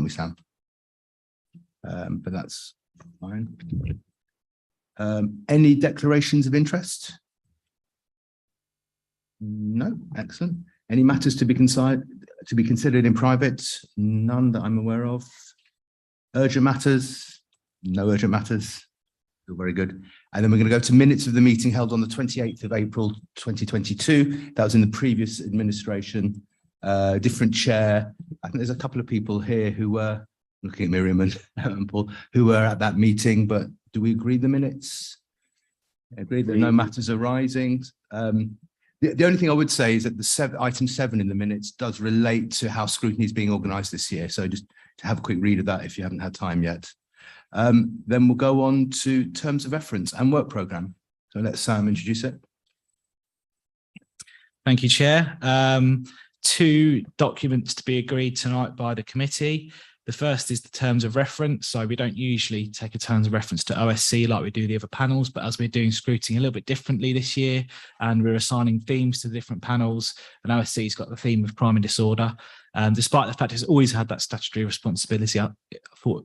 haven't we, Sam? But that's fine. Any declarations of interest? No, excellent. Any matters to be considered in private? None that I'm aware of. Urgent matters? No urgent matters. Very good. And then we're going to go to minutes of the meeting held on the 28th of April 2022. That was in the previous administration, different chair. I think there's a couple of people here who were looking at Miriam and Paul, who were at that meeting, but do we agree the minutes? Agreed that no matters arising. The only thing I would say is that item 7 in the minutes does relate to how scrutiny is being organised this year. So just to have a quick read of that if you haven't had time yet. Then we'll go on to terms of reference and work programme. So let Sam introduce it. Thank you, Chair. 2 documents to be agreed tonight by the committee. The first is the terms of reference. So we don't usually take a terms of reference to OSC like we do the other panels, but as we're doing scrutiny a little bit differently this year, and we're assigning themes to the different panels, and OSC's got the theme of crime and disorder. Despite the fact it's always had that statutory responsibility,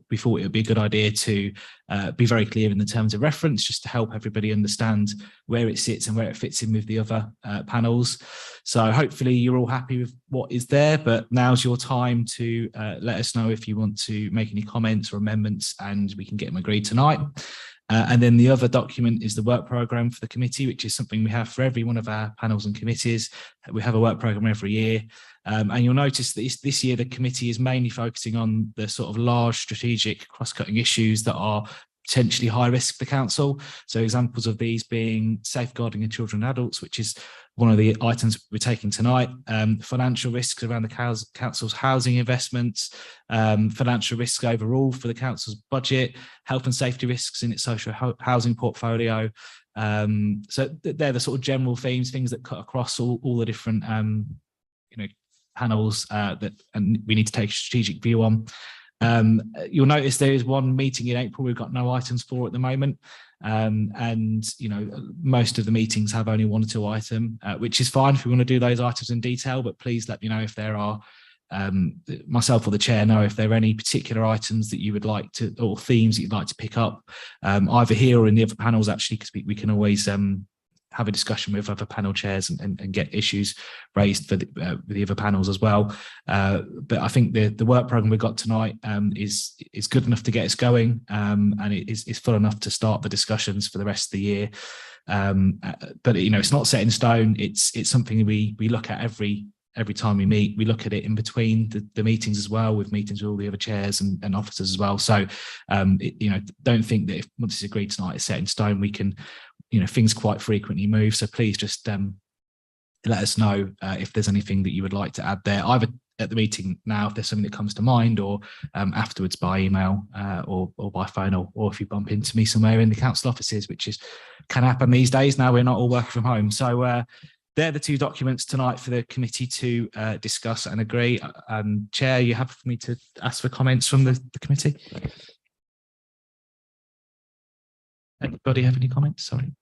we thought it would be a good idea to be very clear in the terms of reference, just to help everybody understand where it sits and where it fits in with the other panels. So hopefully you're all happy with what is there, but now's your time to let us know if you want to make any comments or amendments, and we can get them agreed tonight. And then the other document is the work programme for the committee, which is something we have for every one of our panels and committees. We have a work programme every year. And you'll notice that this year the committee is mainly focusing on the sort of large strategic cross-cutting issues that are potentially high risk for the council. So examples of these being safeguarding of children and adults, which is one of the items we're taking tonight, financial risks around the council's housing investments, financial risks overall for the council's budget, health and safety risks in its social housing portfolio. So they're the sort of general themes, things that cut across all the different panels that we need to take a strategic view on. You'll notice there is one meeting in April we've got no items for at the moment, and most of the meetings have only 1 or 2 items, which is fine if we want to do those items in detail, but please let me know if there are, myself or the chair know if there are any particular items that you would like to, or themes that you'd like to pick up, either here or in the other panels, actually, because we can always have a discussion with other panel chairs and get issues raised for the other panels as well. But I think the work programme we've got tonight is good enough to get us going, and it is full enough to start the discussions for the rest of the year. But it's not set in stone. It's something we look at every time we meet. We look at it in between the meetings as well, with meetings with all the other chairs and officers as well. So don't think that if once it's agreed tonight it's set in stone. We can, things quite frequently move, so please just let us know if there's anything that you would like to add there, either at the meeting now if there's something that comes to mind, or afterwards by email or by phone, or if you bump into me somewhere in the council offices, which can happen these days. Now we're not all working from home. So they're the 2 documents tonight for the committee to discuss and agree. Chair, you happy for me to ask for comments from the committee? Anybody have any comments? Sorry.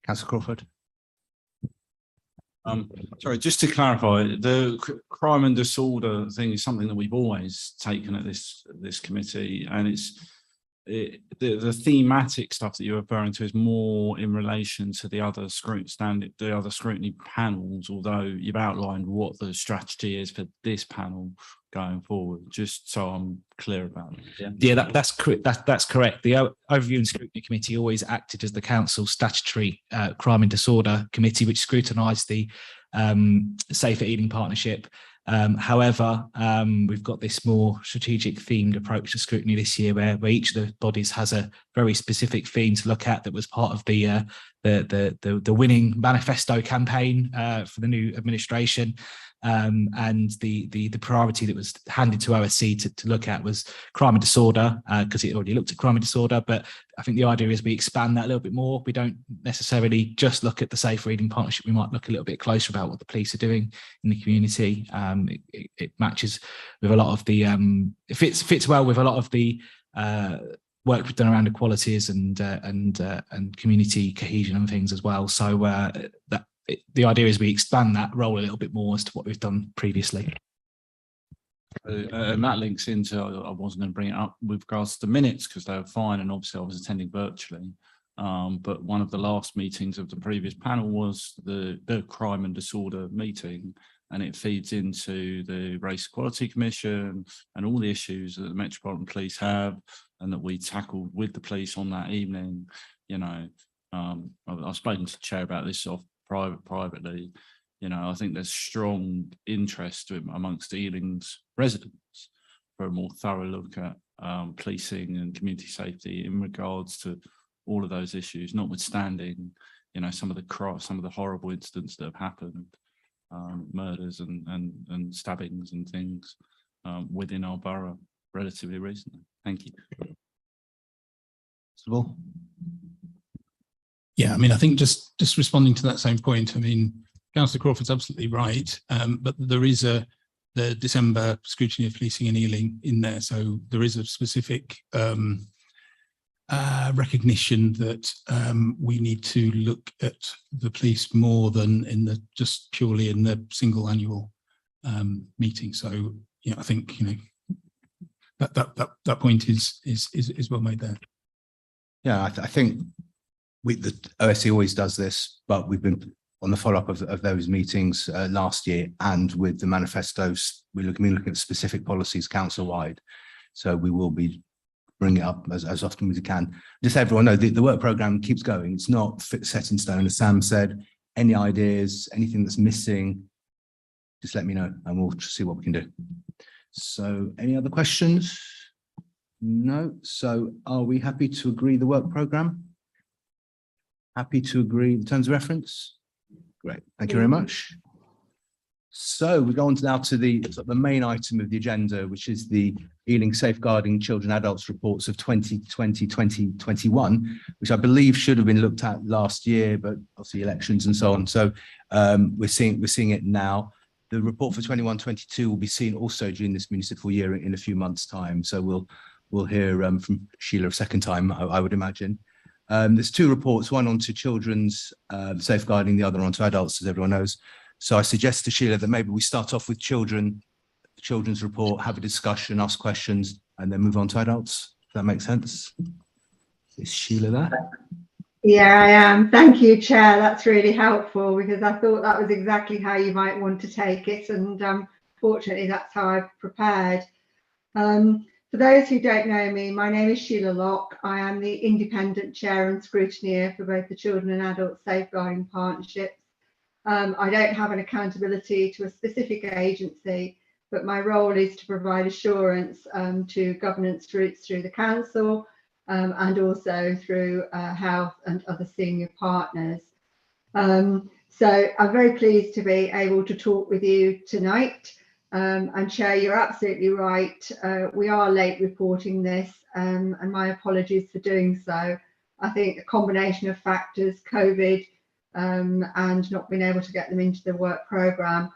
Councillor Crawford. Sorry, just to clarify, the crime and disorder thing is something that we've always taken at this committee, and the thematic stuff that you're referring to is more in relation to the other scrutiny panels, although you've outlined what the strategy is for this panel going forward, just so I'm clear about it. Yeah, that's correct. That's correct. The Overview and Scrutiny Committee always acted as the council's statutory crime and disorder committee, which scrutinised the Safer Eating Partnership. However, we've got this more strategic themed approach to scrutiny this year, where each of the bodies has a very specific theme to look at that was part of the winning manifesto campaign for the new administration. And the priority that was handed to OSC to look at was crime and disorder, because it already looked at crime and disorder. But I think the idea is we expand that a little bit more. We don't necessarily just look at the Safe Reading Partnership. We might look a little bit closer about what the police are doing in the community. It matches with a lot of the it fits well with a lot of the work we've done around equalities and community cohesion and things as well. So the idea is we expand that role a little bit more as to what we've done previously. And that links into, I wasn't going to bring it up with regards to the minutes because they were fine, and obviously I was attending virtually. But one of the last meetings of the previous panel was the crime and disorder meeting, and it feeds into the Race Equality Commission and all the issues that the Metropolitan Police have and that we tackled with the police on that evening. You know, I've spoken to the chair about this privately. You know, I think there's strong interest amongst Ealing's residents for a more thorough look at policing and community safety in regards to all of those issues, notwithstanding, you know, some of the horrible incidents that have happened, murders and stabbings and things within our borough relatively recently. Thank you. Yeah, I mean, I think just responding to that same point, I mean, Councillor Crawford's absolutely right, but there is the December scrutiny of policing in Ealing in there, so there is a specific recognition that we need to look at the police more than just purely in the single annual meeting. So, you know, I think, you know, that point is well made there. Yeah, I think the OSC always does this, but we've been on the follow-up of those meetings last year, and with the manifestos, we're looking at specific policies council-wide. So we will be bringing it up as often as we can. Just so everyone know, the work programme keeps going. It's not set in stone. As Sam said, any ideas, anything that's missing, just let me know and we'll see what we can do. So any other questions? No. So are we happy to agree the work programme? Happy to agree the terms of reference? Great, thank you very much. So we go on now to the main item of the agenda, which is the Ealing Safeguarding Children and Adults reports of 2020-2021, which I believe should have been looked at last year, but obviously elections and so on. So we're seeing it now. The report for 21-22 will be seen also during this municipal year in a few months' time. So we'll hear from Sheila a second time, I would imagine. There's two reports, one onto children's safeguarding, the other onto adults, as everyone knows. So I suggest to Sheila that maybe we start off with the children's report, have a discussion, ask questions, and then move on to adults. Does that make sense? Is Sheila there? Yeah, I am. Thank you, Chair. That's really helpful because I thought that was exactly how you might want to take it. And fortunately, that's how I've prepared. For those who don't know me, my name is Sheila Locke. I am the independent chair and scrutineer for both the Children and Adult Safeguarding Partnerships. I don't have an accountability to a specific agency, but my role is to provide assurance to governance routes through the council and also through health and other senior partners. So I'm very pleased to be able to talk with you tonight. And Chair, you're absolutely right. We are late reporting this and my apologies for doing so. I think a combination of factors, COVID, and not being able to get them into the work programme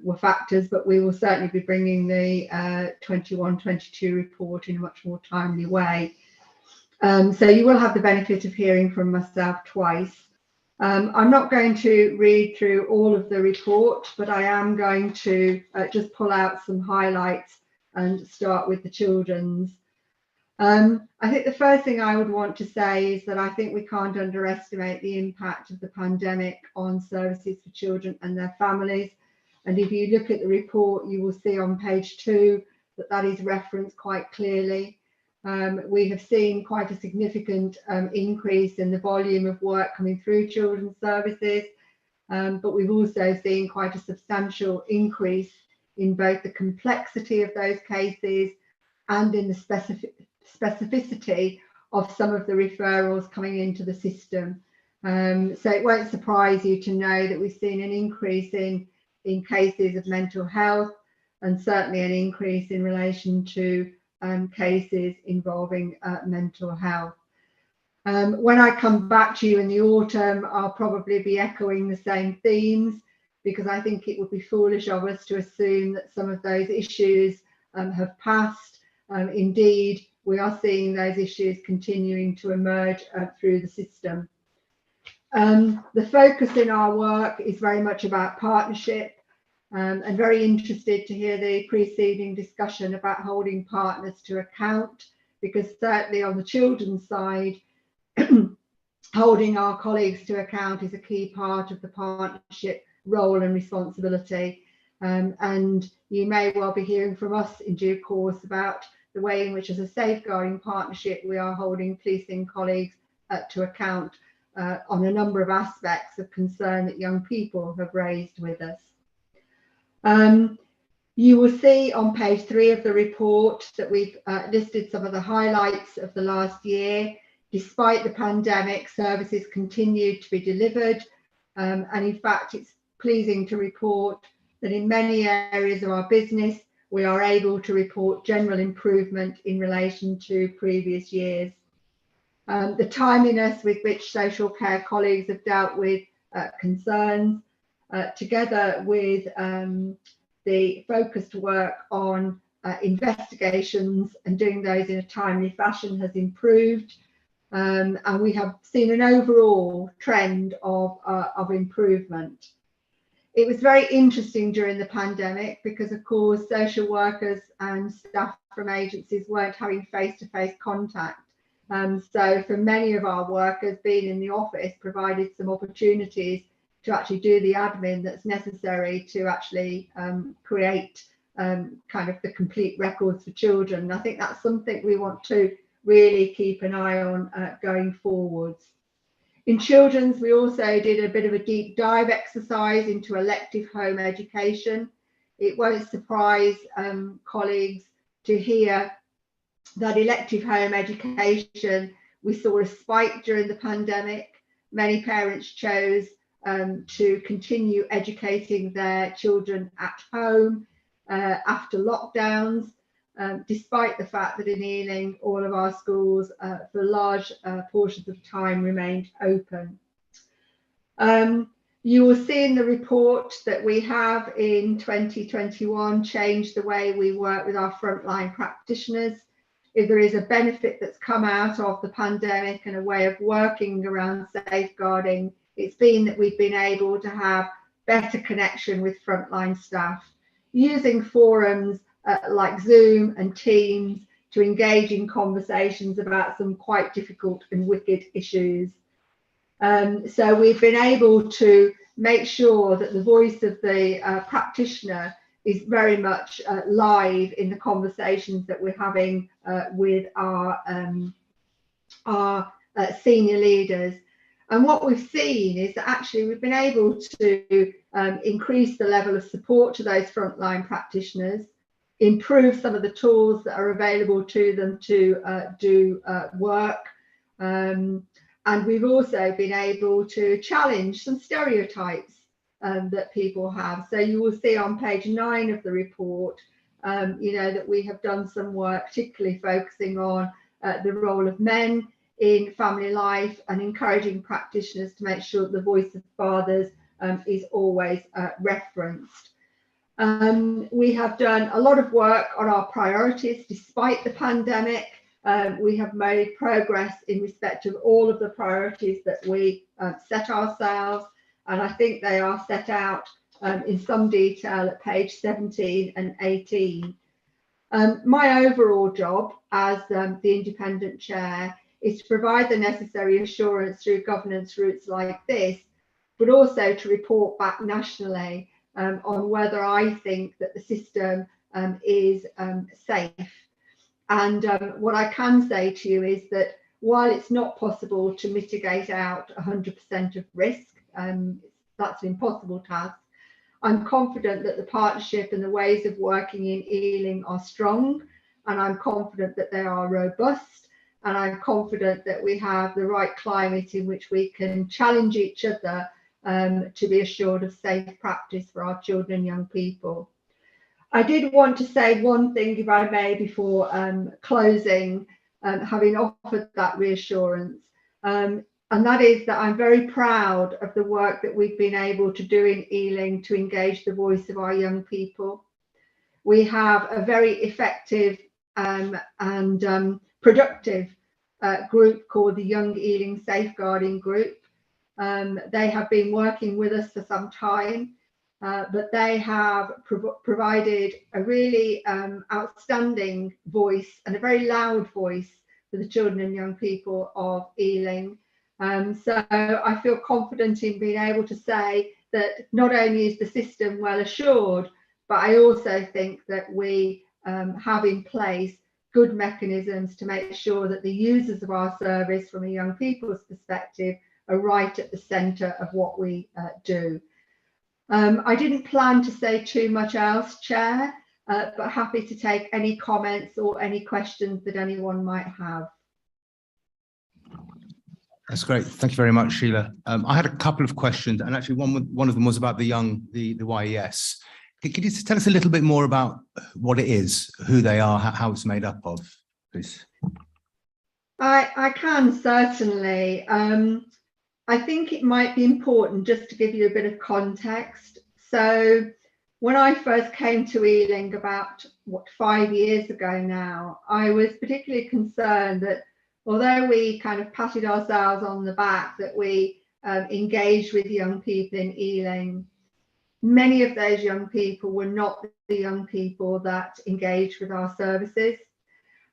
were factors, but we will certainly be bringing the 21-22 report in a much more timely way. So you will have the benefit of hearing from myself twice. I'm not going to read through all of the report, but I am going to just pull out some highlights and start with the children's. I think the first thing I would want to say is that I think we can't underestimate the impact of the pandemic on services for children and their families. And if you look at the report, you will see on page 2 that that is referenced quite clearly. We have seen quite a significant increase in the volume of work coming through children's services, but we've also seen quite a substantial increase in both the complexity of those cases and in the specificity of some of the referrals coming into the system. So it won't surprise you to know that we've seen an increase in cases of mental health and certainly an increase in relation to cases involving mental health. When I come back to you in the autumn, I'll probably be echoing the same themes because I think it would be foolish of us to assume that some of those issues have passed. Indeed, we are seeing those issues continuing to emerge through the system. The focus in our work is very much about partnership. and very interested to hear the preceding discussion about holding partners to account, because certainly on the children's side, holding our colleagues to account is a key part of the partnership role and responsibility. And you may well be hearing from us in due course about the way in which, as a safeguarding partnership, we are holding policing colleagues to account on a number of aspects of concern that young people have raised with us. You will see on page 3 of the report that we've listed some of the highlights of the last year. Despite the pandemic, services continued to be delivered, and in fact it's pleasing to report that in many areas of our business we are able to report general improvement in relation to previous years. The timeliness with which social care colleagues have dealt with concerns, together with the focused work on investigations and doing those in a timely fashion, has improved. And we have seen an overall trend of improvement. It was very interesting during the pandemic because, of course, social workers and staff from agencies weren't having face-to-face contact. So for many of our workers, being in the office provided some opportunities to actually do the admin that's necessary to actually create kind of the complete records for children. And I think that's something we want to really keep an eye on going forwards. In children's, we also did a bit of a deep dive exercise into elective home education. It won't surprise colleagues to hear that elective home education, we saw a spike during the pandemic. Many parents chose to continue educating their children at home after lockdowns, despite the fact that in Ealing, all of our schools for large portions of time remained open. You will see in the report that we have in 2021 changed the way we work with our frontline practitioners. If there is a benefit that's come out of the pandemic and a way of working around safeguarding, it's been that we've been able to have better connection with frontline staff, using forums like Zoom and Teams to engage in conversations about some quite difficult and wicked issues. So we've been able to make sure that the voice of the practitioner is very much live in the conversations that we're having with our senior leaders. And what we've seen is that actually we've been able to increase the level of support to those frontline practitioners, improve some of the tools that are available to them to do work. And we've also been able to challenge some stereotypes that people have. So you will see on page 9 of the report, you know, that we have done some work, particularly focusing on the role of men in family life and encouraging practitioners to make sure that the voice of fathers is always referenced. We have done a lot of work on our priorities despite the pandemic. We have made progress in respect of all of the priorities that we set ourselves, and I think they are set out in some detail at page 17 and 18. My overall job as the independent chair is to provide the necessary assurance through governance routes like this, but also to report back nationally on whether I think that the system is safe. And what I can say to you is that while it's not possible to mitigate out 100% of risk, that's an impossible task, I'm confident that the partnership and the ways of working in Ealing are strong, and I'm confident that they are robust, and I'm confident that we have the right climate in which we can challenge each other to be assured of safe practice for our children and young people. I did want to say one thing, if I may, before closing, having offered that reassurance, and that is that I'm very proud of the work that we've been able to do in Ealing to engage the voice of our young people. We have a very effective and productive group called the Young Ealing Safeguarding Group. They have been working with us for some time. but they have provided a really outstanding voice and a very loud voice for the children and young people of Ealing. So I feel confident in being able to say that not only is the system well assured, but I also think that we have in place good mechanisms to make sure that the users of our service from a young people's perspective are right at the centre of what we do. I didn't plan to say too much else, Chair, but happy to take any comments or any questions that anyone might have. That's great. Thank you very much, Sheila. I had a couple of questions, and actually one of them was about the YES. Could you tell us a little bit more about what it is, who they are, how it's made up of, please? I can certainly. I think it might be important just to give you a bit of context. So when I first came to Ealing about 5 years ago now, I was particularly concerned that although we kind of patted ourselves on the back that we engaged with young people in Ealing, many of those young people were not the young people that engaged with our services.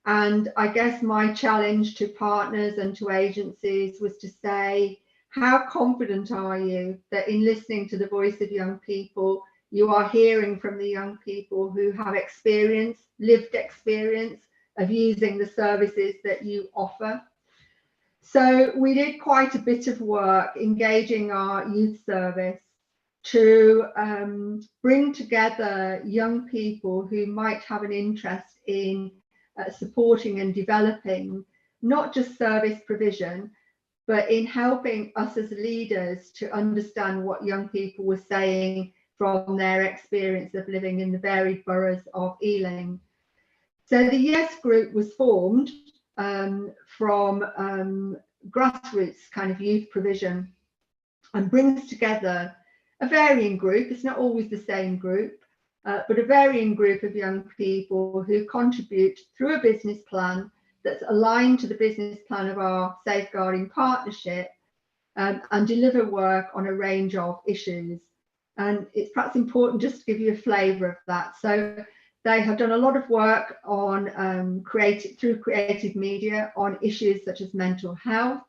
And I guess my challenge to partners and to agencies was to say, how confident are you that in listening to the voice of young people, you are hearing from the young people who have experience, lived experience of using the services that you offer? So we did quite a bit of work engaging our youth service to bring together young people who might have an interest in supporting and developing not just service provision, but in helping us as leaders to understand what young people were saying from their experience of living in the varied boroughs of Ealing. So the YES group was formed from grassroots kind of youth provision and brings together a varying group. It's not always the same group, but a varying group of young people who contribute through a business plan that's aligned to the business plan of our safeguarding partnership, and deliver work on a range of issues. And it's perhaps important just to give you a flavour of that. So they have done a lot of work on through creative media on issues such as mental health.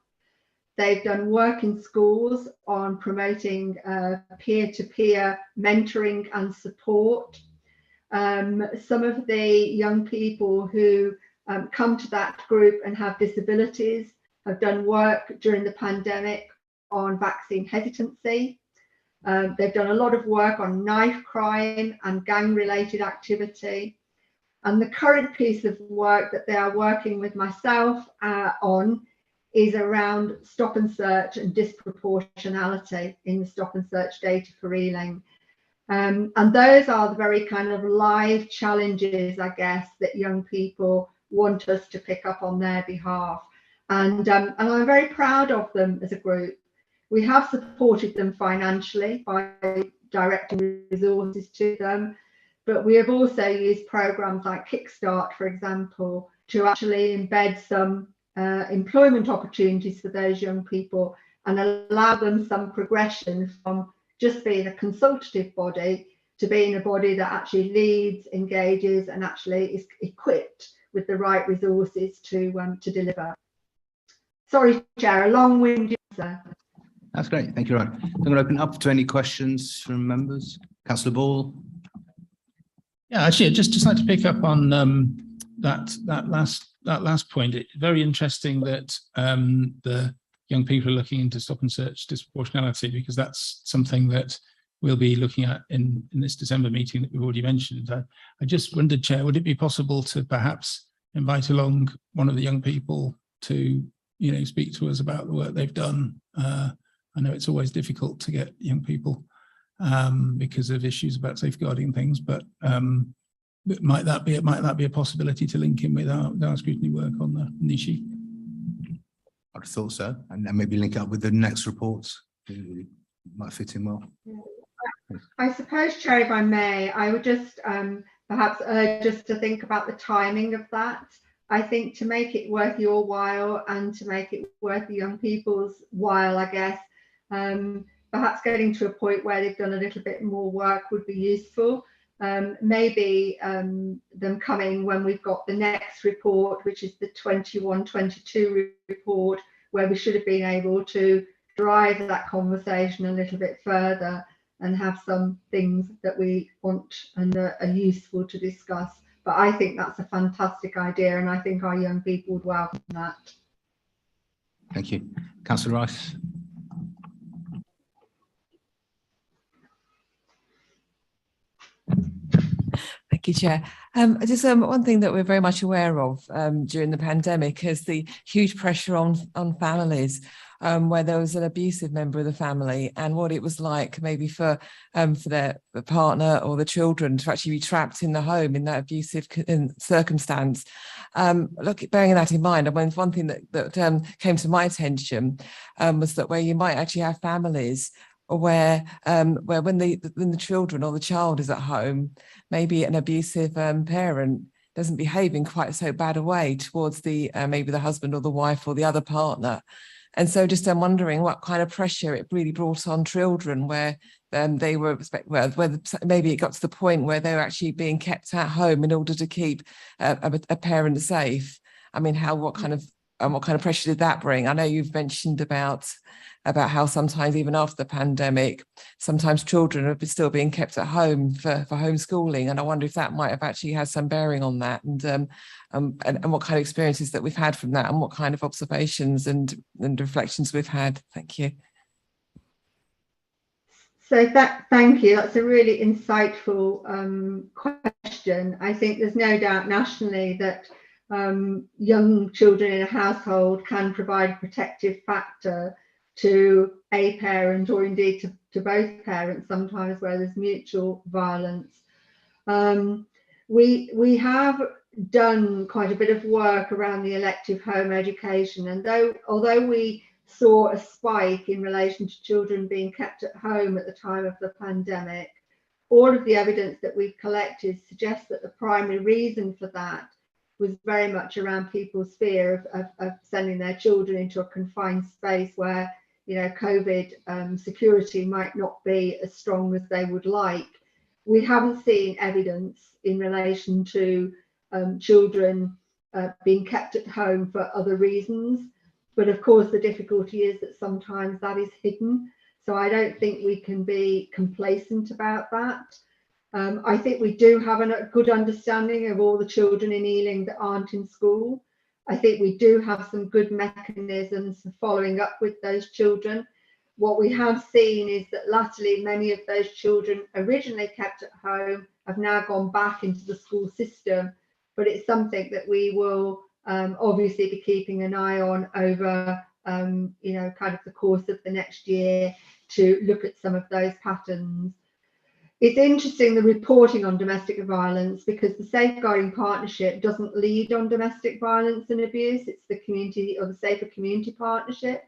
They've done work in schools on promoting peer-to-peer mentoring and support. Some of the young people who come to that group and have disabilities have done work during the pandemic on vaccine hesitancy. They've done a lot of work on knife crime and gang-related activity. And the current piece of work that they are working with myself on is around stop and search and disproportionality in the stop and search data for Ealing. And those are the very kind of live challenges, I guess, that young people want us to pick up on their behalf. And I'm very proud of them as a group. We have supported them financially by directing resources to them, but we have also used programs like Kickstart, for example, to actually embed some employment opportunities for those young people and allow them some progression from just being a consultative body to being a body that actually leads, engages, and actually is equipped with the right resources to deliver. Sorry, Chair, a long-winded answer. That's great. Thank you, Ryan. I'm going to open up to any questions from members. Councillor Ball. Yeah, actually, I'd just like to pick up on that last point. It's very interesting that the young people are looking into stop and search disproportionality, because that's something that we'll be looking at in this December meeting that we've already mentioned. I just wondered, Chair, would it be possible to perhaps invite along one of the young people to, speak to us about the work they've done? I know it's always difficult to get young people because of issues about safeguarding things, but might that be a possibility to link in with our scrutiny work on the niche? I'd have thought so, and then maybe link up with the next reports. It might fit in well. I suppose, Chair, if I may, I would just perhaps urge us to think about the timing of that. I think to make it worth your while and to make it worth the young people's while, I guess, perhaps getting to a point where they've done a little bit more work would be useful. Maybe them coming when we've got the next report, which is the 21-22 report, where we should have been able to drive that conversation a little bit further and have some things that we want and are useful to discuss. But I think that's a fantastic idea, and I think our young people would welcome that. Thank you. Councillor Rice. Thank you, Chair. Just one thing that we're very much aware of during the pandemic is the huge pressure on families, where there was an abusive member of the family, and what it was like maybe for their partner or the children to actually be trapped in the home in that abusive circumstance. Bearing that in mind, I mean, one thing that came to my attention was that where you might actually have families where when the children or the child is at home, maybe an abusive parent doesn't behave in quite so bad a way towards the maybe the husband or the wife or the other partner. And so just I'm wondering what kind of pressure it really brought on children, where they were where maybe it got to the point where they were actually being kept at home in order to keep a parent safe. I mean, what kind of pressure did that bring? I know you've mentioned about how sometimes even after the pandemic, sometimes children are still being kept at home for homeschooling, and I wonder if that might have actually had some bearing on that, and what kind of experiences that we've had from that, and what kind of observations and reflections we've had. Thank you. So thank you. That's a really insightful question. I think there's no doubt nationally that young children in a household can provide a protective factor to a parent, or indeed to both parents, sometimes where there's mutual violence. We have done quite a bit of work around the elective home education, and although we saw a spike in relation to children being kept at home at the time of the pandemic, all of the evidence that we've collected suggests that the primary reason for that was very much around people's fear of sending their children into a confined space where, you know, COVID security might not be as strong as they would like. We haven't seen evidence in relation to children being kept at home for other reasons. But of course, the difficulty is that sometimes that is hidden. So I don't think we can be complacent about that. I think we do have a good understanding of all the children in Ealing that aren't in school. I think we do have some good mechanisms for following up with those children. What we have seen is that latterly many of those children originally kept at home have now gone back into the school system, but it's something that we will obviously be keeping an eye on over you know, kind of the course of the next year to look at some of those patterns. It's interesting, the reporting on domestic violence, because the Safeguarding Partnership doesn't lead on domestic violence and abuse. It's the community, or the Safer Community Partnership.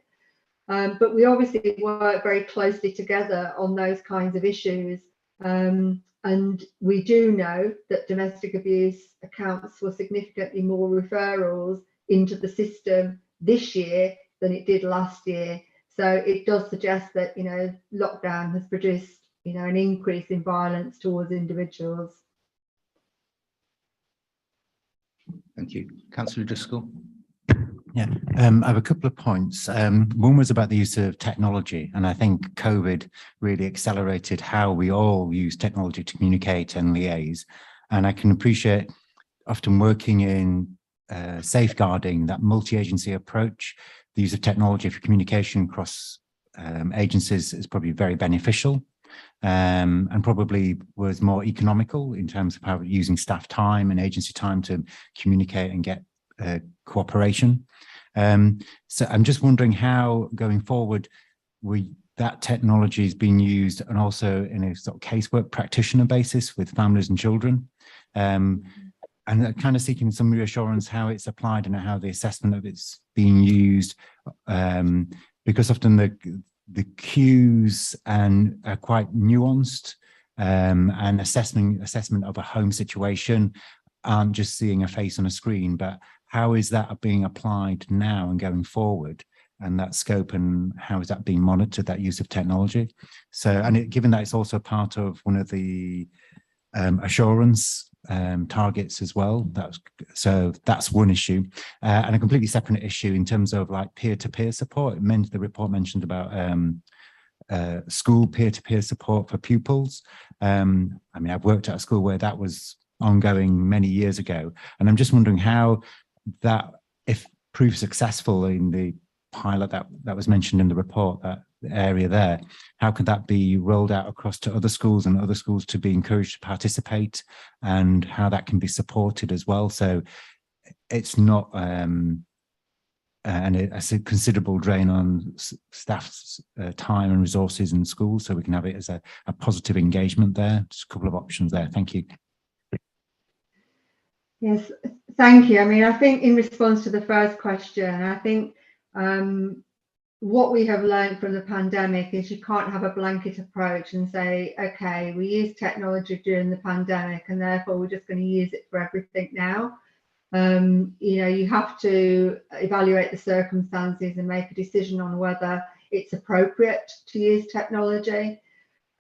But we obviously work very closely together on those kinds of issues. And we do know that domestic abuse accounts for significantly more referrals into the system this year than it did last year. So it does suggest that, you know, lockdown has produced, you know, an increase in violence towards individuals. Thank you. Councillor Driscoll. Yeah, I have a couple of points. One was about the use of technology, and I think COVID really accelerated how we all use technology to communicate and liaise. And I can appreciate, often working in safeguarding, that multi-agency approach, the use of technology for communication across agencies is probably very beneficial. And probably was more economical in terms of how using staff time and agency time to communicate and get cooperation. So I'm just wondering how, going forward, that technology is being used, and also in a sort of casework practitioner basis with families and children, and kind of seeking some reassurance how it's applied and how the assessment of it's being used, because often the cues are quite nuanced, and assessment of a home situation aren't just seeing a face on a screen, but how is that being applied now and going forward? and that scope, and how is that being monitored, that use of technology? So, and given that it's also part of one of the assurance targets as well, that's one issue, and a completely separate issue in terms of like peer-to-peer support. The report mentioned about school peer-to-peer support for pupils. I mean, I've worked at a school where that was ongoing many years ago, and I'm just wondering how that, if proved successful in the pilot that was mentioned in the report, that area there, how could that be rolled out across to other schools, and other schools to be encouraged to participate, and how that can be supported as well, so it's not and it's a considerable drain on staff's time and resources in schools, so we can have it as a positive engagement there. Just a couple of options there. Thank you. Yes, thank you. I mean, I think in response to the first question, I think what we have learned from the pandemic is you can't have a blanket approach and say, okay, we used technology during the pandemic and therefore we're just going to use it for everything now. You know, you have to evaluate the circumstances and make a decision on whether it's appropriate to use technology.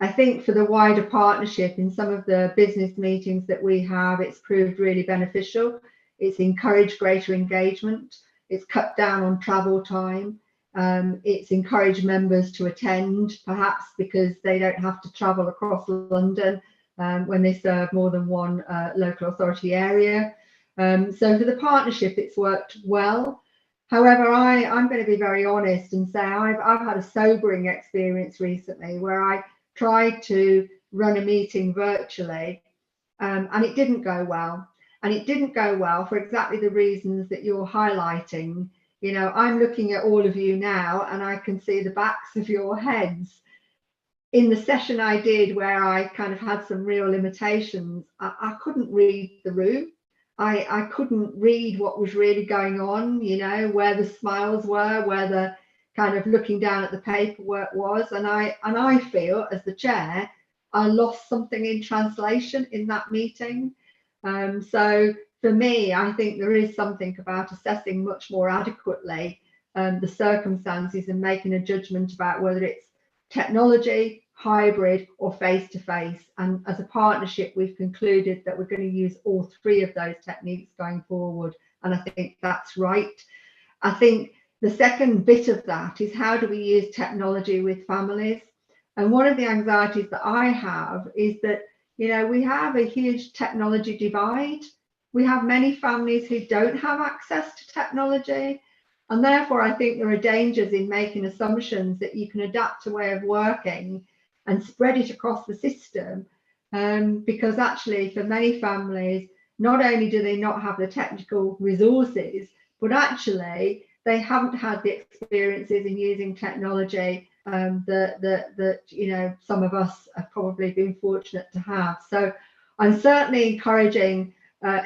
I think for the wider partnership, in some of the business meetings that we have, it's proved really beneficial. It's encouraged greater engagement. It's cut down on travel time. It's encouraged members to attend, perhaps because they don't have to travel across London when they serve more than one local authority area. So for the partnership, it's worked well. However, I'm going to be very honest and say I've had a sobering experience recently where I tried to run a meeting virtually and it didn't go well. And it didn't go well for exactly the reasons that you're highlighting. You know, I'm looking at all of you now and I can see the backs of your heads. In the session I did where I kind of had some real limitations, I couldn't read the room. I couldn't read what was really going on, you know, where the smiles were, where the kind of looking down at the paperwork was. And I feel as the chair, I lost something in translation in that meeting. So for me, I think there is something about assessing much more adequately the circumstances and making a judgment about whether it's technology, hybrid or face-to-face. And as a partnership, we've concluded that we're going to use all three of those techniques going forward. And I think that's right. I think the second bit of that is how do we use technology with families? And one of the anxieties that I have is that, you know, we have a huge technology divide. We have many families who don't have access to technology. And therefore, I think there are dangers in making assumptions that you can adapt a way of working and spread it across the system, because actually for many families, not only do they not have the technical resources, but actually they haven't had the experiences in using technology that you know, some of us have probably been fortunate to have. So I'm certainly encouraging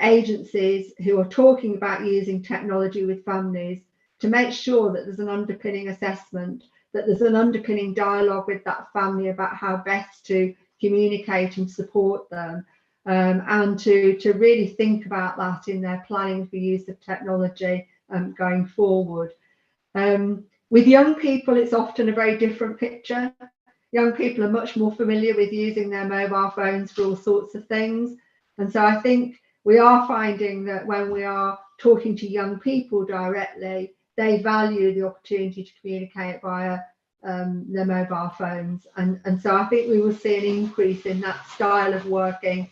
agencies who are talking about using technology with families to make sure that there's an underpinning assessment, that there's an underpinning dialogue with that family about how best to communicate and support them, and to really think about that in their planning for use of technology going forward. With young people, it's often a very different picture. Young people are much more familiar with using their mobile phones for all sorts of things. And so I think we are finding that when we are talking to young people directly, they value the opportunity to communicate via their mobile phones. And so I think we will see an increase in that style of working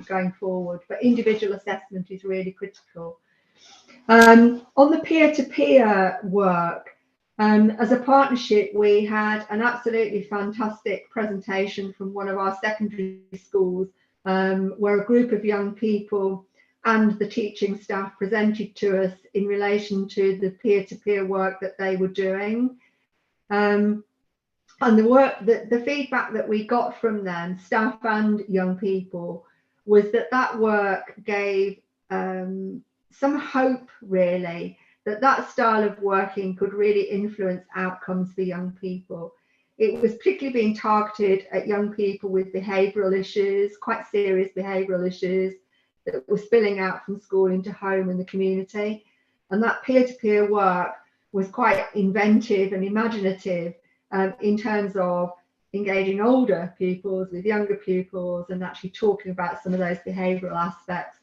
going forward. But individual assessment is really critical. On the peer-to-peer work, as a partnership, we had an absolutely fantastic presentation from one of our secondary schools, where a group of young people and the teaching staff presented to us in relation to the peer-to-peer work that they were doing. And the feedback that we got from them, staff and young people, was that that work gave some hope, really, that style of working could really influence outcomes for young people. It was particularly being targeted at young people with behavioural issues, quite serious behavioural issues, that were spilling out from school into home and the community. And that peer-to-peer work was quite inventive and imaginative in terms of engaging older pupils with younger pupils and actually talking about some of those behavioural aspects.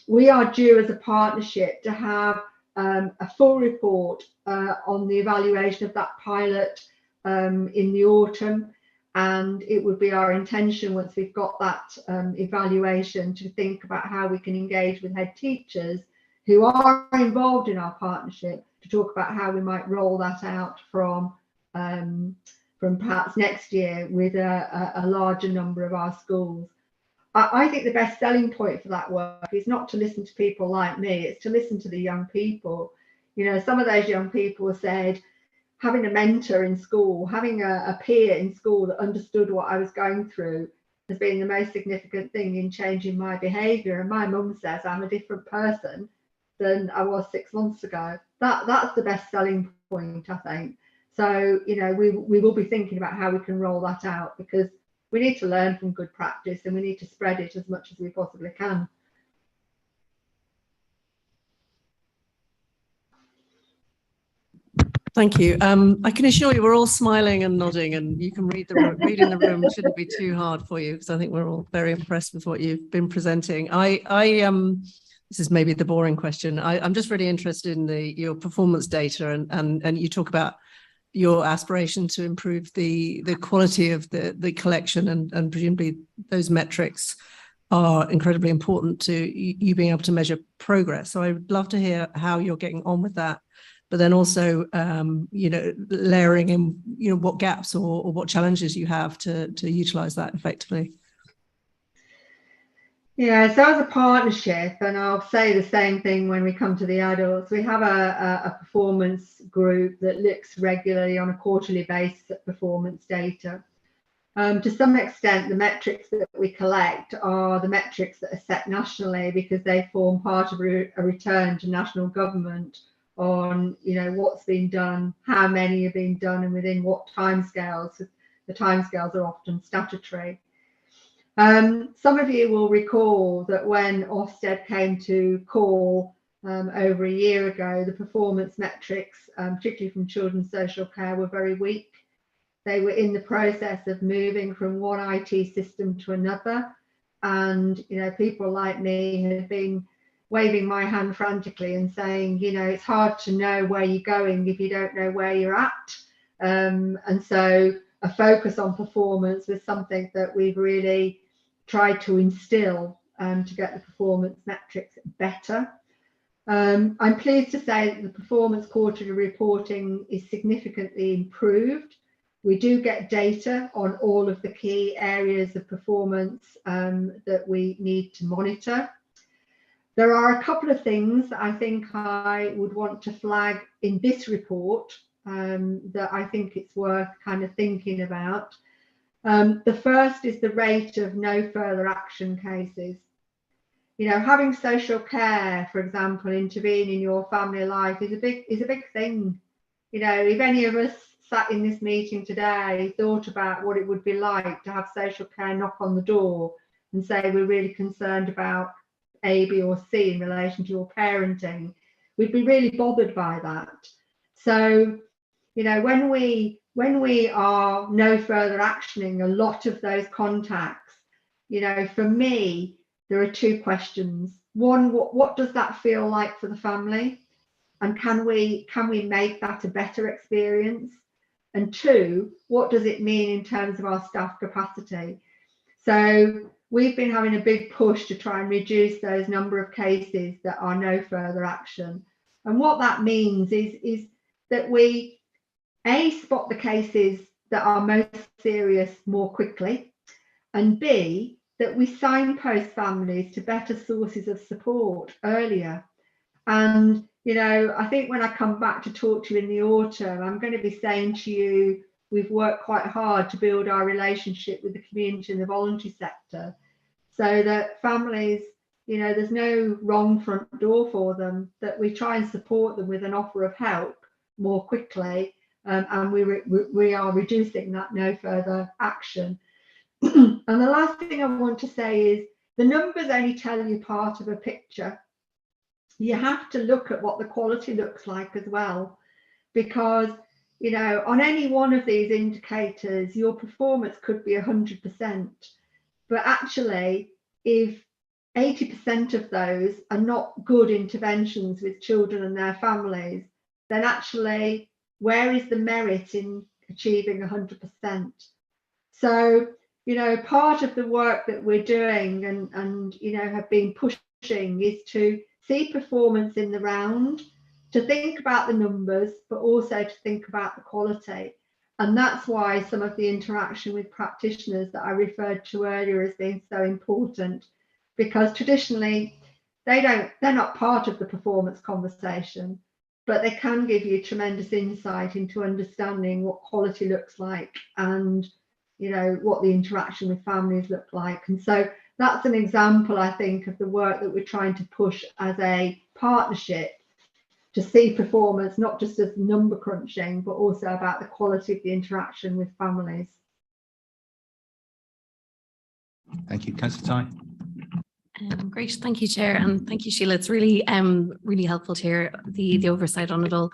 We are due as a partnership to have a full report on the evaluation of that pilot in the autumn, and it would be our intention, once we've got that evaluation, to think about how we can engage with head teachers who are involved in our partnership to talk about how we might roll that out from perhaps next year with a larger number of our schools. I think the best selling point for that work is not to listen to people like me, it's to listen to the young people. You know, some of those young people said having a mentor in school, having a peer in school that understood what I was going through has been the most significant thing in changing my behaviour. And my mum says I'm a different person than I was 6 months ago. That's the best selling point, I think. So, you know, we will be thinking about how we can roll that out, because we need to learn from good practice and we need to spread it as much as we possibly can. Thank you. I can assure you we're all smiling and nodding, and you can read in the room. It shouldn't be too hard for you, because I think we're all very impressed with what you've been presenting. This is maybe the boring question. I'm just really interested in your performance data, and you talk about your aspiration to improve the quality of the collection, and presumably those metrics are incredibly important to you being able to measure progress. So I would love to hear how you're getting on with that, but then also, you know, layering in, you know, what gaps or what challenges you have to utilize that effectively. Yeah, so as a partnership, and I'll say the same thing when we come to the adults, we have a performance group that looks regularly on a quarterly basis at performance data. To some extent, the metrics that we collect are the metrics that are set nationally, because they form part of a return to national government on, you know, what's been done, how many have been done, and within what timescales. The timescales are often statutory. Some of you will recall that when Ofsted came to call over a year ago, the performance metrics, particularly from children's social care, were very weak. They were in the process of moving from one IT system to another. And, you know, people like me have been waving my hand frantically and saying, you know, it's hard to know where you're going if you don't know where you're at. And so a focus on performance was something that we've really tried to instill to get the performance metrics better. I'm pleased to say that the performance quarterly reporting is significantly improved. We do get data on all of the key areas of performance that we need to monitor. There are a couple of things that I think I would want to flag in this report that I think it's worth kind of thinking about. The first is the rate of no further action cases. You know, having social care, for example, intervene in your family life is a big thing. You know, if any of us sat in this meeting today thought about what it would be like to have social care knock on the door and say we're really concerned about A, B, or C in relation to your parenting, we'd be really bothered by that. So, you know, when we are no further actioning a lot of those contacts, you know, for me, there are two questions. One, what does that feel like for the family? And can we make that a better experience? And two, what does it mean in terms of our staff capacity? So we've been having a big push to try and reduce those number of cases that are no further action. And what that means is that we, A, spot the cases that are most serious more quickly, and B, that we signpost families to better sources of support earlier. And, you know, I think when I come back to talk to you in the autumn, I'm going to be saying to you, we've worked quite hard to build our relationship with the community and the voluntary sector, so that families, you know, there's no wrong front door for them, that we try and support them with an offer of help more quickly, and we are reducing that no further action. And the last thing I want to say is the numbers only tell you part of a picture. You have to look at what the quality looks like as well. because, you know, on any one of these indicators, your performance could be 100%. But actually, if 80% of those are not good interventions with children and their families, then actually, where is the merit in achieving 100%? So, you know, part of the work that we're doing and you know, have been pushing is to see performance in the round, to think about the numbers, but also to think about the quality. And that's why some of the interaction with practitioners that I referred to earlier has been so important, because traditionally they're not part of the performance conversation, but they can give you tremendous insight into understanding what quality looks like and, you know, what the interaction with families look like. And so that's an example, I think, of the work that we're trying to push as a partnership, to see performance not just as number crunching, but also about the quality of the interaction with families. Thank you. Councillor Tai. Great, thank you, Chair, and thank you, Sheila. It's really, really helpful to hear the oversight on it all.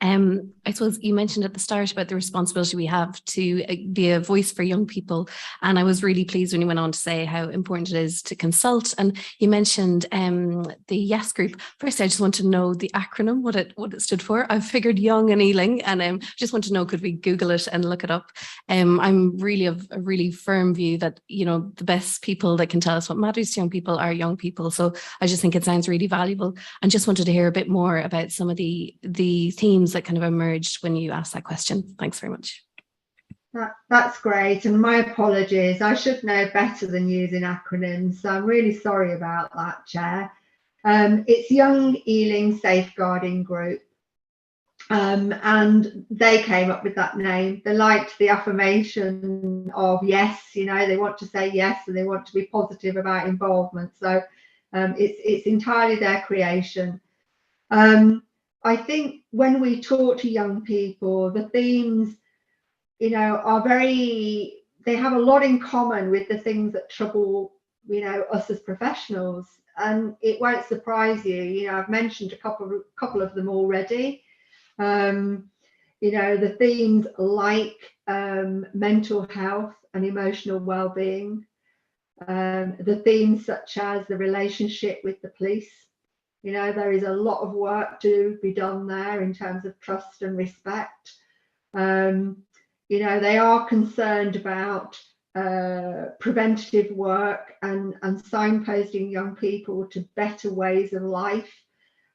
I suppose you mentioned at the start about the responsibility we have to be a voice for young people, and I was really pleased when you went on to say how important it is to consult. And you mentioned the YES group. First, I just want to know the acronym, what it stood for. I've figured Young and Ealing, and just want to know, could we Google it and look it up? I'm really of a really firm view that, you know, the best people that can tell us what matters to young people are young people. So I just think it sounds really valuable, and just wanted to hear a bit more about some of the themes that kind of emerged when you asked that question. Thanks very much. That's great, and my apologies. I should know better than using acronyms, so I'm really sorry about that, Chair. It's Young Ealing Safeguarding Group, and they came up with that name. They liked the affirmation of yes, you know, they want to say yes and they want to be positive about involvement. So it's entirely their creation. I think when we talk to young people, the themes, you know, are they have a lot in common with the things that trouble, you know, us as professionals. And it won't surprise you, you know, I've mentioned a couple of them already. You know, the themes like mental health and emotional well-being, the themes such as the relationship with the police. You know, there is a lot of work to be done there in terms of trust and respect. You know, they are concerned about preventative work and signposting young people to better ways of life.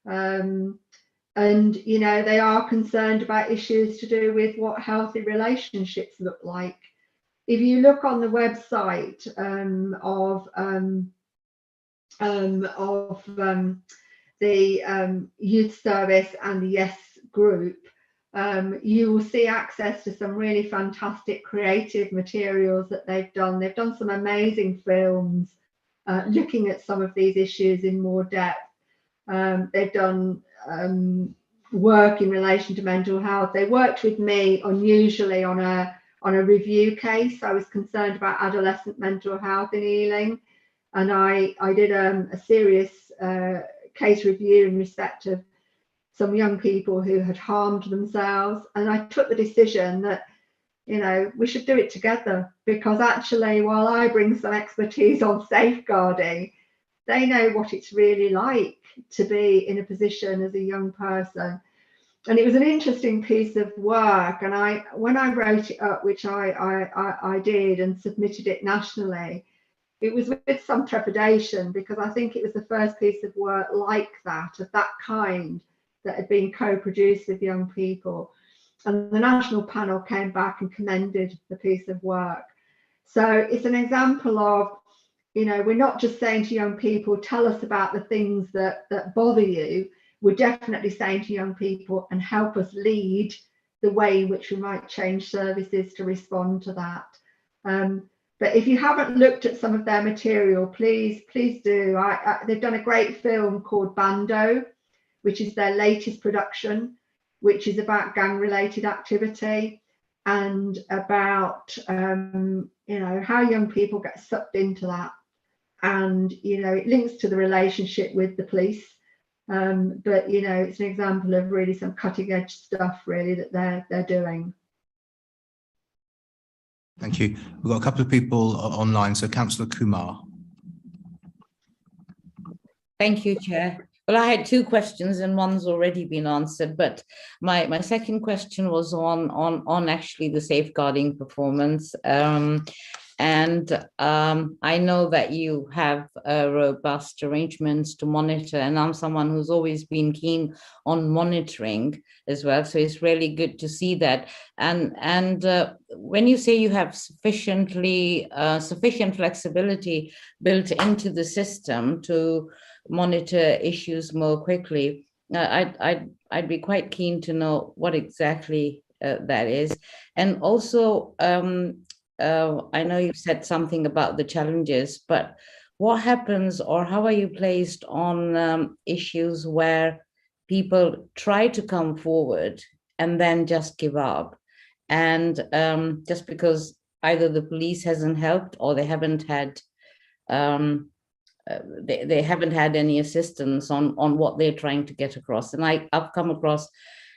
And, you know, they are concerned about issues to do with what healthy relationships look like. If you look on the website of the youth service and the YES group, you will see access to some really fantastic creative materials that they've done. They've done some amazing films looking at some of these issues in more depth. They've done work in relation to mental health. They worked with me unusually on a review case. I was concerned about adolescent mental health in Ealing, and I did a serious case review in respect of some young people who had harmed themselves, and I took the decision that, you know, we should do it together, because actually, while I bring some expertise on safeguarding, they know what it's really like to be in a position as a young person. And it was an interesting piece of work, and when I wrote it up, which I did, and submitted it nationally, it was with some trepidation, because I think it was the first piece of work like that, of that kind, that had been co-produced with young people. And the national panel came back and commended the piece of work. So it's an example of, you know, we're not just saying to young people, tell us about the things that bother you. We're definitely saying to young people, and help us lead the way in which we might change services to respond to that. But if you haven't looked at some of their material, please do. They've done a great film called Bando, which is their latest production, which is about gang-related activity and about, you know, how young people get sucked into that. And, you know, it links to the relationship with the police. But you know, it's an example of really some cutting edge stuff really that they're doing. Thank you. We've got a couple of people online. So Councillor Kumar. Thank you, Chair. Well, I had two questions and one's already been answered, but my second question was on actually the safeguarding performance. I know that you have robust arrangements to monitor, and I'm someone who's always been keen on monitoring as well. So it's really good to see that. And when you say you have sufficient flexibility built into the system to monitor issues more quickly, I'd be quite keen to know what exactly that is. And also, I know you said something about the challenges, but what happens, or how are you placed on issues where people try to come forward and then just give up, and just because either the police hasn't helped or they haven't had they haven't had any assistance on what they're trying to get across. And I've come across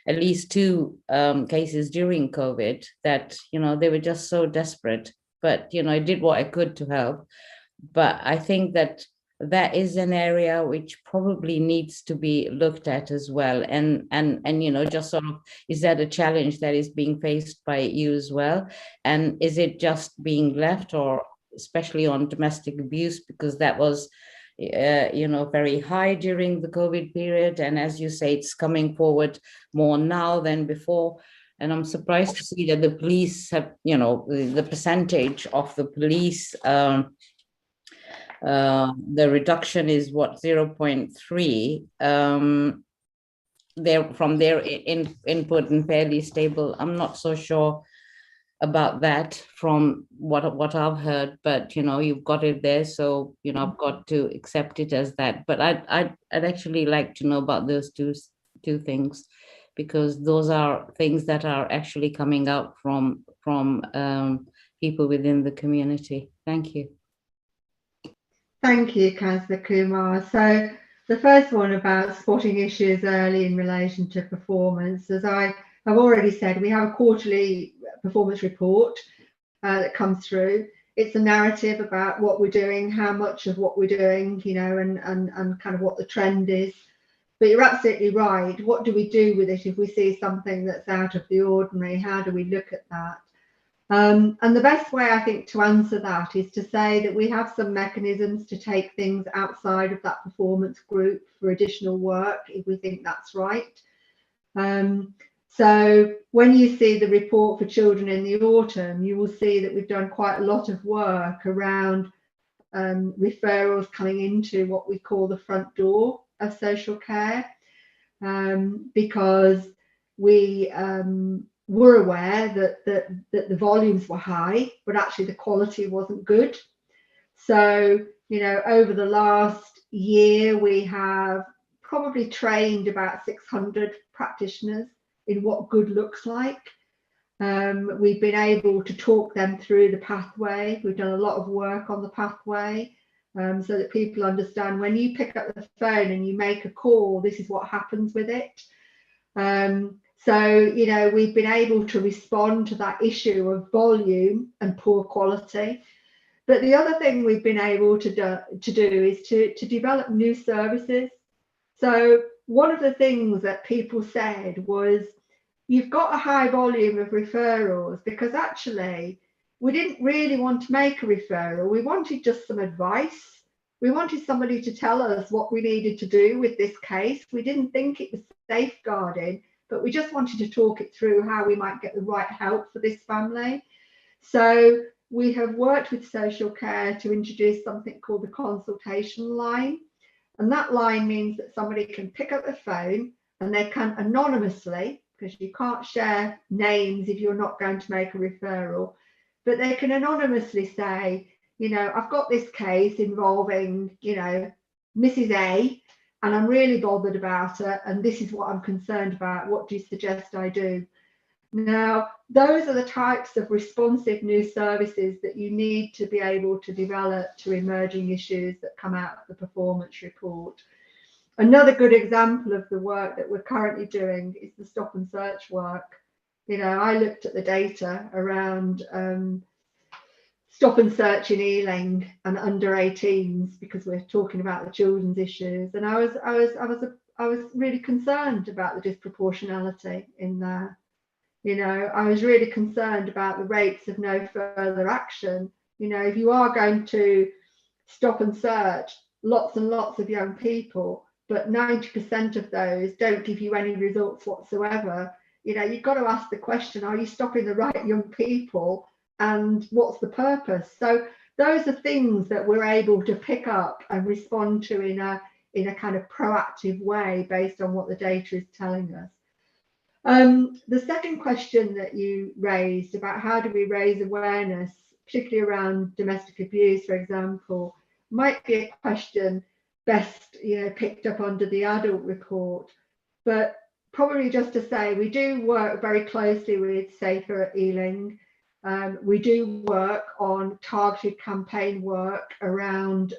at least two cases during COVID that, you know, they were just so desperate, but, you know, I did what I could to help. But I think that is an area which probably needs to be looked at as well. And you know, just sort of, is that a challenge that is being faced by you as well? And is it just being left, or especially on domestic abuse, because that was you know, very high during the COVID period, and as you say, it's coming forward more now than before. And I'm surprised to see that the police have, you know, the percentage of the police, the reduction is what, 0.3. They're from their input and fairly stable. I'm not so sure about that from what I've heard, but you know, you've got it there, so you know, I've got to accept it as that. But I'd actually like to know about those two things, because those are things that are actually coming out from people within the community. Thank you. Thank you, Councillor Kumar. So the first one about spotting issues early in relation to performance, as I have already said, we have a quarterly performance report that comes through. It's a narrative about what we're doing, how much of what we're doing, you know, and kind of what the trend is. But you're absolutely right. What do we do with it if we see something that's out of the ordinary? How do we look at that? And the best way, I think, to answer that is to say that we have some mechanisms to take things outside of that performance group for additional work if we think that's right. So when you see the report for children in the autumn, you will see that we've done quite a lot of work around referrals coming into what we call the front door of social care, because we were aware that the volumes were high, but actually the quality wasn't good. So, you know, over the last year, we have probably trained about 600 practitioners in what good looks like. We've been able to talk them through the pathway. We've done a lot of work on the pathway, so that people understand when you pick up the phone and you make a call, this is what happens with it. So, you know, we've been able to respond to that issue of volume and poor quality. But the other thing we've been able to do is to develop new services. So one of the things that people said was, you've got a high volume of referrals, because actually we didn't really want to make a referral. We wanted just some advice. We wanted somebody to tell us what we needed to do with this case. We didn't think it was safeguarding, but we just wanted to talk it through how we might get the right help for this family. So we have worked with social care to introduce something called the consultation line. And that line means that somebody can pick up the phone and they can anonymously, because you can't share names if you're not going to make a referral, but they can anonymously say, you know, I've got this case involving, you know, Mrs. A, and I'm really bothered about it, and this is what I'm concerned about. What do you suggest I do? Now, those are the types of responsive new services that you need to be able to develop to emerging issues that come out of the performance report. Another good example of the work that we're currently doing is the stop and search work. You know, I looked at the data around stop and search in Ealing and under 18s, because we're talking about the children's issues, and I was really concerned about the disproportionality in there. You know, I was really concerned about the rates of no further action. You know, if you are going to stop and search lots and lots of young people, but 90% of those don't give you any results whatsoever, you know, you've got to ask the question, are you stopping the right young people? And what's the purpose? So those are things that we're able to pick up and respond to in a kind of proactive way based on what the data is telling us. The second question that you raised about how do we raise awareness, particularly around domestic abuse, for example, might be a question best, you know, picked up under the adult report. But probably just to say, we do work very closely with Safer Ealing. We do work on targeted campaign work around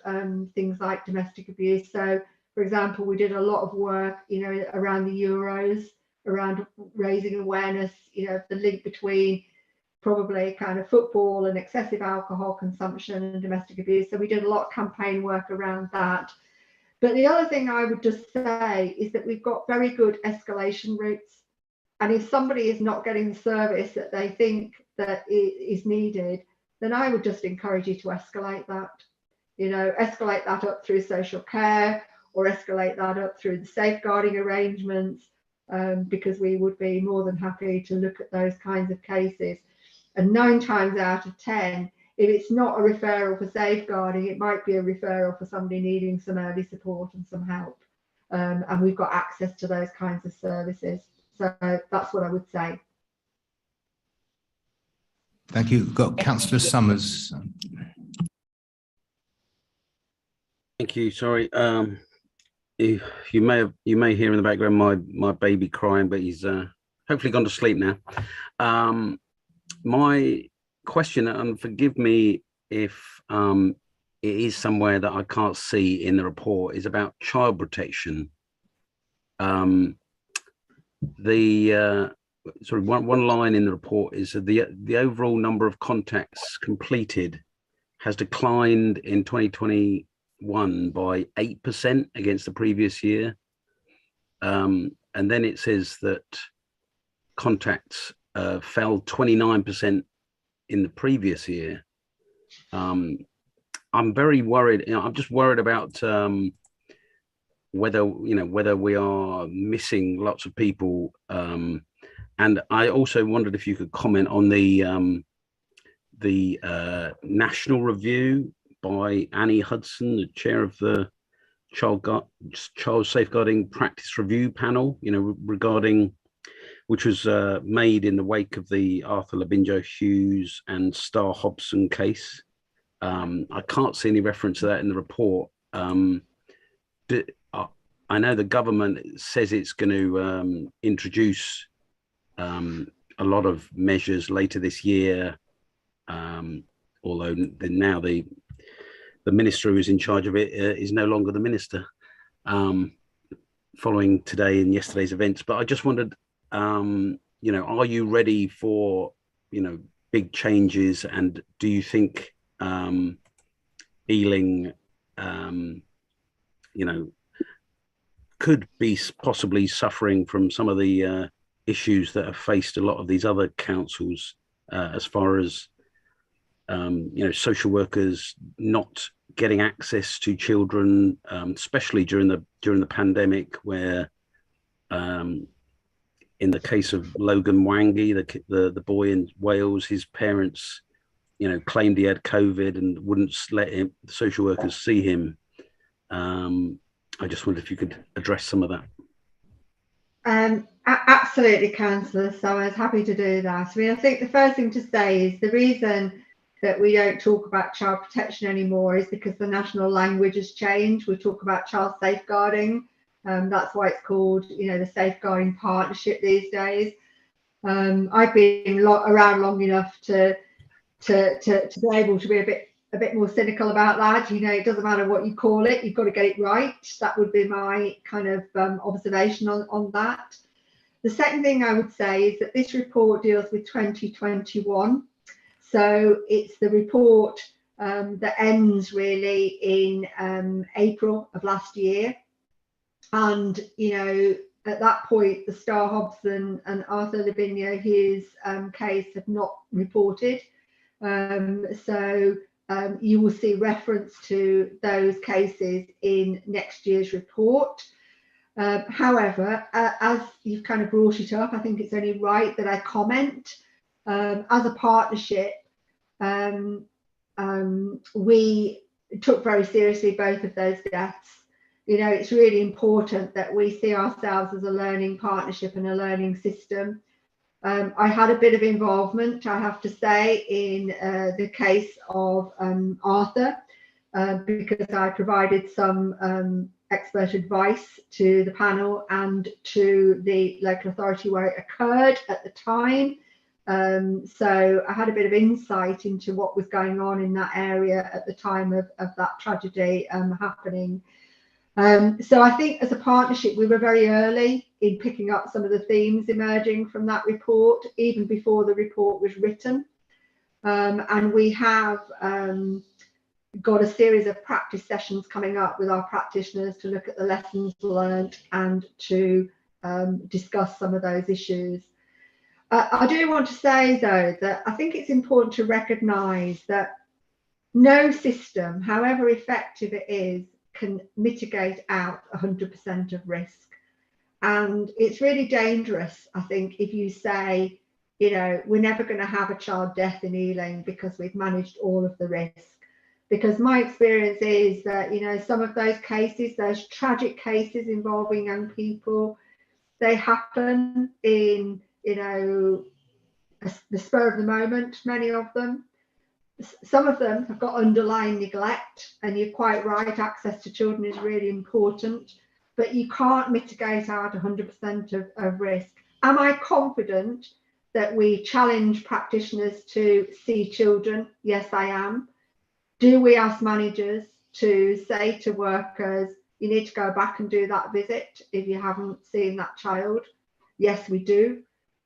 things like domestic abuse. So, for example, we did a lot of work, you know, around the Euros, around raising awareness, you know, the link between probably kind of football and excessive alcohol consumption and domestic abuse. So we did a lot of campaign work around that. But the other thing I would just say is that we've got very good escalation routes. And if somebody is not getting the service that they think that is needed, then I would just encourage you to escalate that. You know, escalate that up through social care or escalate that up through the safeguarding arrangements, because we would be more than happy to look at those kinds of cases. And 9 times out of 10, if it's not a referral for safeguarding, it might be a referral for somebody needing some early support and some help. And we've got access to those kinds of services. So that's what I would say. Thank you. We've got Councillor Summers. Thank you. Sorry, you may hear in the background my baby crying, but he's hopefully gone to sleep now. My question, and forgive me if it is somewhere that I can't see in the report, is about child protection. Sorry, one line in the report is that the overall number of contacts completed has declined in 2021 by 8% against the previous year. And then it says that contacts fell 29% in the previous year. I'm very worried. You know, I'm just worried about whether we are missing lots of people. And I also wondered if you could comment on the national review by Annie Hudson, the chair of the Child Safeguarding Practice Review Panel, you know, regarding, which was made in the wake of the Arthur Labinjo Hughes and Star Hobson case. I can't see any reference to that in the report. I know the government says it's going to introduce a lot of measures later this year, although now the minister who is in charge of it is no longer the minister, following today and yesterday's events. But I just wondered, you know, are you ready for, you know, big changes? And do you think Ealing, you know, could be possibly suffering from some of the issues that have faced a lot of these other councils, as far as you know, social workers not getting access to children, especially during the pandemic, where in the case of Logan Wangi, the boy in Wales, his parents, you know, claimed he had COVID and wouldn't let the social workers see him. I just wondered if you could address some of that. Absolutely, Councillor. So I was happy to do that. I mean, I think the first thing to say is the reason that we don't talk about child protection anymore is because the national language has changed. We talk about child safeguarding. That's why it's called, you know, the Safeguarding Partnership these days. I've been around long enough to be able to be a a bit more cynical about that. You know, it doesn't matter what you call it, you've got to get it right. That would be my kind of observation on that. The second thing I would say is that this report deals with 2021. So it's the report that ends really in April of last year. And, you know, at that point, the Starr Hobson and Arthur Lavinia Hughes case had not reported. So you will see reference to those cases in next year's report. However, as you've kind of brought it up, I think it's only right that I comment. As a partnership, we took very seriously both of those deaths. You know, it's really important that we see ourselves as a learning partnership and a learning system. I had a bit of involvement, I have to say, in the case of Arthur, because I provided some expert advice to the panel and to the local authority where it occurred at the time. So I had a bit of insight into what was going on in that area at the time of that tragedy happening. So I think as a partnership, we were very early in picking up some of the themes emerging from that report, even before the report was written. And we have got a series of practice sessions coming up with our practitioners to look at the lessons learned and to discuss some of those issues. I do want to say, though, that I think it's important to recognise that no system, however effective it is, can mitigate out 100% of risk. And it's really dangerous, I think, if you say, you know, we're never going to have a child death in Ealing because we've managed all of the risk. Because my experience is that, you know, some of those cases, those tragic cases involving young people, they happen in, you know, the spur of the moment, many of them. Some of them have got underlying neglect, and you're quite right, access to children is really important, but you can't mitigate out 100% of risk. Am I confident that we challenge practitioners to see children? Yes, I am. Do we ask managers to say to workers, you need to go back and do that visit if you haven't seen that child? Yes, we do.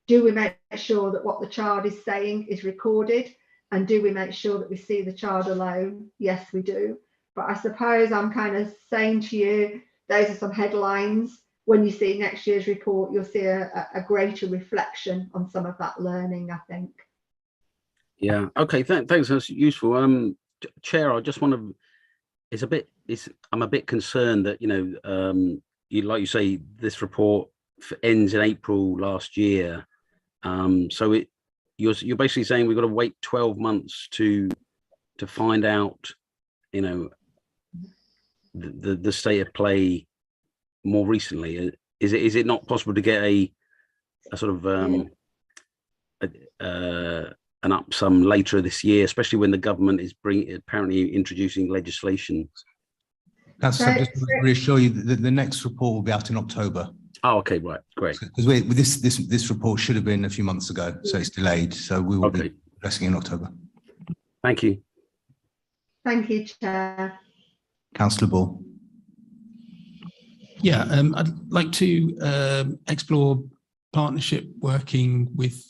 Do we make sure that what the child is saying is recorded? And do we make sure that we see the child alone? Yes, we do. But I suppose I'm kind of saying to you, those are some headlines. When you see next year's report, you'll see a greater reflection on some of that learning, I think. Yeah. Okay. Thanks. That's useful. Chair, I just want to. I'm a bit concerned that, you know, like you say, this report ends in April last year. So you're basically saying we've got to wait 12 months to find out, you know, the state of play more recently. Is it not possible to get a sort of an upsum later this year, especially when the government is apparently introducing legislation? That's just to reassure you that the next report will be out in October. Oh, okay, right, great. Because this report should have been a few months ago, so it's delayed. So we will be addressing in October. Thank you. Thank you, Chair. Councillor Ball. Yeah, I'd like to explore partnership working with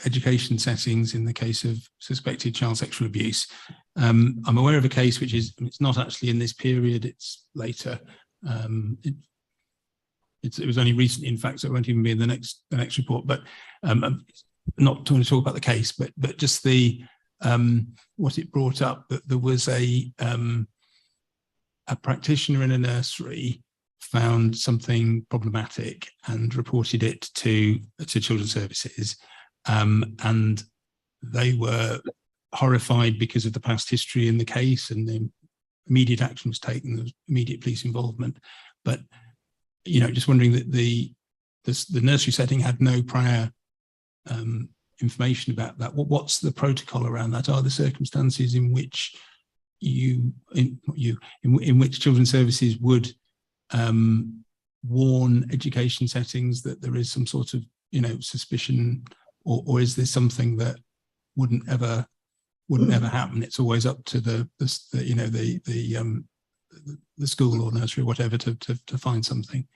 education settings in the case of suspected child sexual abuse. I'm aware of a case which is, it's not actually in this period, it's later. It was only recent, in fact, so it won't even be in the next report. But I'm not going to talk about the case, but just the what it brought up, that there was a practitioner in a nursery found something problematic and reported it to Children's Services, and they were horrified because of the past history in the case, and the immediate action was taken. There was immediate police involvement, but you know, just wondering that the nursery setting had no prior information about that. What's the protocol around that? Are the circumstances in which in which Children's Services would warn education settings that there is some sort of, you know, suspicion, or is this something that wouldn't ever wouldn't ever happen. It's always up to the school or nursery or whatever to find something.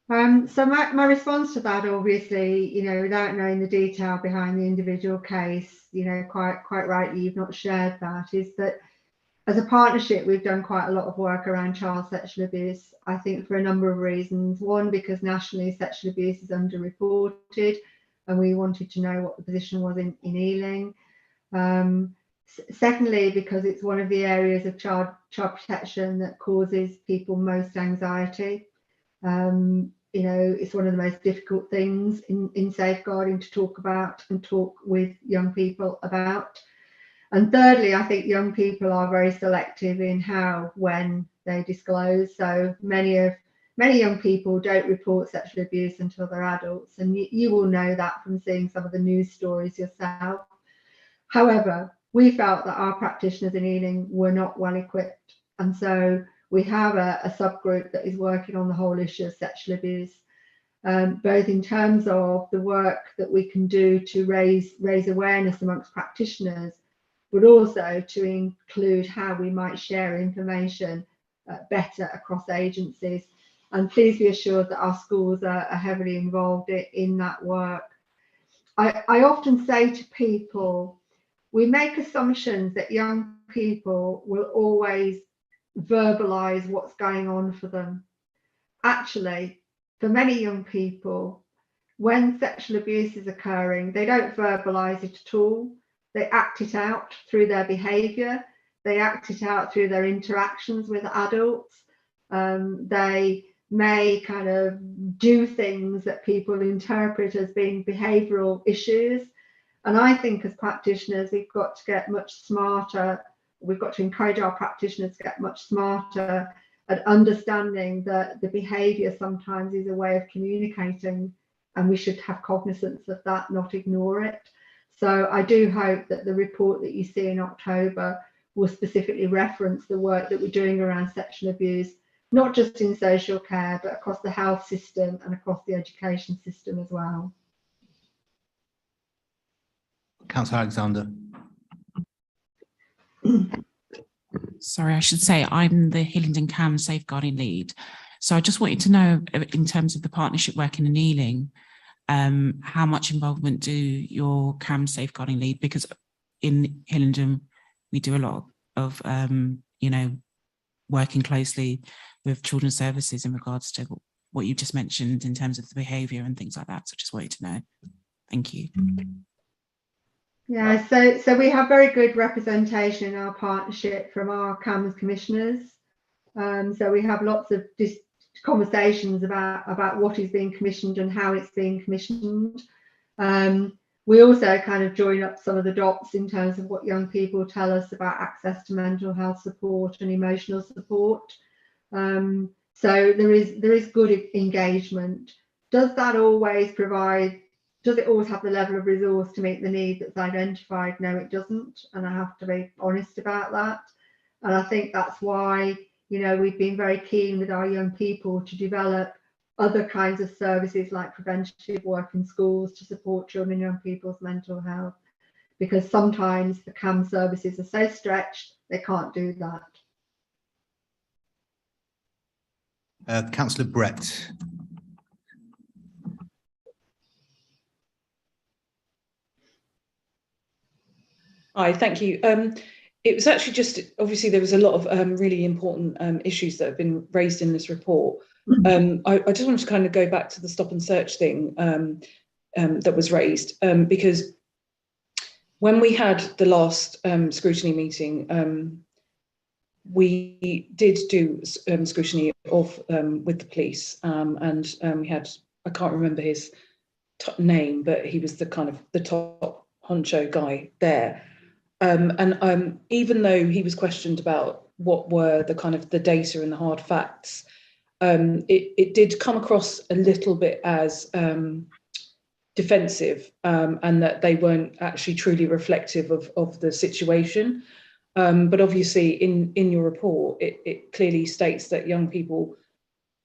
So my response to that, obviously, without knowing the detail behind the individual case, quite rightly, you've not shared that, is that as a partnership, we've done quite a lot of work around child sexual abuse, I think for a number of reasons. One, because nationally sexual abuse is underreported, and we wanted to know what the position was in Ealing. Secondly, because it's one of the areas of child protection that causes people most anxiety. It's one of the most difficult things in safeguarding to talk about and talk with young people about. And thirdly, I think young people are very selective in when they disclose. So many young people don't report sexual abuse until they're adults, and you will know that from seeing some of the news stories yourself. However, we felt that our practitioners in Ealing were not well equipped, and so we have a subgroup that is working on the whole issue of sexual abuse, both in terms of the work that we can do to raise awareness amongst practitioners, but also to include how we might share information better across agencies. And please be assured that our schools are heavily involved in that work. I often say to people, we make assumptions that young people will always verbalize what's going on for them. Actually, for many young people, when sexual abuse is occurring, they don't verbalize it at all. They act it out through their behavior. They act it out through their interactions with adults. They may kind of do things that people interpret as being behavioral issues. And I think as practitioners, we've got to get much smarter. We've got to encourage our practitioners to get much smarter at understanding that the behavior sometimes is a way of communicating, and we should have cognizance of that, not ignore it. So I do hope that the report that you see in October will specifically reference the work that we're doing around sexual abuse, not just in social care, but across the health system and across the education system as well. Councillor Alexander. Sorry, I should say I'm the Hillingdon CAM safeguarding lead. So I just wanted to know, in terms of the partnership working in Ealing, how much involvement do your CAM safeguarding lead? Because in Hillingdon, we do a lot of, working closely with children's services in regards to what you just mentioned in terms of the behaviour and things like that. So just wanted to know. Thank you. Yeah, so we have very good representation in our partnership from our CAMS commissioners. So we have lots of conversations about what is being commissioned and how it's being commissioned. We also kind of join up some of the dots in terms of what young people tell us about access to mental health support and emotional support. So there is good engagement. Does that always provide? Does it always have the level of resource to meet the need that's identified? No, it doesn't. And I have to be honest about that. And I think that's why, we've been very keen with our young people to develop other kinds of services like preventative work in schools to support children and young people's mental health, because sometimes the CAM services are so stretched, they can't do that. Councillor Brett. Hi, thank you. It was actually just, obviously there was a lot of really important issues that have been raised in this report. I just wanted to kind of go back to the stop and search thing that was raised, because when we had the last scrutiny meeting, we did do scrutiny of with the police, and we had, I can't remember his name, but he was the kind of the top honcho guy there. And even though he was questioned about what were the kind of the data and the hard facts, it did come across a little bit as defensive, and that they weren't actually truly reflective of the situation. But obviously in your report, it clearly states that young people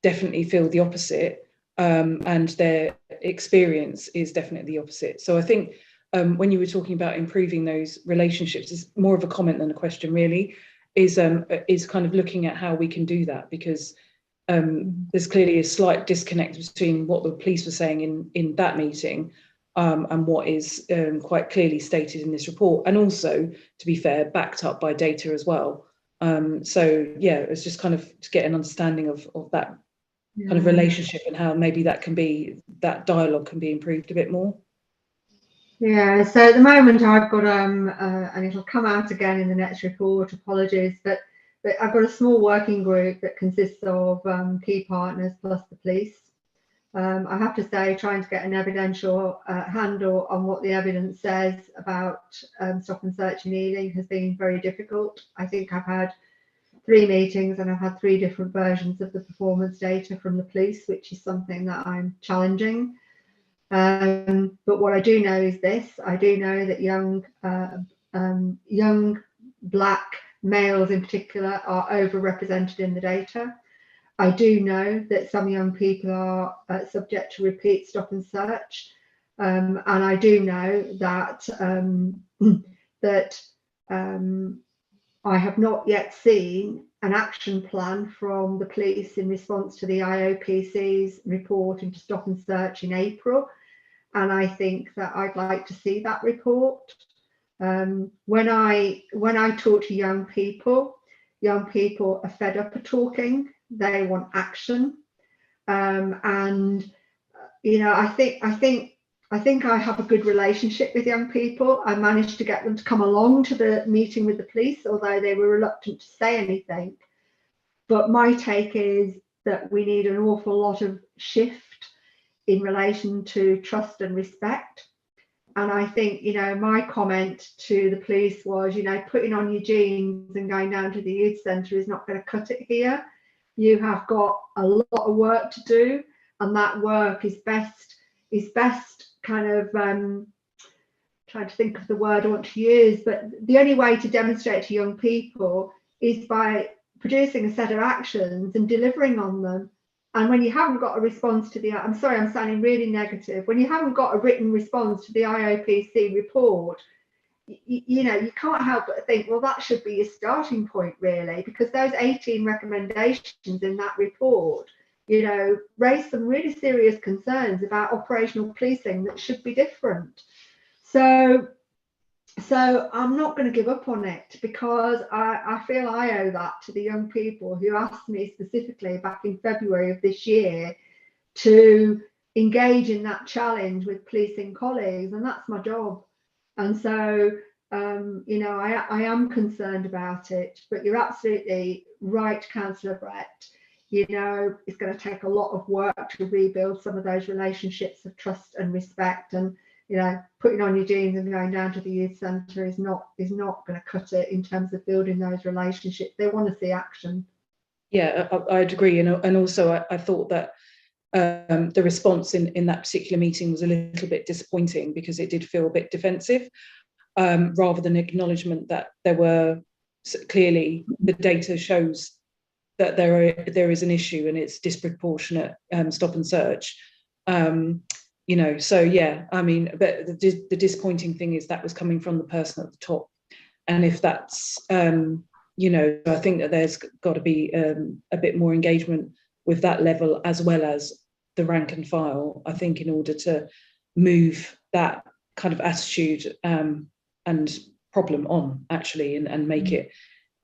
definitely feel the opposite, and their experience is definitely the opposite. So I think when you were talking about improving those relationships, is more of a comment than a question really, is kind of looking at how we can do that, because there's clearly a slight disconnect between what the police were saying in that meeting and what is quite clearly stated in this report, and also, to be fair, backed up by data as well. So yeah, it's just kind of to get an understanding of that kind of relationship and how maybe that dialogue can be improved a bit more. Yeah, so at the moment I've got and it'll come out again in the next report, apologies, but I've got a small working group that consists of key partners plus the police. I have to say, trying to get an evidential handle on what the evidence says about stop and search and Ealing has been very difficult. I think I've had 3 meetings and I've had 3 different versions of the performance data from the police, which is something that I'm challenging. But what I do know is this: I do know that young black males in particular are overrepresented in the data. I do know that some young people are subject to repeat stop and search, and I do know that I have not yet seen an action plan from the police in response to the IOPC's report into stop and search in April, and I think that I'd like to see that report. When I talk to young people are fed up of talking. They want action, and you know, I think I have a good relationship with young people. I managed to get them to come along to the meeting with the police, although they were reluctant to say anything. But my take is that we need an awful lot of shift in relation to trust and respect. And I think, you know, my comment to the police was, you know, putting on your jeans and going down to the youth centre is not going to cut it here. You have got a lot of work to do, and that work is best kind of trying to think of the word I want to use, but the only way to demonstrate to young people is by producing a set of actions and delivering on them. And when you haven't got a response to I'm sorry, I'm sounding really negative. When you haven't got a written response to the IOPC report, you know, you can't help but think, well, that should be your starting point, really, because those 18 recommendations in that report, you know, raise some really serious concerns about operational policing that should be different. So I'm not going to give up on it, because I feel I owe that to the young people who asked me specifically back in February of this year to engage in that challenge with policing colleagues, and that's my job. And so, you know, I am concerned about it, but you're absolutely right, Councillor Brett. You know, it's going to take a lot of work to rebuild some of those relationships of trust and respect. And, you know, putting on your jeans and going down to the youth centre is not going to cut it in terms of building those relationships. They want to see action. Yeah, I'd agree. And also I thought that the response in that particular meeting was a little bit disappointing, because it did feel a bit defensive, rather than acknowledgement that there were clearly, the data shows that there is an issue and it's disproportionate stop and search. You know, so yeah, I mean, but the disappointing thing is that was coming from the person at the top, and if that's you know, I think that there's got to be a bit more engagement with that level, as well as the rank and file, I think, in order to move that kind of attitude and problem on, actually, and make it,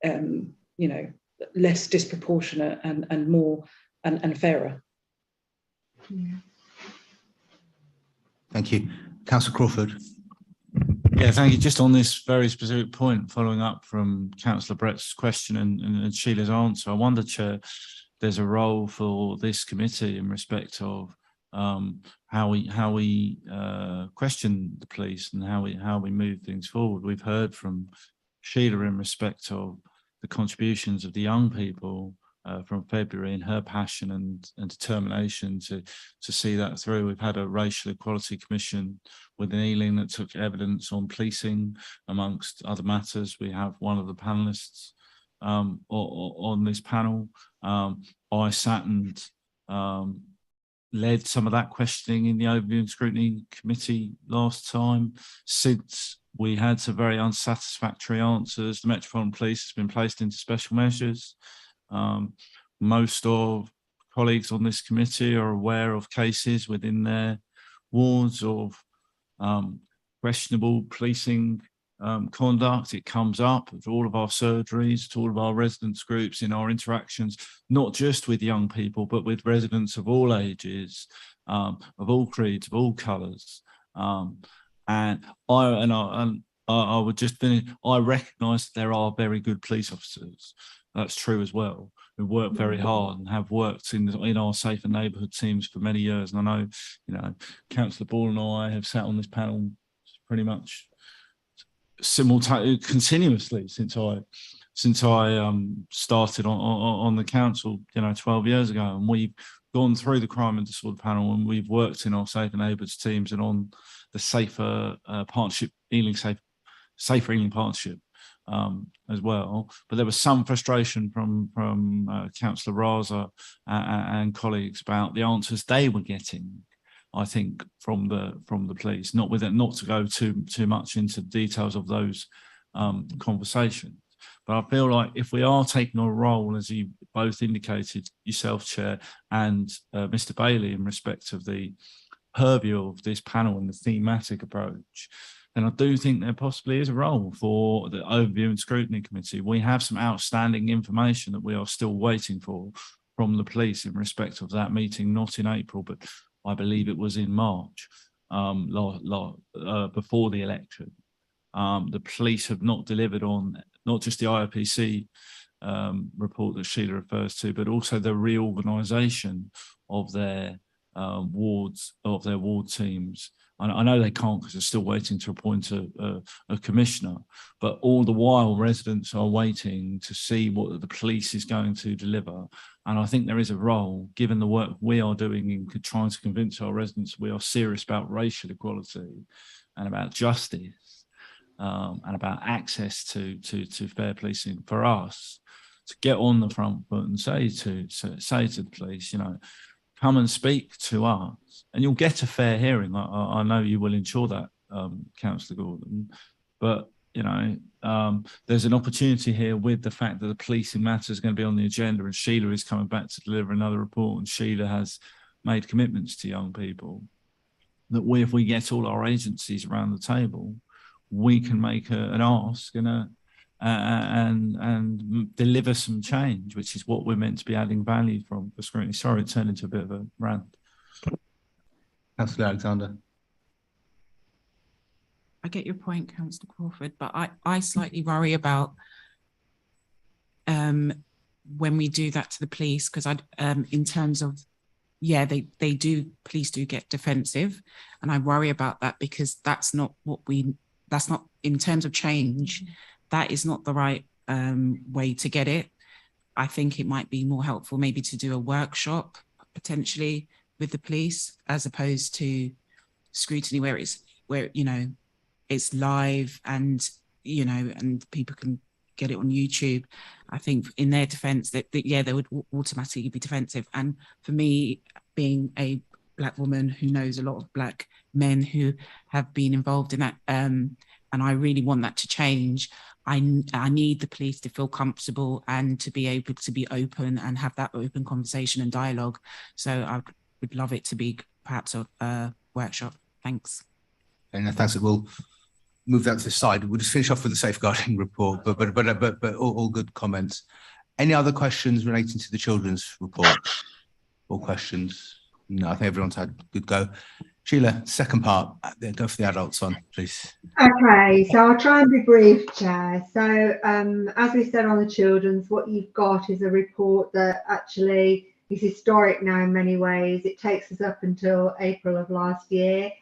you know, less disproportionate and more and fairer. Yeah. Thank you. Councillor Crawford. Yeah, thank you. Just on this very specific point, following up from Councillor Brett's question and Sheila's answer, I wonder, Chair, there's a role for this committee in respect of how we question the police and how we move things forward. We've heard from Sheila in respect of the contributions of the young people from February, and her passion and determination to see that through. We've had a racial equality commission within Ealing that took evidence on policing, amongst other matters. We have one of the panelists on this panel. I sat and led some of that questioning in the Overview and Scrutiny Committee last time. Since we had some very unsatisfactory answers, the Metropolitan Police has been placed into special measures. Most of colleagues on this committee are aware of cases within their wards of questionable policing conduct. It comes up at all of our surgeries, to all of our residents groups, in our interactions, not just with young people, but with residents of all ages, of all creeds, of all colours. And I would just finish. I recognise that there are very good police officers. That's true as well, who work very hard and have worked in our safer neighbourhood teams for many years. And I know, you know, Councillor Ball and I have sat on this panel pretty much continuously since I started on the council, you know, 12 years ago, and we've gone through the crime and disorder panel, and we've worked in our safer neighbourhoods teams and on the safer partnership, safer Ealing partnership as well. But there was some frustration from Councillor Raza and colleagues about the answers they were getting, I think, from the police, not to go too much into the details of those conversations. But I feel like if we are taking a role, as you both indicated, yourself, Chair, and Mr. Bailey, in respect of the purview of this panel and the thematic approach, then I do think there possibly is a role for the Overview and Scrutiny Committee. We have some outstanding information that we are still waiting for from the police in respect of that meeting, not in April, but I believe it was in March, before the election. The police have not delivered on not just the IOPC report that Sheila refers to, but also the reorganisation of their ward teams. I know they can't because they're still waiting to appoint a commissioner, but all the while residents are waiting to see what the police is going to deliver. And I think there is a role, given the work we are doing in trying to convince our residents we are serious about racial equality and about justice and about access to fair policing, for us to get on the front foot and say to the police, you know, come and speak to us, and you'll get a fair hearing. I know you will ensure that, Councillor Gordon. But you know, there's an opportunity here with the fact that the policing matter is going to be on the agenda, and Sheila is coming back to deliver another report, and Sheila has made commitments to young people. That if we get all our agencies around the table, we can make an ask and deliver some change, which is what we're meant to be adding value from for scrutiny. Sorry, it turned into a bit of a rant. Councillor Alexander. I get your point, Councillor Crawford, but I slightly worry about when we do that to the police, because in terms of, yeah, police do get defensive, and I worry about that because that's not in terms of change. That is not the right way to get it. I think it might be more helpful maybe to do a workshop potentially with the police, as opposed to scrutiny where you know, it's live and, you know, and people can get it on YouTube. I think in their defense that yeah, they would automatically be defensive. And for me, being a Black woman who knows a lot of Black men who have been involved in that, and I really want that to change. I need the police to feel comfortable and to be able to be open and have that open conversation and dialogue. So I would love it to be perhaps a workshop. Thanks. And thanks. We'll move that to the side. We'll just finish off with the safeguarding report, but all good comments. Any other questions relating to the children's report? All questions? No, I think everyone's had a good go. Sheila, second part, then go for the adults on, please. Okay, so I'll try and be brief, Chair. So as we said on the children's, what you've got is a report that actually is historic now in many ways. It takes us up until April of last year.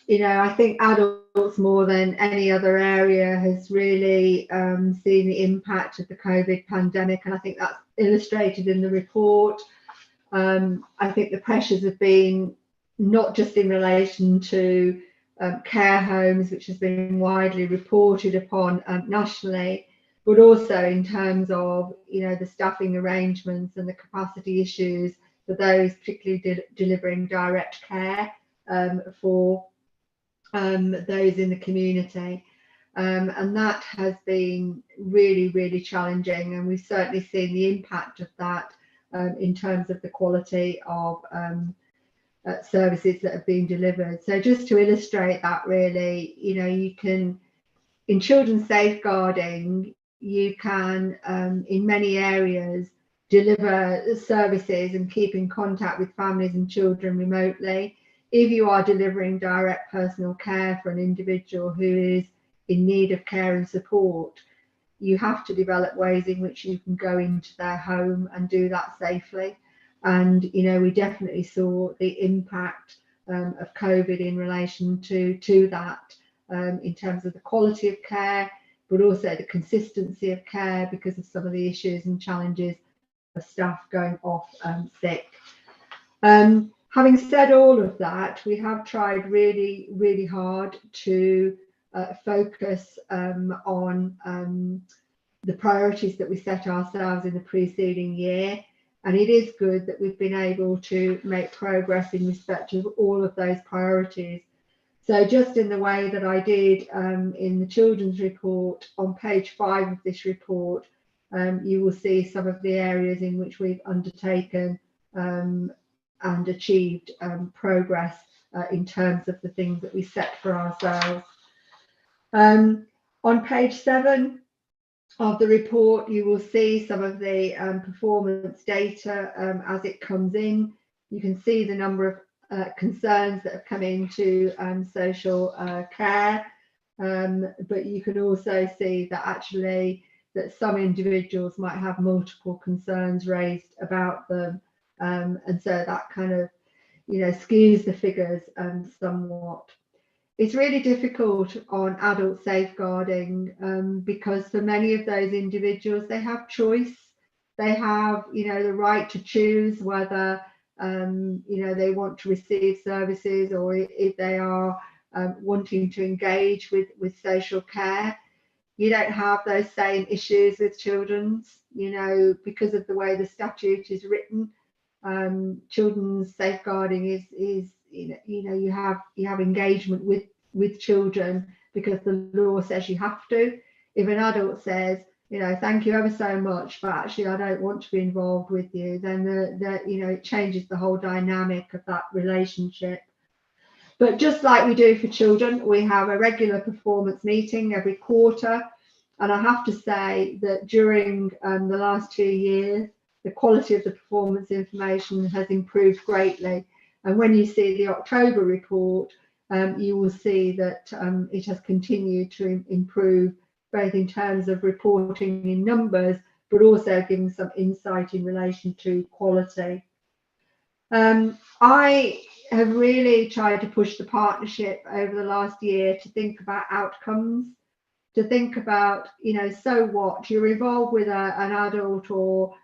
You know, I think adults more than any other area has really seen the impact of the COVID pandemic, and I think that's illustrated in the report. I think the pressures have been not just in relation to care homes, which has been widely reported upon nationally, but also in terms of, you know, the staffing arrangements and the capacity issues for those particularly delivering direct care for those in the community. And that has been really, really challenging, and we've certainly seen the impact of that in terms of the quality of services that have been delivered. So just to illustrate that, really, you know, you can, in children's safeguarding, you can in many areas deliver services and keep in contact with families and children remotely. If you are delivering direct personal care for an individual who is in need of care and support, you have to develop ways in which you can go into their home and do that safely. And, you know, we definitely saw the impact of COVID in relation to that in terms of the quality of care, but also the consistency of care because of some of the issues and challenges of staff going off sick. Having said all of that, we have tried really, really hard to focus on the priorities that we set ourselves in the preceding year. And it is good that we've been able to make progress in respect of all of those priorities. So just in the way that I did in the children's report, on page 5 of this report, you will see some of the areas in which we've undertaken and achieved progress in terms of the things that we set for ourselves. On page 7 of the report, you will see some of the performance data as it comes in. You can see the number of concerns that have come into social care, but you can also see that actually that some individuals might have multiple concerns raised about them, and so that kind of, you know, skews the figures somewhat. It's really difficult on adult safeguarding because for many of those individuals, they have choice. They have, you know, the right to choose whether, you know, they want to receive services or if they are wanting to engage with social care. You don't have those same issues with children's, you know, because of the way the statute is written. Children's safeguarding is you know, you have engagement with children because the law says you have to. If an adult says, you know, thank you ever so much, but actually I don't want to be involved with you, then you know, it changes the whole dynamic of that relationship. But just like we do for children, we have a regular performance meeting every quarter, and I have to say that during the last 2 years, the quality of the performance information has improved greatly. And when you see the October report, you will see that it has continued to improve, both in terms of reporting in numbers, but also giving some insight in relation to quality. I have really tried to push the partnership over the last year to think about outcomes, to think about, you know, so what? You're involved with an adult or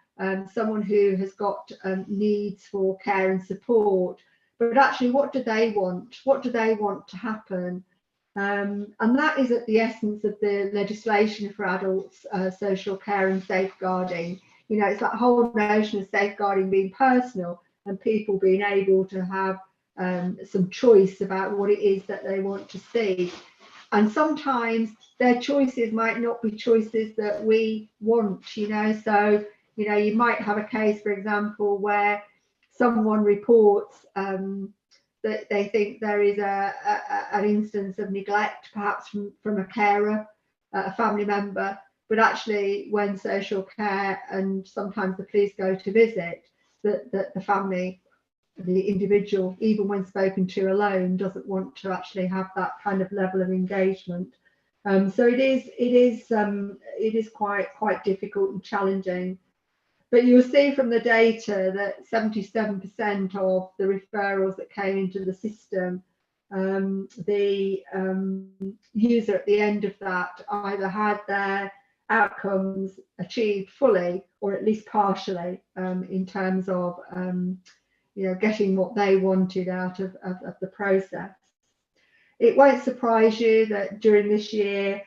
someone who has got needs for care and support, but actually what do they want? What do they want to happen? And that is at the essence of the legislation for adults, social care and safeguarding. You know, it's that whole notion of safeguarding being personal and people being able to have some choice about what it is that they want to see. And sometimes their choices might not be choices that we want, you know. So, you know, you might have a case, for example, where someone reports that they think there is an instance of neglect, perhaps from a carer, a family member, but actually when social care and sometimes the police go to visit, that the family, the individual, even when spoken to alone, doesn't want to actually have that kind of level of engagement. So it is quite difficult and challenging. But you'll see from the data that 77% of the referrals that came into the system, the user at the end of that either had their outcomes achieved fully or at least partially in terms of you know, getting what they wanted out of the process. It won't surprise you that during this year,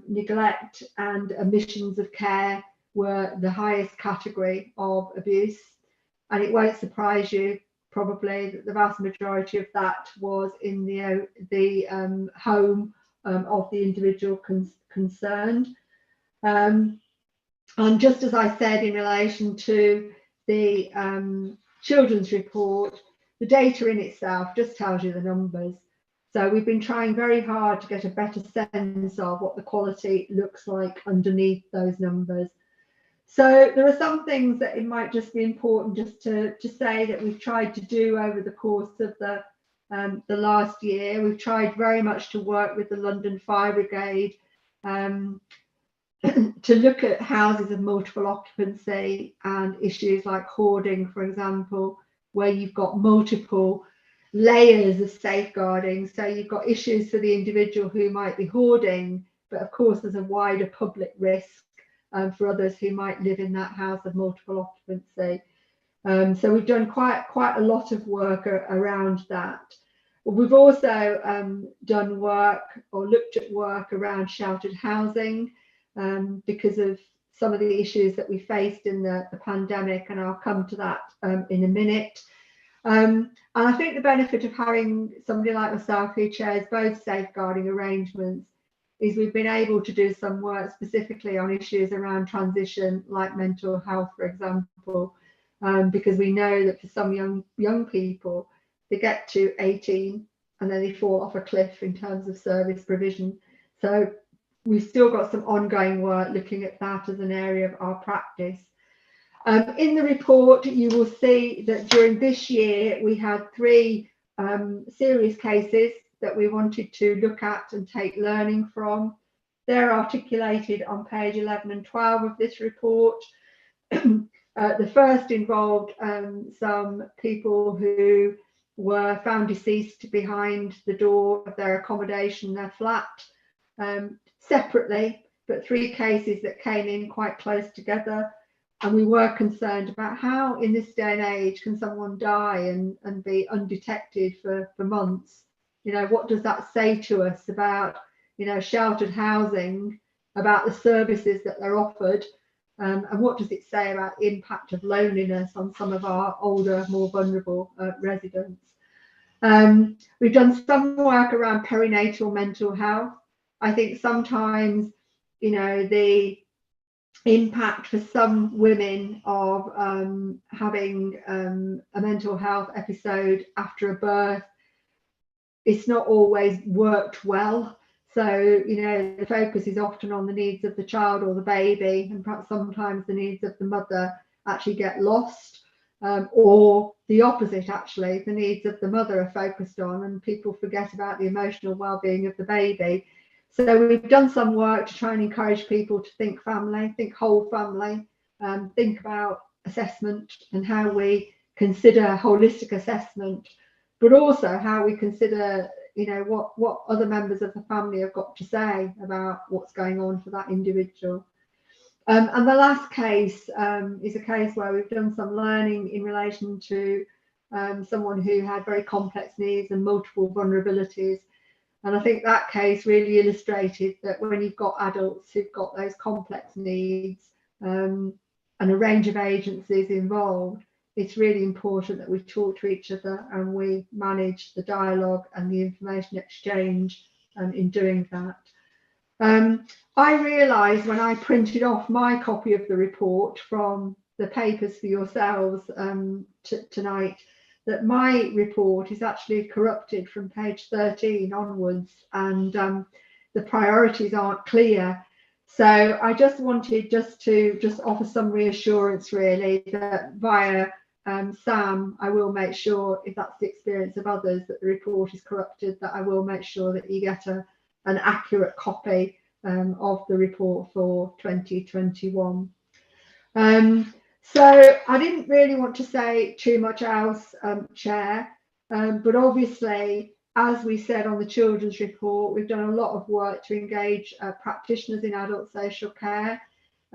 neglect and omissions of care were the highest category of abuse. and it won't surprise you probably that the vast majority of that was in the home of the individual concerned. And just as I said in relation to the children's report, the data in itself just tells you the numbers. So we've been trying very hard to get a better sense of what the quality looks like underneath those numbers. So there are some things that it might just be important just to say that we've tried to do over the course of the last year. We've tried very much to work with the London Fire Brigade to look at houses of multiple occupancy and issues like hoarding, for example, where you've got multiple layers of safeguarding. So you've got issues for the individual who might be hoarding, but of course there's a wider public risk for others who might live in that house of multiple occupancy. So we've done quite a lot of work around that. We've also done work or looked at work around sheltered housing because of some of the issues that we faced in the pandemic, and I'll come to that in a minute. And I think the benefit of having somebody like myself who chairs both safeguarding arrangements is we've been able to do some work specifically on issues around transition, like mental health, for example, because we know that for some young people, they get to 18 and then they fall off a cliff in terms of service provision. So we've still got some ongoing work looking at that as an area of our practice. In the report, you will see that during this year, we had 3 serious cases that we wanted to look at and take learning from. They're articulated on page 11 and 12 of this report. The first involved some people who were found deceased behind the door of their accommodation, their flat, separately, but 3 cases that came in quite close together. And we were concerned about how in this day and age can someone die and be undetected for months. You know, what does that say to us about, you know, sheltered housing, about the services that they're offered, and what does it say about the impact of loneliness on some of our older, more vulnerable residents? We've done some work around perinatal mental health. I think sometimes, you know, the impact for some women of having a mental health episode after a birth, it's not always worked well. So, you know, the focus is often on the needs of the child or the baby, and perhaps sometimes the needs of the mother actually get lost, or the opposite, actually, the needs of the mother are focused on and people forget about the emotional well-being of the baby. So we've done some work to try and encourage people to think family, think whole family, think about assessment and how we consider holistic assessment, but also how we consider, you know, what other members of the family have got to say about what's going on for that individual. And the last case is a case where we've done some learning in relation to someone who had very complex needs and multiple vulnerabilities. And I think that case really illustrated that when you've got adults who've got those complex needs and a range of agencies involved, it's really important that we talk to each other and we manage the dialogue and the information exchange in doing that. I realised when I printed off my copy of the report from the papers for yourselves tonight, that my report is actually corrupted from page 13 onwards, and the priorities aren't clear. So I just wanted to offer some reassurance, really, that via Sam, I will make sure, if that's the experience of others, that the report is corrupted, that I will make sure that you get an accurate copy of the report for 2021. So I didn't really want to say too much else, Chair, but obviously, as we said on the children's report, we've done a lot of work to engage practitioners in adult social care,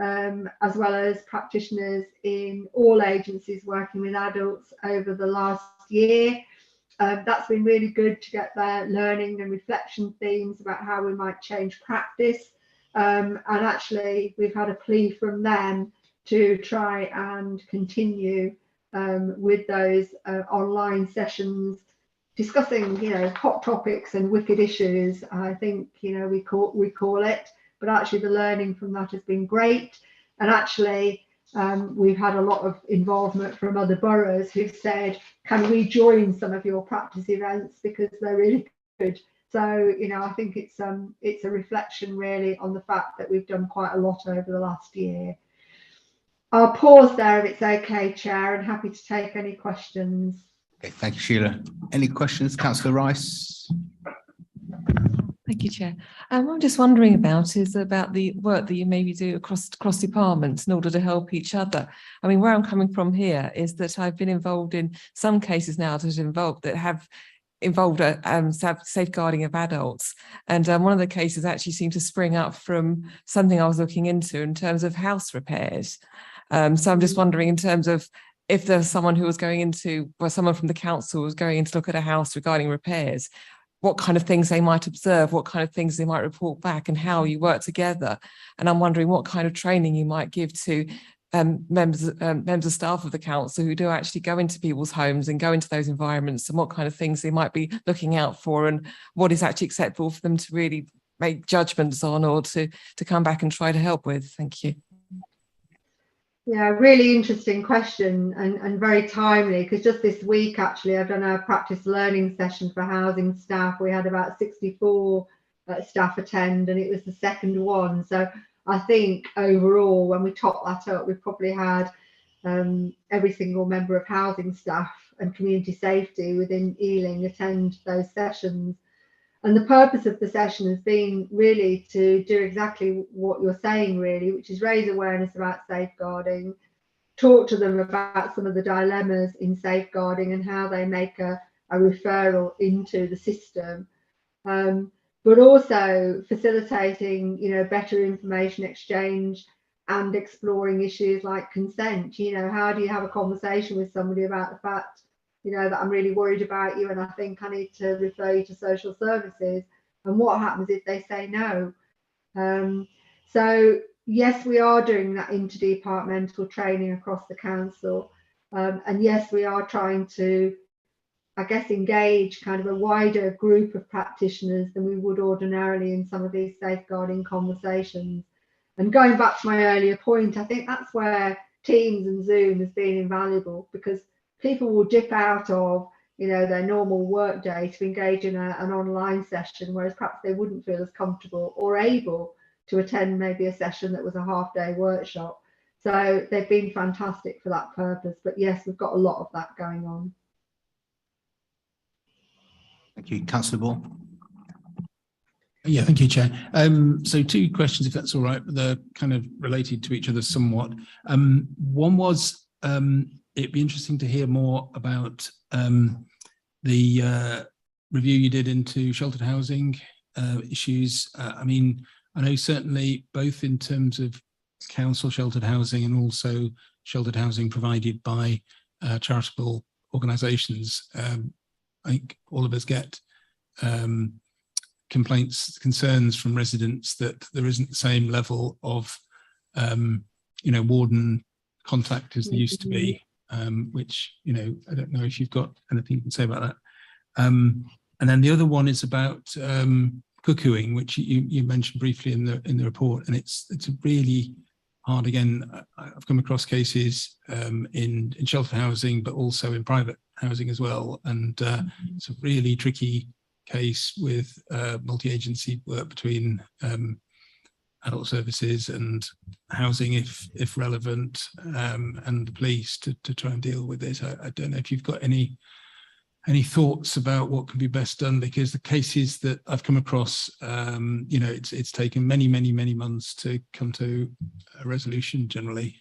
as well as practitioners in all agencies working with adults over the last year. That's been really good to get their learning and reflection themes about how we might change practice. And actually, we've had a plea from them to try and continue with those online sessions, discussing, hot topics and wicked issues. I think, we call it, but actually the learning from that has been great. And actually, we've had a lot of involvement from other boroughs who've said, can we join some of your practice events because they're really good. So, I think it's a reflection really on the fact that we've done quite a lot over the last year. I'll pause there if it's okay, Chair, and happy to take any questions. Okay, thank you, Sheila. Any questions, Councillor Rice? Thank you, Chair. What I'm just wondering about is about the work that you maybe do across departments in order to help each other. I mean, where I'm coming from here is that I've been involved in some cases now that have involved safeguarding of adults, and one of the cases actually seemed to spring up from something I was looking into in terms of house repairs. So I'm just wondering, in terms of if there's someone who was going into, or someone from the council was going in to look at a house regarding repairs, what kind of things they might observe, what kind of things they might report back, and how you work together. And I'm wondering what kind of training you might give to members of staff of the council who do actually go into people's homes and go into those environments, and what kind of things they might be looking out for, and what is actually acceptable for them to really make judgments on, or to come back and try to help with. Thank you. Yeah, really interesting question, and very timely, because just this week actually I've done a practice learning session for housing staff. We had about 64 staff attend, and it was the second one. So I think overall, when we top that up, we've probably had every single member of housing staff and community safety within Ealing attend those sessions. And the purpose of the session has been really to do exactly what you're saying, really, which is raise awareness about safeguarding, talk to them about some of the dilemmas in safeguarding and how they make a referral into the system, but also facilitating, better information exchange and exploring issues like consent. How do you have a conversation with somebody about the fact, that I'm really worried about you and I think I need to refer you to social services, and what happens if they say no? So yes, we are doing that interdepartmental training across the council, and yes, we are trying to, I guess, engage kind of a wider group of practitioners than we would ordinarily in some of these safeguarding conversations. And going back to my earlier point, I think that's where Teams and Zoom has been invaluable, because people will dip out of their normal work day to engage in an online session, whereas perhaps they wouldn't feel as comfortable or able to attend maybe a session that was a half-day workshop. So they've been fantastic for that purpose. But yes, we've got a lot of that going on. Thank you, Councillor Ball. Yeah, thank you, Chair. So two questions, if that's all right. They're kind of related to each other somewhat. One was, it'd be interesting to hear more about the review you did into sheltered housing issues. I mean, I know certainly both in terms of council sheltered housing and also sheltered housing provided by charitable organisations. I think all of us get complaints, concerns from residents that there isn't the same level of, warden contact as there used to be, which, I don't know if you've got anything you can say about that. And then the other one is about cuckooing, which you mentioned briefly in the report, and it's a really hard. Again, I've come across cases in sheltered housing, but also in private housing as well, and it's a really tricky case with multi-agency work between adult services and housing, if relevant, and the police to try and deal with it. I don't know if you've got any thoughts about what can be best done, because the cases that I've come across, it's taken many months to come to a resolution generally.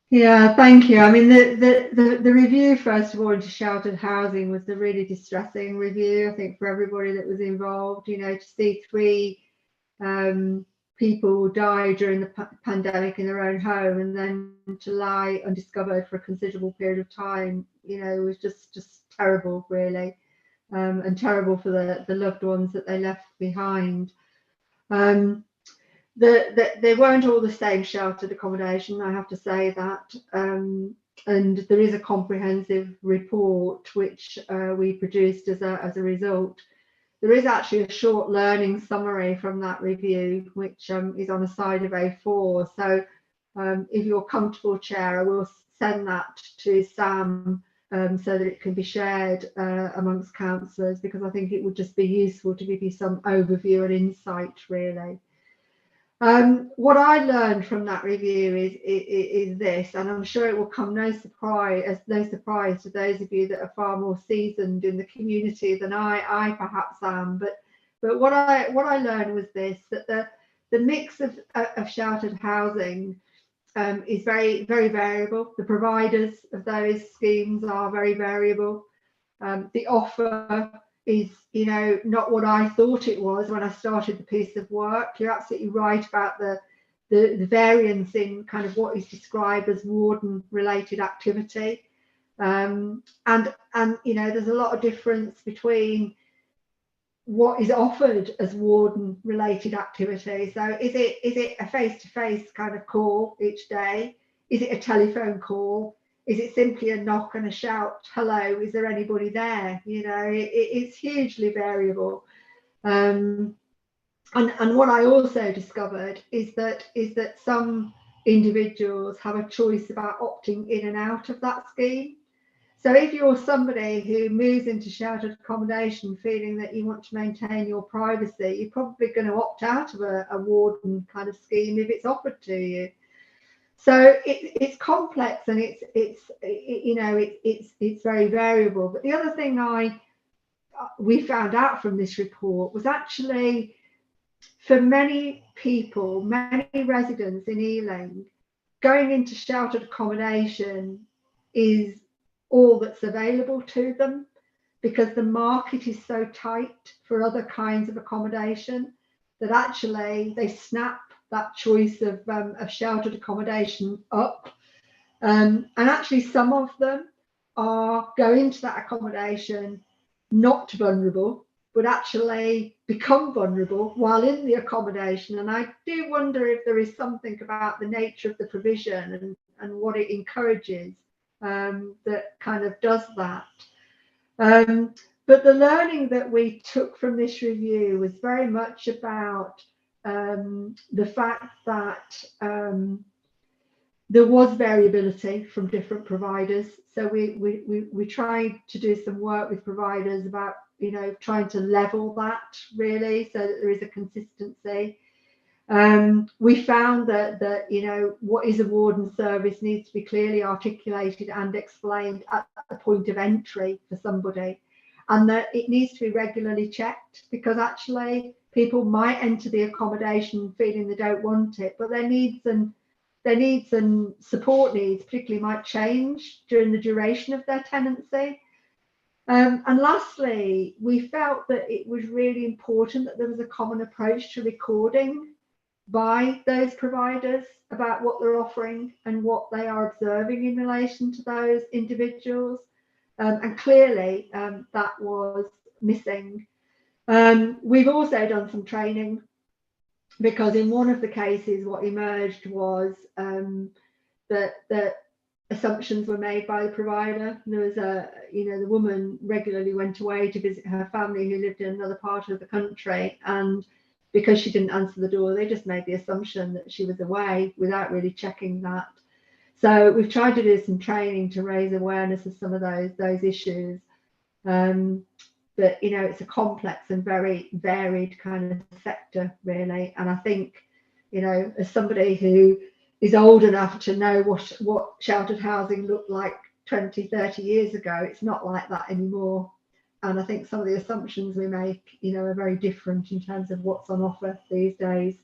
Yeah, thank you. I mean, the review, first of all, into sheltered housing was a really distressing review, I think, for everybody that was involved. To see 3 people die during the pandemic in their own home, and then to lie undiscovered for a considerable period of time, was just terrible, really, and terrible for the loved ones that they left behind. they weren't all the same sheltered accommodation, I have to say that. And there is a comprehensive report which we produced as a result. There is actually a short learning summary from that review, which is on a side of A4. So if you're comfortable, Chair, I will send that to Sam so that it can be shared amongst councillors, because I think it would just be useful to give you some overview and insight, really. What I learned from that review is this, and I'm sure it will come no surprise to those of you that are far more seasoned in the community than I perhaps am. But what I learned was this: that the mix of sheltered housing is very variable. The providers of those schemes are very variable. The offer is, not what I thought it was when I started the piece of work. You're absolutely right about the variance in kind of what is described as warden related activity. And there's a lot of difference between what is offered as warden related activity. So is it a face-to-face kind of call each day? Is it a telephone call? Is it simply a knock and a shout, hello, is there anybody there? It's hugely variable. And what I also discovered is that some individuals have a choice about opting in and out of that scheme. So if you're somebody who moves into sheltered accommodation feeling that you want to maintain your privacy, you're probably going to opt out of a warden kind of scheme if it's offered to you. So it's complex and it's very variable. But the other thing we found out from this report was actually, for many people, many residents in Ealing, going into sheltered accommodation is all that's available to them, because the market is so tight for other kinds of accommodation that actually they snap that choice of sheltered accommodation up. And actually some of them are going to that accommodation not vulnerable, but actually become vulnerable while in the accommodation. And I do wonder if there is something about the nature of the provision and what it encourages that kind of does that. But the learning that we took from this review was very much about the fact that there was variability from different providers. So we tried to do some work with providers about trying to level that, really, so that there is a consistency. We found that what is a warden service needs to be clearly articulated and explained at the point of entry for somebody, and that it needs to be regularly checked, because actually people might enter the accommodation feeling they don't want it, but their needs and support needs particularly might change during the duration of their tenancy. And lastly, we felt that it was really important that there was a common approach to recording by those providers about what they're offering and what they are observing in relation to those individuals. And clearly that was missing. We've also done some training, because in one of the cases what emerged was that assumptions were made by the provider. There was the woman regularly went away to visit her family who lived in another part of the country, and because she didn't answer the door, they just made the assumption that she was away without really checking that. So we've tried to do some training to raise awareness of some of those issues. But it's a complex and very varied kind of sector, really. And I think, as somebody who is old enough to know what sheltered housing looked like 20, 30 years ago, it's not like that anymore. And I think some of the assumptions we make, are very different in terms of what's on offer these days.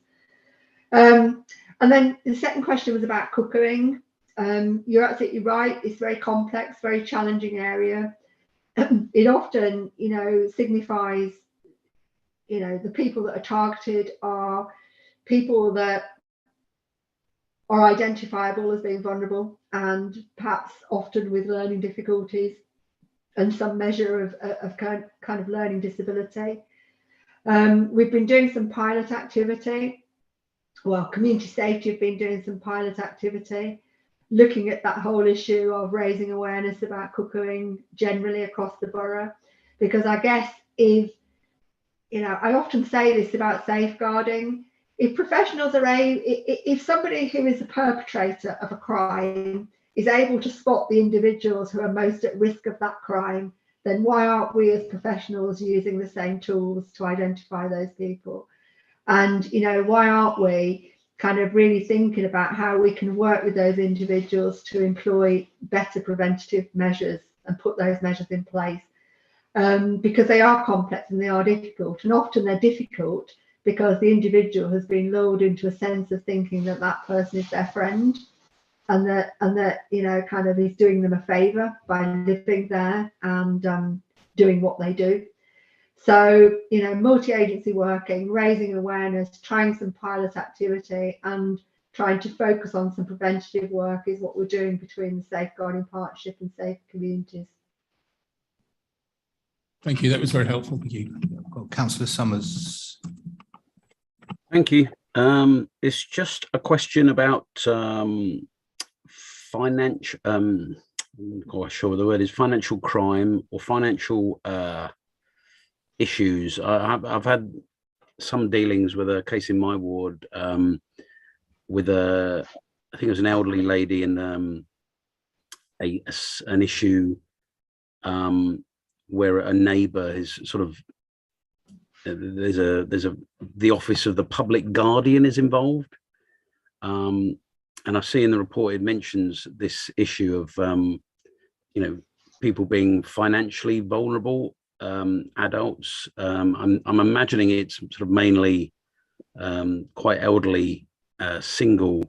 And then the second question was about cuckooing. You're absolutely right. It's very complex, very challenging area. It often, signifies, the people that are targeted are people that are identifiable as being vulnerable and perhaps often with learning difficulties and some measure of kind of learning disability. We've been doing some pilot activity community safety have been doing some pilot activity, looking at that whole issue of raising awareness about cuckooing generally across the borough. Because I guess if, I often say this about safeguarding, if professionals are if somebody who is a perpetrator of a crime is able to spot the individuals who are most at risk of that crime, then why aren't we as professionals using the same tools to identify those people? And, why aren't we kind of really thinking about how we can work with those individuals to employ better preventative measures and put those measures in place? Because they are complex and they are difficult, and often they're difficult because the individual has been lulled into a sense of thinking that that person is their friend, and that kind of is doing them a favour by living there and doing what they do. So, multi-agency working, raising awareness, trying some pilot activity and trying to focus on some preventative work is what we're doing between the Safeguarding Partnership and Safe Communities. Thank you. That was very helpful. Thank you. Councillor Summers. Thank you. It's just a question about financial, I'm not quite sure what the word is, financial crime or financial issues. I've had some dealings with a case in my ward with I think it was an elderly lady and an issue where a neighbour is sort of the office of the public guardian is involved, and I see in the report it mentions this issue of people being financially vulnerable, adults. I'm imagining it's sort of mainly quite elderly single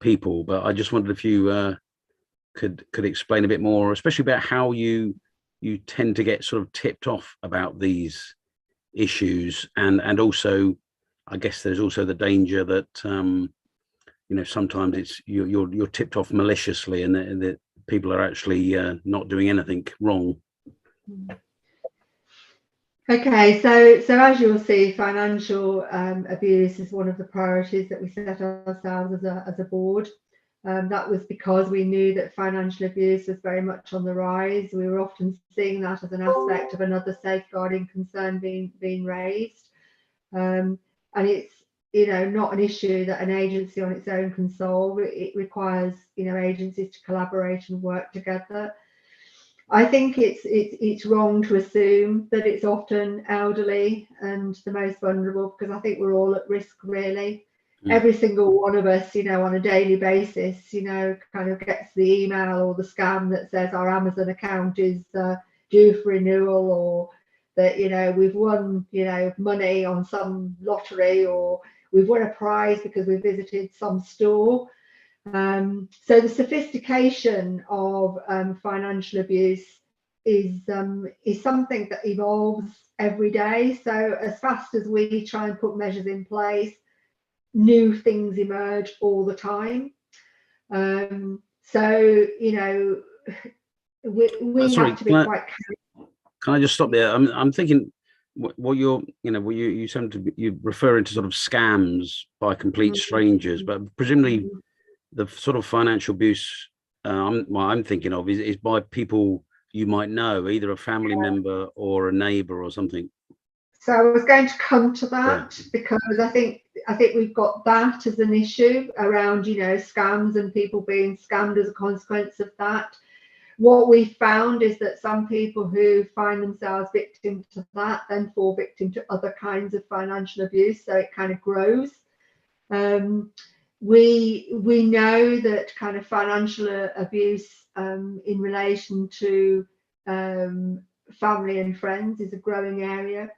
people, but I just wondered if you could explain a bit more, especially about how you tend to get sort of tipped off about these issues, and also I guess there's also the danger that sometimes it's you're tipped off maliciously and that people are actually not doing anything wrong. Okay, so as you'll see, financial abuse is one of the priorities that we set ourselves as a board. That was because we knew that financial abuse was very much on the rise. We were often seeing that as an aspect of another safeguarding concern being raised. And it's not an issue that an agency on its own can solve. It requires agencies to collaborate and work together. I think it's wrong to assume that it's often elderly and the most vulnerable, because I think we're all at risk, really. Every single one of us, on a daily basis, kind of gets the email or the scam that says our Amazon account is due for renewal, or that, we've won, money on some lottery, or we've won a prize because we visited some store. So the sophistication of financial abuse is something that evolves every day. So as fast as we try and put measures in place, new things emerge all the time. So we have to be quite careful. Can I just stop there? I'm thinking what you're referring to sort of scams by complete strangers, but presumably the sort of financial abuse I'm thinking of is by people you might know, either a family member or a neighbour or something. So I was going to come to that, because I think we've got that as an issue around, scams and people being scammed as a consequence of that. What we found is that some people who find themselves victim to that then fall victim to other kinds of financial abuse, so it kind of grows. We know that kind of financial abuse in relation to family and friends is a growing area.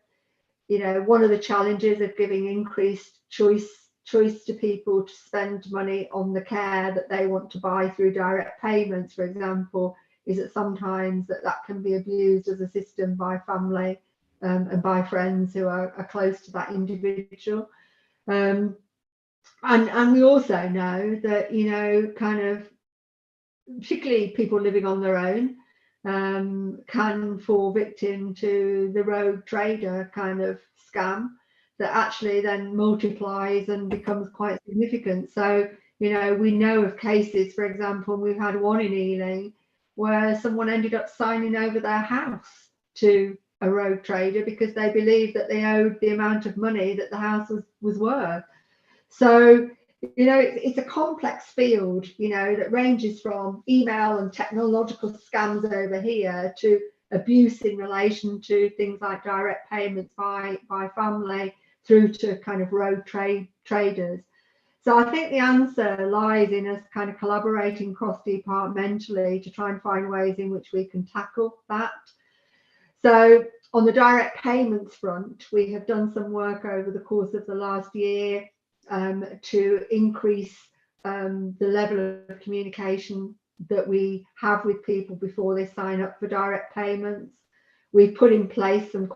One of the challenges of giving increased choice to people to spend money on the care that they want to buy through direct payments, for example, is that sometimes that can be abused as a system by family and by friends who are close to that individual. And we also know that, kind of, particularly people living on their own, can fall victim to the rogue trader kind of scam. that actually then multiplies and becomes quite significant. So, you know, we know of cases, for example, we've had one in Ealing where someone ended up signing over their house to a rogue trader because they believed that they owed the amount of money that the house was worth. So, you know, it's a complex field, you know, that ranges from email and technological scams over here to abuse in relation to things like direct payments by family through to kind of rogue traders. So I think the answer lies in us kind of collaborating cross-departmentally to try and find ways in which we can tackle that. So on the direct payments front, we have done some work over the course of the last year to increase the level of communication that we have with people before they sign up for direct payments. We've put in place some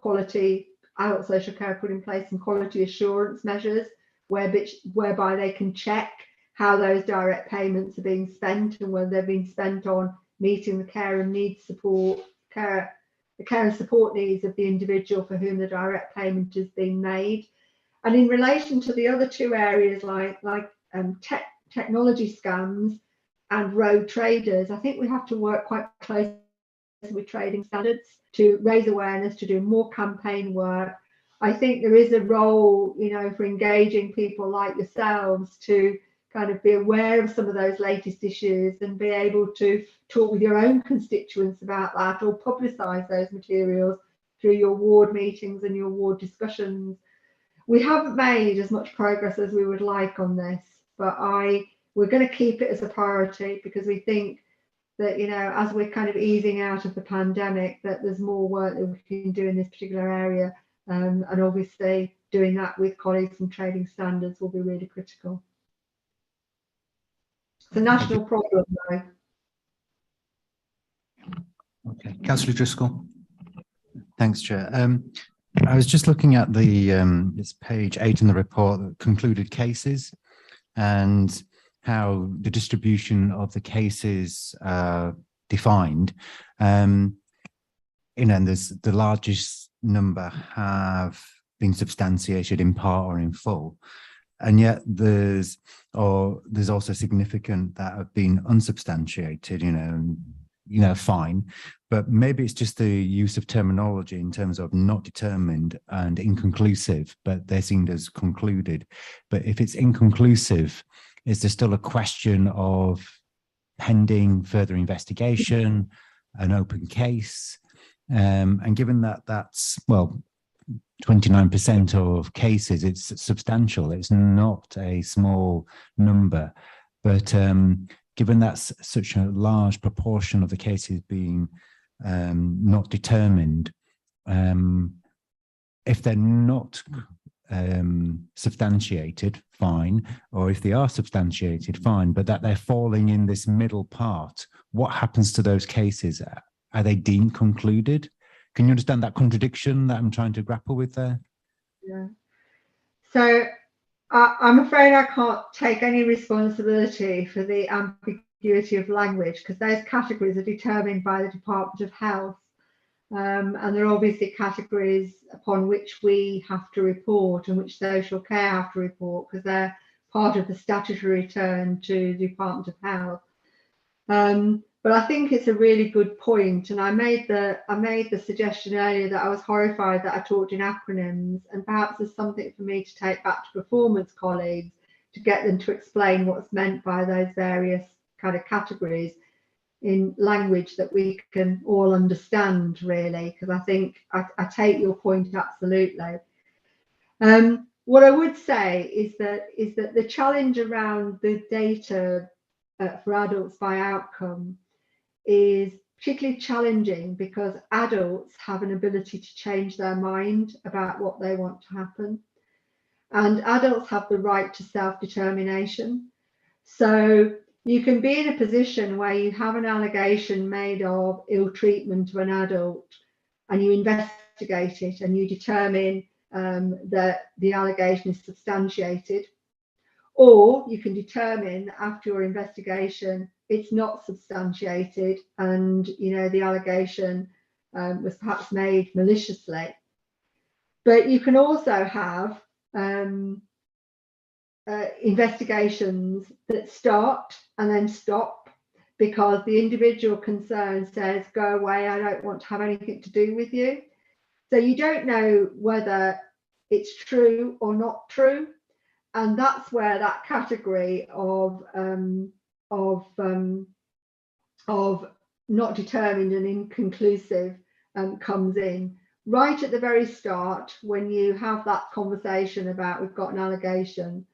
adult social care put in place some quality assurance measures whereby they can check how those direct payments are being spent and whether they're being spent on meeting the care and needs support, the care and support needs of the individual for whom the direct payment is being made. And in relation to the other two areas like technology scams and rogue traders, I think we have to work quite closely with trading standards to raise awareness, to do more campaign work. I think there is a role, you know, for engaging people like yourselves to kind of be aware of some of those latest issues and be able to talk with your own constituents about that or publicise those materials through your ward meetings and your ward discussions. We haven't made as much progress as we would like on this, but we're going to keep it as a priority because we think that, you know, as we're kind of easing out of the pandemic, that there's more work that we can do in this particular area. And obviously doing that with colleagues from trading standards will be really critical. It's a national problem though. Okay, Councillor Driscoll. Thanks, Chair. I was just looking at the it's page 8 in the report, concluded cases, and how the distribution of the cases defined. You know, and there's the largest number have been substantiated in part or in full, and yet there's also significant that have been unsubstantiated. You know, fine, but maybe it's just the use of terminology in terms of not determined and inconclusive, but they're seen as concluded. But if it's inconclusive, is there still a question of pending further investigation, an open case? And given that that's, well, 29% of cases, it's substantial. It's not a small number, but given that's such a large proportion of the cases being not determined, if they're not substantiated, fine, or if they are substantiated, fine, but that they're falling in this middle part, what happens to those cases? Are they deemed concluded? Can you understand that contradiction that I'm trying to grapple with there? Yeah. So I'm afraid I can't take any responsibility for the ambiguity of language because those categories are determined by the Department of Health. And there are obviously categories upon which we have to report and which social care have to report because they're part of the statutory return to the Department of Health. But I think it's a really good point, and I made the suggestion earlier that I was horrified that I talked in acronyms, and perhaps there's something for me to take back to performance colleagues to get them to explain what's meant by those various kind of categories in language that we can all understand, really, because I think I take your point absolutely. What I would say is that the challenge around the data for adults by outcome is particularly challenging because adults have an ability to change their mind about what they want to happen, and adults have the right to self-determination. So you can be in a position where you have an allegation made of ill treatment of an adult and you investigate it and you determine that the allegation is substantiated, or you can determine after your investigation it's not substantiated and, you know, the allegation was perhaps made maliciously. But you can also have investigations that start and then stop because the individual concerned says, go away, I don't want to have anything to do with you. So you don't know whether it's true or not true. And that's where that category of not determined and inconclusive comes in. Right at the very start, when you have that conversation about we've got an allegation,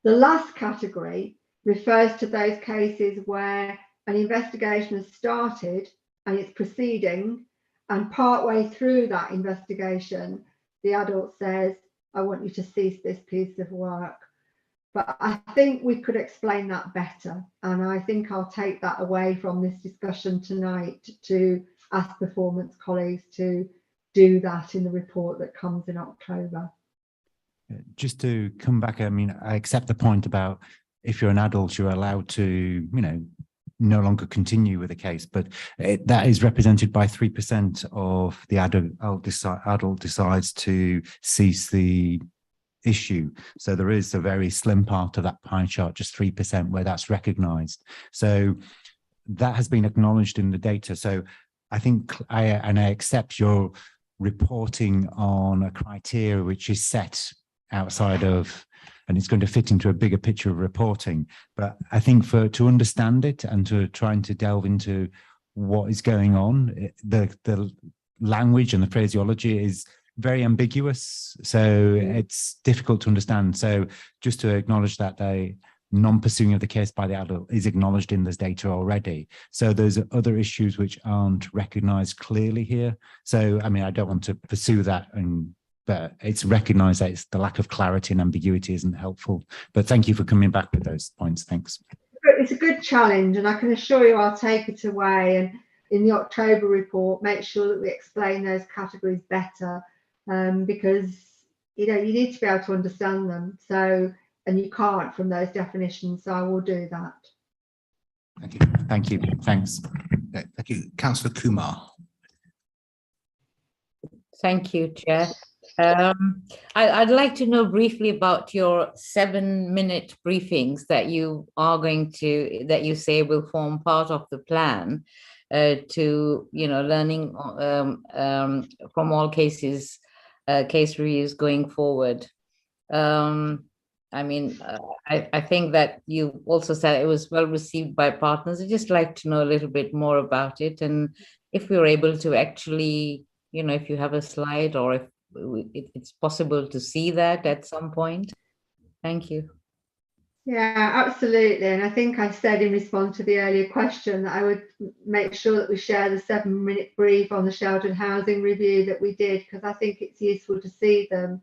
the last category refers to those cases where an investigation has started and it's proceeding, and partway through that investigation, the adult says, I want you to cease this piece of work. But I think we could explain that better. And I think I'll take that away from this discussion tonight to ask performance colleagues to do that in the report that comes in October. Just to come back, I mean, I accept the point about if you're an adult, you're allowed to, no longer continue with the case, but that is represented by 3% of the adult decides to cease the issue. So there is a very slim part of that pie chart, just 3%, where that's recognized. So that has been acknowledged in the data. So I think I accept your reporting on a criteria which is set outside of, and it's going to fit into a bigger picture of reporting. But I think to understand it and to trying to delve into what is going on, the language and the phraseology is very ambiguous. So it's difficult to understand. So just to acknowledge that the non-pursuing of the case by the adult is acknowledged in this data already. So there's other issues which aren't recognized clearly here. So, I mean, I don't want to pursue that, but it's recognized that it's the lack of clarity and ambiguity isn't helpful. But thank you for coming back with those points. Thanks. It's a good challenge, and I can assure you I'll take it away. And in the October report, make sure that we explain those categories better, because you need to be able to understand them. So, and you can't from those definitions. So I will do that. Thank you. Thank you. Thanks. Okay, thank you. Councillor Kumar. Thank you, Chair. I'd like to know briefly about your 7-minute briefings that you say will form part of the plan to, learning from all cases, case reviews going forward. I mean, I think that you also said it was well received by partners. I'd just like to know a little bit more about it, and if we were able to actually, if you have a slide or if it's possible to see that at some point. Thank you. Yeah, absolutely. And I think I said in response to the earlier question that I would make sure that we share the 7-minute brief on the sheltered housing review that we did, because I think it's useful to see them.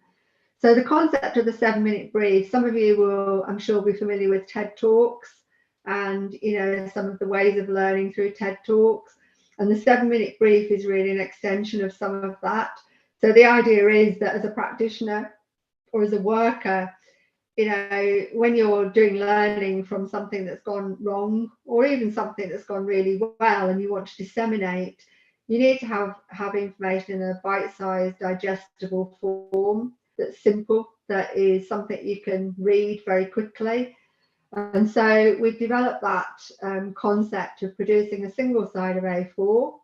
So the concept of the 7-minute brief, some of you will, I'm sure, be familiar with TED Talks and, some of the ways of learning through TED Talks. And the 7-minute brief is really an extension of some of that. So the idea is that as a practitioner or as a worker, when you're doing learning from something that's gone wrong or even something that's gone really well and you want to disseminate, you need to have information in a bite-sized, digestible form that's simple, that is something you can read very quickly. And so we've developed that concept of producing a single side of A4.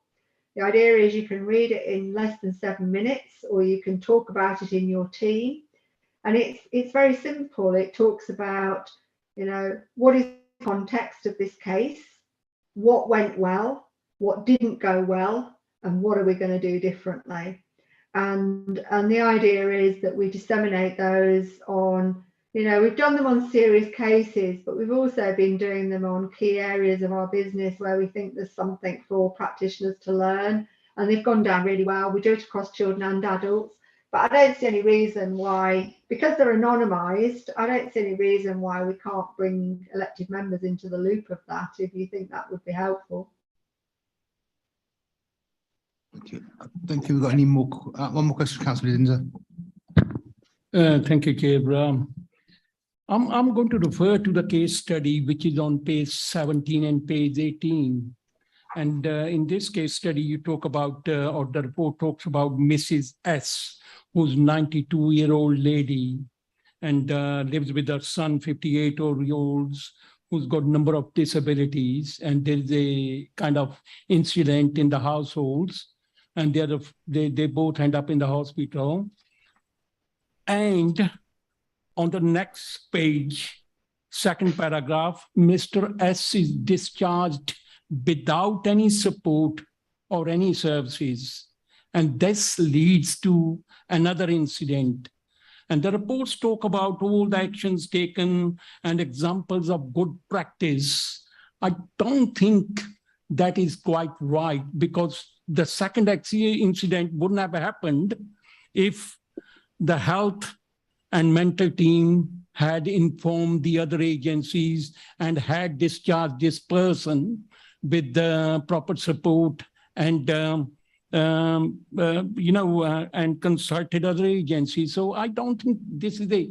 The idea is you can read it in less than 7 minutes, or you can talk about it in your team. And it's very simple. It talks about, what is the context of this case, what went well, what didn't go well, and what are we going to do differently. And the idea is that we disseminate those on, we've done them on serious cases, but we've also been doing them on key areas of our business where we think there's something for practitioners to learn, and they've gone down really well. We do it across children and adults, but I don't see any reason why, because they're anonymised, I don't see any reason why we can't bring elected members into the loop of that, if you think that would be helpful. Thank you. I don't think we've got any more. One more question, Councillor Lindsay. Thank you, Chair. I'm going to refer to the case study, which is on page 17 and page 18. And in this case study, you talk about, or the report talks about Mrs. S, who's a 92-year-old lady and lives with her son, 58-year-olds, who's got a number of disabilities, and there's a kind of incident in the households, and they both end up in the hospital. And on the next page, second paragraph, Mr. S is discharged without any support or any services. And this leads to another incident. And the reports talk about all the actions taken and examples of good practice. I don't think that is quite right, because the second incident wouldn't have happened if the health and mental team had informed the other agencies and had discharged this person with the proper support and and consulted other agencies. So I don't think this is a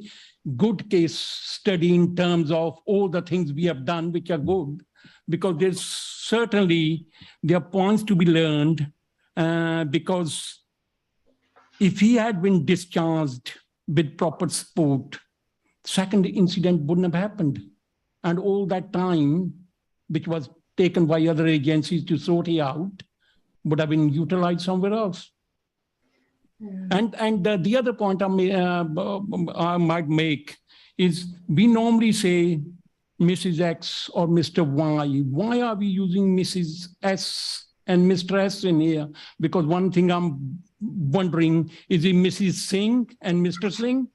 good case study in terms of all the things we have done, which are good, because there are points to be learned, because if he had been discharged with proper support, second incident wouldn't have happened. And all that time, which was taken by other agencies to sort it out, would have been utilized somewhere else. Yeah. And the other point I might make is, we normally say Mrs. X or Mr. Y. Why are we using Mrs. S and Mr. S in here? Because one thing I'm wondering, is it Mrs. Singh and Mr. Singh?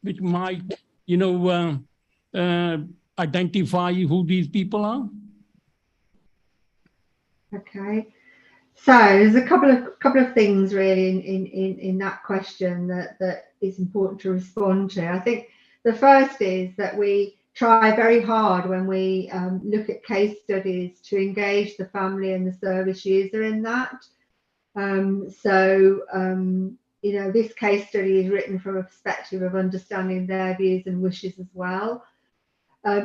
Which might, identify who these people are. Okay, so there's a couple of things really in that question that is important to respond to. I think the first is that we try very hard when we look at case studies to engage the family and the service user in that. This case study is written from a perspective of understanding their views and wishes as well.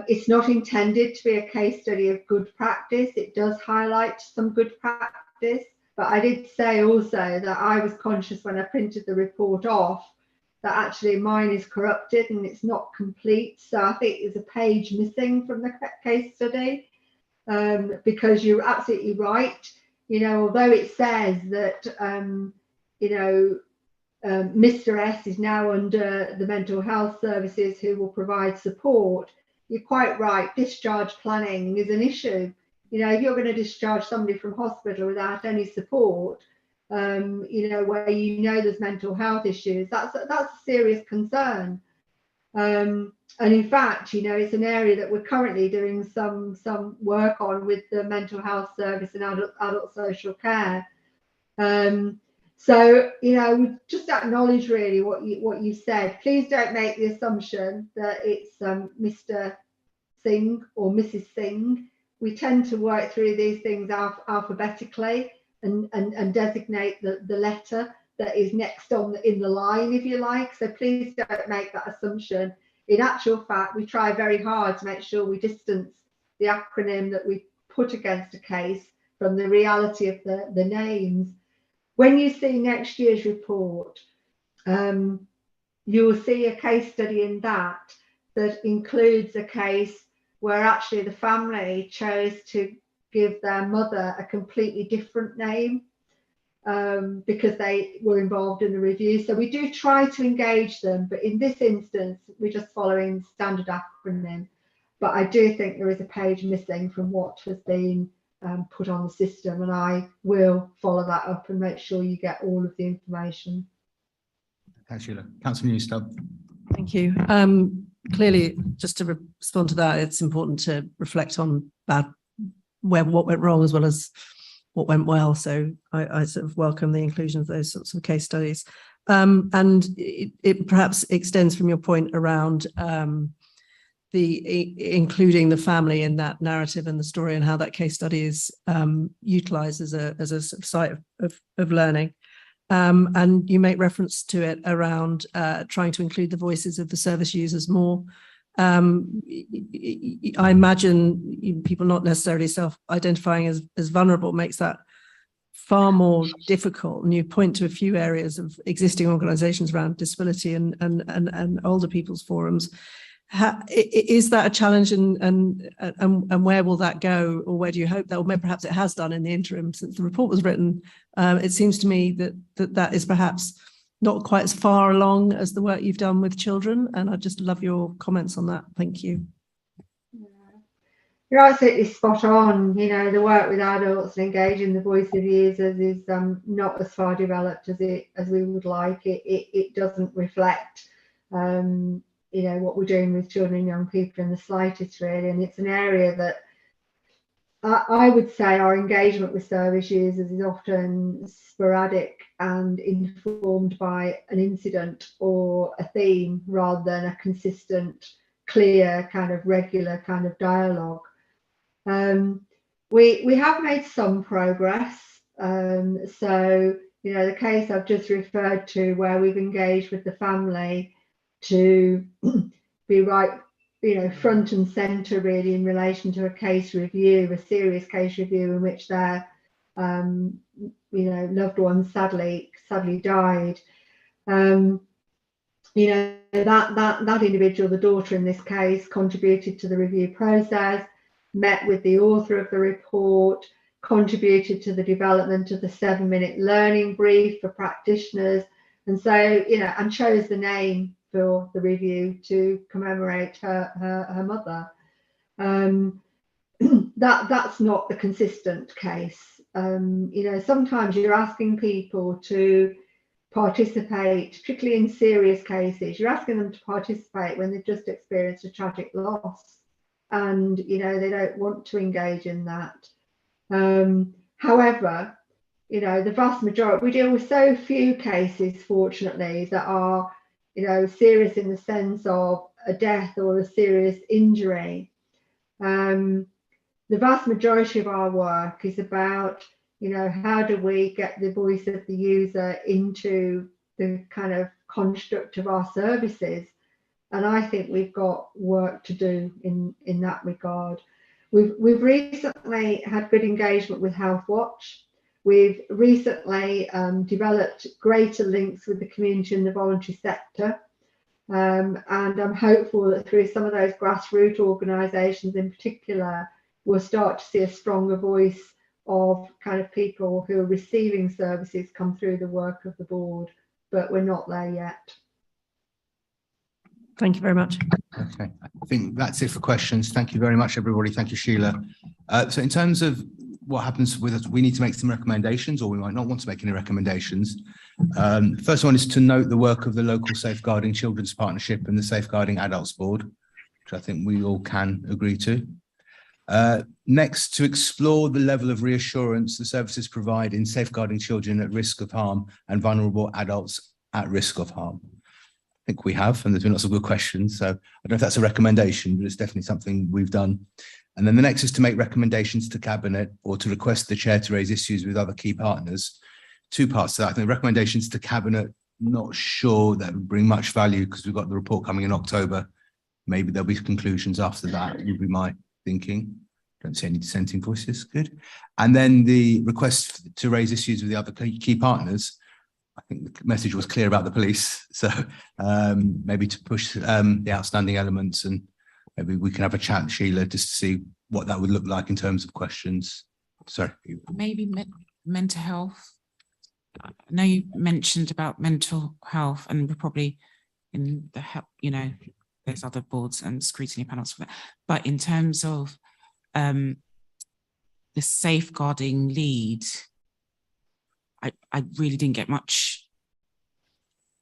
It's not intended to be a case study of good practice. It does highlight some good practice, but I did say also that I was conscious when I printed the report off that actually mine is corrupted and it's not complete. So I think there's a page missing from the case study, because you're absolutely right. Although it says that, Mr. S is now under the mental health services who will provide support, you're quite right, discharge planning is an issue. If you're going to discharge somebody from hospital without any support, where there's mental health issues, that's a serious concern. And in fact, it's an area that we're currently doing some work on with the mental health service and adult social care. So, just acknowledge really what you said. Please don't make the assumption that it's Mr. Singh or Mrs. Singh. We tend to work through these things alphabetically and designate the letter that is next in the line, if you like. So please don't make that assumption. In actual fact, we try very hard to make sure we distance the acronym that we put against a case from the reality of the names. When you see next year's report, you will see a case study in that includes a case where actually the family chose to give their mother a completely different name because they were involved in the review. So we do try to engage them, but in this instance, we're just following standard acronym. But I do think there is a page missing from what has been put on the system, and I will follow that up and make sure you get all of the information. Thanks, Sheila. Councillor Newstub. Thank you. Clearly, just to respond to that, it's important to reflect on what went wrong as well as what went well. So I sort of welcome the inclusion of those sorts of case studies. And it perhaps extends from your point around including the family in that narrative and the story, and how that case study is utilised as a site of learning. And you make reference to it around trying to include the voices of the service users more. I imagine people not necessarily self-identifying as vulnerable makes that far more difficult, and you point to a few areas of existing organisations around disability and older people's forums. Is that a challenge, and where will that go, or where do you hope that, or perhaps it has done in the interim since the report was written? It seems to me that is perhaps not quite as far along as the work you've done with children, and I'd just love your comments on that. Thank you. You're absolutely spot on. You know, the work with adults and engaging the voice of users is not as far developed as we would like. It doesn't reflect you know, what we're doing with children and young people in the slightest, really. And it's an area that I would say our engagement with service users is often sporadic and informed by an incident or a theme rather than a consistent, clear, kind of regular kind of dialogue. We have made some progress. So, you know, the case I've just referred to where we've engaged with the family to be right, you know, front and centre really in relation to a case review, a serious case review in which their, you know, loved one sadly died. You know, that individual, the daughter in this case, contributed to the review process, met with the author of the report, contributed to the development of the 7-minute learning brief for practitioners, and so, you know, and chose the name for the review to commemorate her mother. That's not the consistent case. You know, sometimes you're asking people to participate, particularly in serious cases, you're asking them to participate when they've just experienced a tragic loss, and you know, they don't want to engage in that. However, you know, the vast majority, we deal with so few cases, fortunately, that are, you know, serious in the sense of a death or a serious injury. The vast majority of our work is about, you know, how do we get the voice of the user into the kind of construct of our services? And I think we've got work to do in that regard. We've recently had good engagement with Health Watch. We've recently developed greater links with the community and the voluntary sector. And I'm hopeful that through some of those grassroots organisations in particular, we'll start to see a stronger voice of kind of people who are receiving services come through the work of the board, but we're not there yet. Thank you very much. Okay, I think that's it for questions. Thank you very much, everybody. Thank you, Sheila. So in terms of what happens with us, we need to make some recommendations, or we might not want to make any recommendations. First one is to note the work of the local Safeguarding Children's Partnership and the Safeguarding Adults Board, which I think we all can agree to. Next, to explore the level of reassurance the services provide in safeguarding children at risk of harm and vulnerable adults at risk of harm. I think we have, and there's been lots of good questions. So I don't know if that's a recommendation, but it's definitely something we've done. And then the next is to make recommendations to Cabinet or to request the Chair to raise issues with other key partners. Two parts to that. I think recommendations to Cabinet, not sure that would bring much value because we've got the report coming in October. Maybe there'll be conclusions after that, would be my thinking. Don't see any dissenting voices, good. And then the request to raise issues with the other key partners. I think the message was clear about the police. So maybe to push the outstanding elements, and maybe we can have a chat, Sheila, just to see what that would look like in terms of questions. Sorry. Maybe mental health. I know you mentioned about mental health, and we're probably in the help, you know, there's other boards and scrutiny panels for that. But in terms of the safeguarding lead, I really didn't get much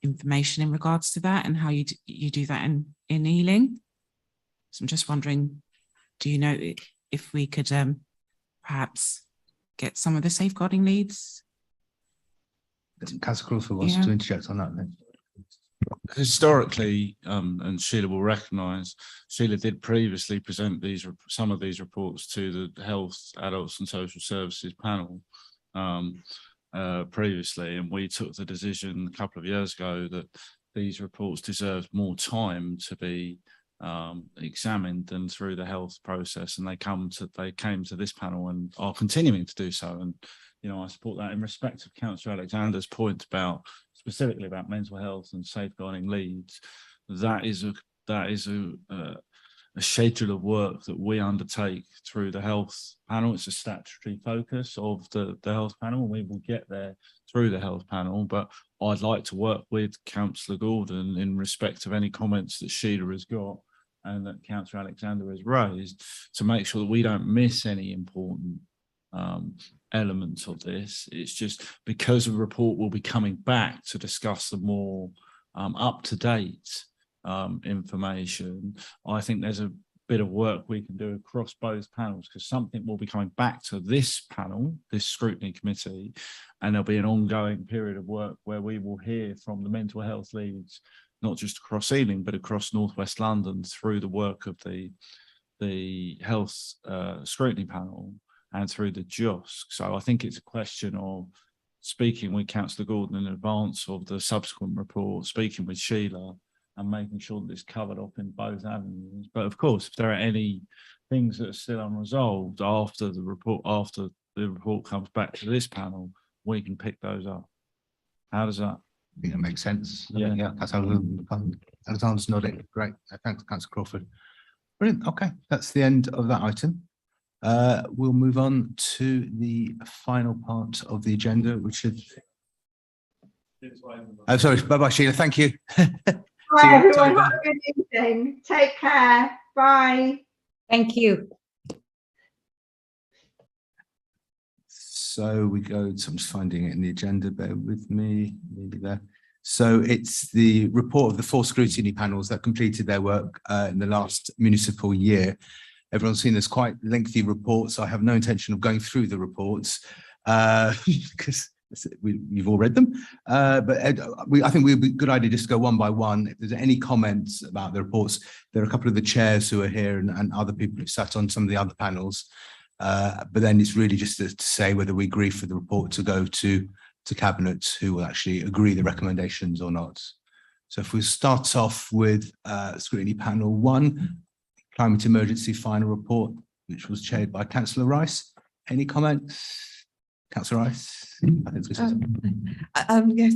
information in regards to that and how you do that in Ealing. So I'm just wondering, do you know if we could perhaps get some of the safeguarding leads? Councillor Crawford wants to interject on that then. Historically, and Sheila will recognise, Sheila did previously present some of these reports to the Health, Adults and Social Services panel previously, and we took the decision a couple of years ago that these reports deserved more time to be examined and through the health process, and they came to this panel and are continuing to do so. And I support that. In respect of Councillor Alexander's point about specifically about mental health and safeguarding leads, that is a schedule of work that we undertake through the health panel. It's a statutory focus of the health panel, and we will get there through the health panel. But I'd like to work with Councillor Gordon in respect of any comments that Sheila has got and that Councillor Alexander has raised, to make sure that we don't miss any important elements of this. It's just because the report will be coming back to discuss the more up-to-date information. I think there's a bit of work we can do across both panels, because something will be coming back to this panel, this scrutiny committee, and there'll be an ongoing period of work where we will hear from the mental health leads, not just across Ealing but across Northwest London, through the work of the health scrutiny panel and through the JOSC. So I think it's a question of speaking with Councillor Gordon in advance of the subsequent report, speaking with Sheila, and making sure that it's covered off in both avenues. But of course, if there are any things that are still unresolved after the report comes back to this panel, we can pick those up. How does that? I think it makes sense. Yeah. That's how Alexander's nodding. Great. Thanks, Councillor Crawford. Brilliant. Okay, that's the end of that item. We'll move on to the final part of the agenda, which is. Oh, sorry. Bye-bye, Sheila. Thank you. Bye, everyone. Have a good evening. Take care. Bye. Thank you. So we go, so I'm just finding it in the agenda, bear with me, maybe there. So it's the report of the 4 scrutiny panels that completed their work in the last municipal year. Everyone's seen this quite lengthy report, so I have no intention of going through the reports because you've all read them. But I think it would be a good idea just to go one by one. If there's any comments about the reports, there are a couple of the chairs who are here and other people who sat on some of the other panels. But then it's really just to say whether we agree for the report to go to Cabinet, who will actually agree the recommendations or not. So if we start off with Scrutiny Panel 1, Climate Emergency Final Report, which was chaired by Councillor Rice. Any comments? Councillor Rice? I think Yes.